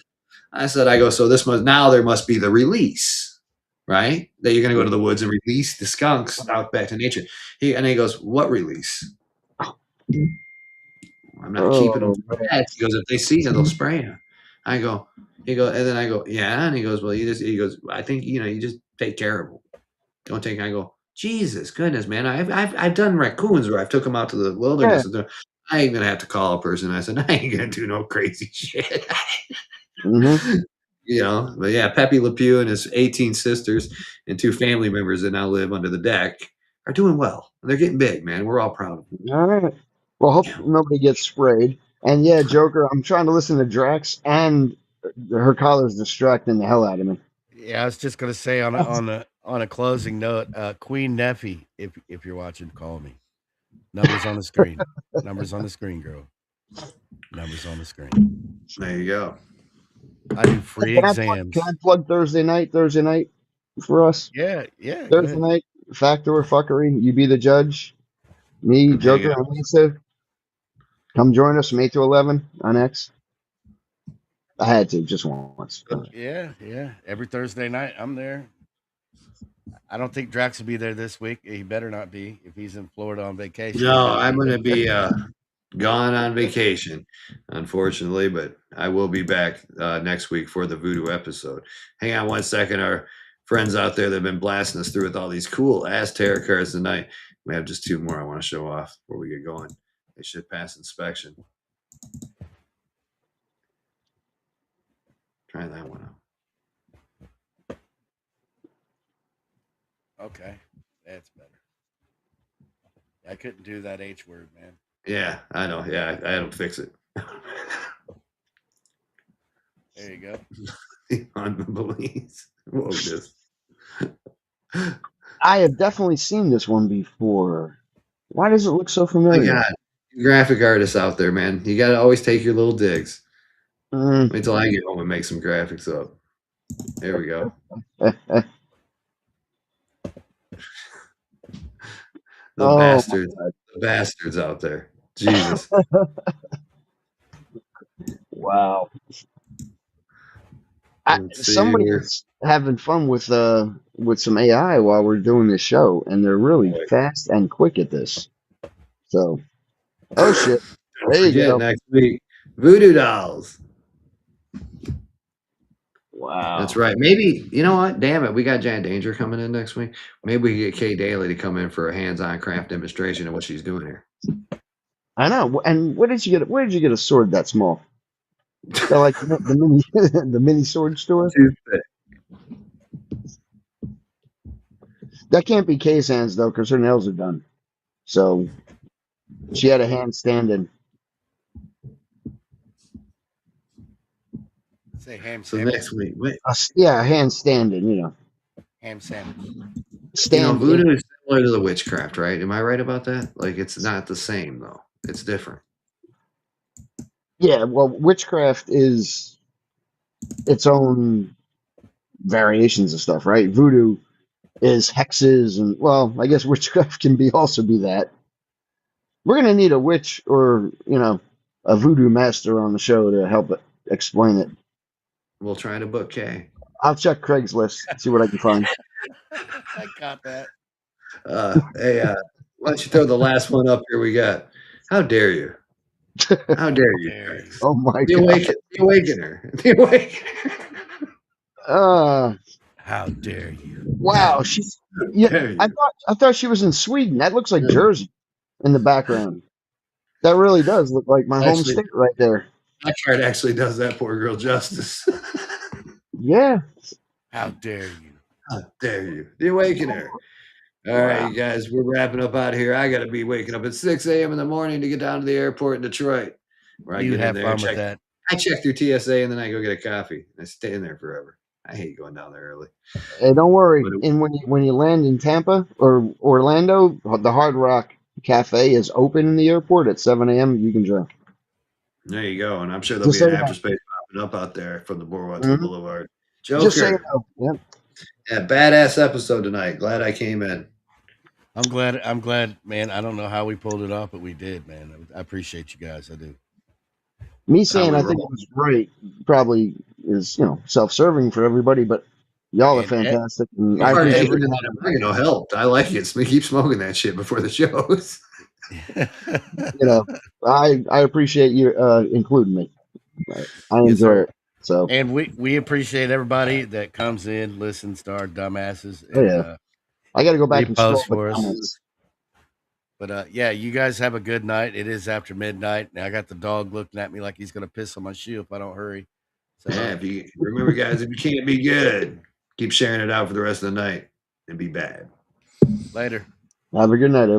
I go, so there must be the release, right? That you're gonna go to the woods and release the skunks out back to nature. He goes, what release? I'm not keeping them Oh, for pets. He goes, if they see them, they'll spray them. And then I go, yeah. And he goes, well, he goes, I think, you just take care of them. Don't take, I go, Jesus, goodness, man. I've done raccoons where I've took them out to the yeah. wilderness. I ain't going to have to call a person. I said, I ain't going to do no crazy shit. Mm-hmm. But yeah, Pepe Le Pew and his 18 sisters and 2 family members that now live under the deck are doing well. They're getting big, man. We're all proud of them. All right. Well, hope Yeah. nobody gets sprayed. And yeah, Joker, I'm trying to listen to Drax, and her collar's distracting the hell out of me. Yeah, I was just gonna say on a closing note, Queen Neffy, if you're watching, call me. Numbers on the screen. Numbers on the screen, girl. Numbers on the screen. There you go. I do free exams. Can I plug Thursday night for us? Yeah, yeah. Go Thursday ahead. night, Factor or Fuckery. You be the judge. Me, Hang Joker, out. and Lisa. Come join us from 8 to 11 on X. I had to just once. Yeah, yeah. Every Thursday night, I'm there. I don't think Drax will be there this week. He better not be. If he's in Florida on vacation, he No, better I'm be going to there. be gone on vacation, unfortunately, but I will be back next week for the Voodoo episode. Hang on one second. Our friends out there that have been blasting us through with all these cool ass tarot cards tonight. We have just 2 more I want to show off before we get going. They should pass inspection. Try that one out. Okay, that's better. I couldn't do that H word, man. Yeah, I know. Yeah, I had them fix it. There you go. On the police. Whoa, this. I have definitely seen this one before. Why does it look so My familiar? God, graphic artists out there, man. You got to always take your little digs. Wait till I get home and make some graphics up. There we go. The bastards out there. Jesus. Wow. Somebody is having fun with some AI while we're doing this show, and they're really fast and quick at this. So, oh shit! There you go. Next week, Voodoo Dolls. Wow. That's right. Maybe, you know what? Damn it. We got Jan Danger coming in next week. Maybe we can get Kay Daly to come in for a hands-on craft demonstration of what she's doing here. I know. And where did you get a sword that small? They're like the mini the mini sword store. That can't be Kay's hands though, because her nails are done. So she had a hand standing. Say ham So sandwich. next week, Yeah, a hand standing. Ham sandwich. Voodoo is similar to the witchcraft, right? Am I right about that? Like, it's not the same though. It's different. Yeah, well, witchcraft is its own variations of stuff, right? Voodoo is hexes, and well, I guess witchcraft can also be that. We're gonna need a witch or a voodoo master on the show to help explain it. We'll try to book Kay. I'll check Craigslist, see what I can find. I got that. Hey, why don't you throw the last one up here we got? How dare you? How dare you? Oh my The god. Awakener. The Awakener. How dare you? Wow, she's I thought she was in Sweden. That looks like Jersey in the background. That really does look like my home state right there. My card actually does that poor girl justice. Yeah. How dare you? How dare you? The Awakener. All right, you guys, we're wrapping up out here. I got to be waking up at 6 a.m. in the morning to get down to the airport in Detroit. Where I You get have in there, fun with that. I check through TSA and then I go get a coffee. I stay in there forever. I hate going down there early. Hey, don't worry. And when you land in Tampa or Orlando, the Hard Rock Cafe is open in the airport at 7 a.m. You can drink. There you go. And I'm sure there'll Just be an so you after know. space popping up out there from the boardwalk to the Mhm. boulevard. Just so you Joker. know. Yeah. Yeah, badass episode tonight. Glad I came in. I'm glad, man. I don't know how we pulled it off, but we did, man. I appreciate you guys. I do. Me That's how saying we I think it roll. was great probably is, self-serving for everybody, but y'all are And fantastic, and I I'm and partaking appreciate every in you. that oregano helped. I like it. Keep smoking that shit before the shows. I appreciate you including me. I yes, enjoy sir. it. So, And we appreciate everybody that comes in, listens to our dumbasses, oh and yeah, I got to go back and reposts scroll the for us. comments. But yeah, you guys have a good night. It is after midnight, and I got the dog looking at me like he's gonna piss on my shoe if I don't hurry. So Yeah, if you remember, guys, if you can't be good, keep sharing it out for the rest of the night and be bad. later. Have a good night, everybody.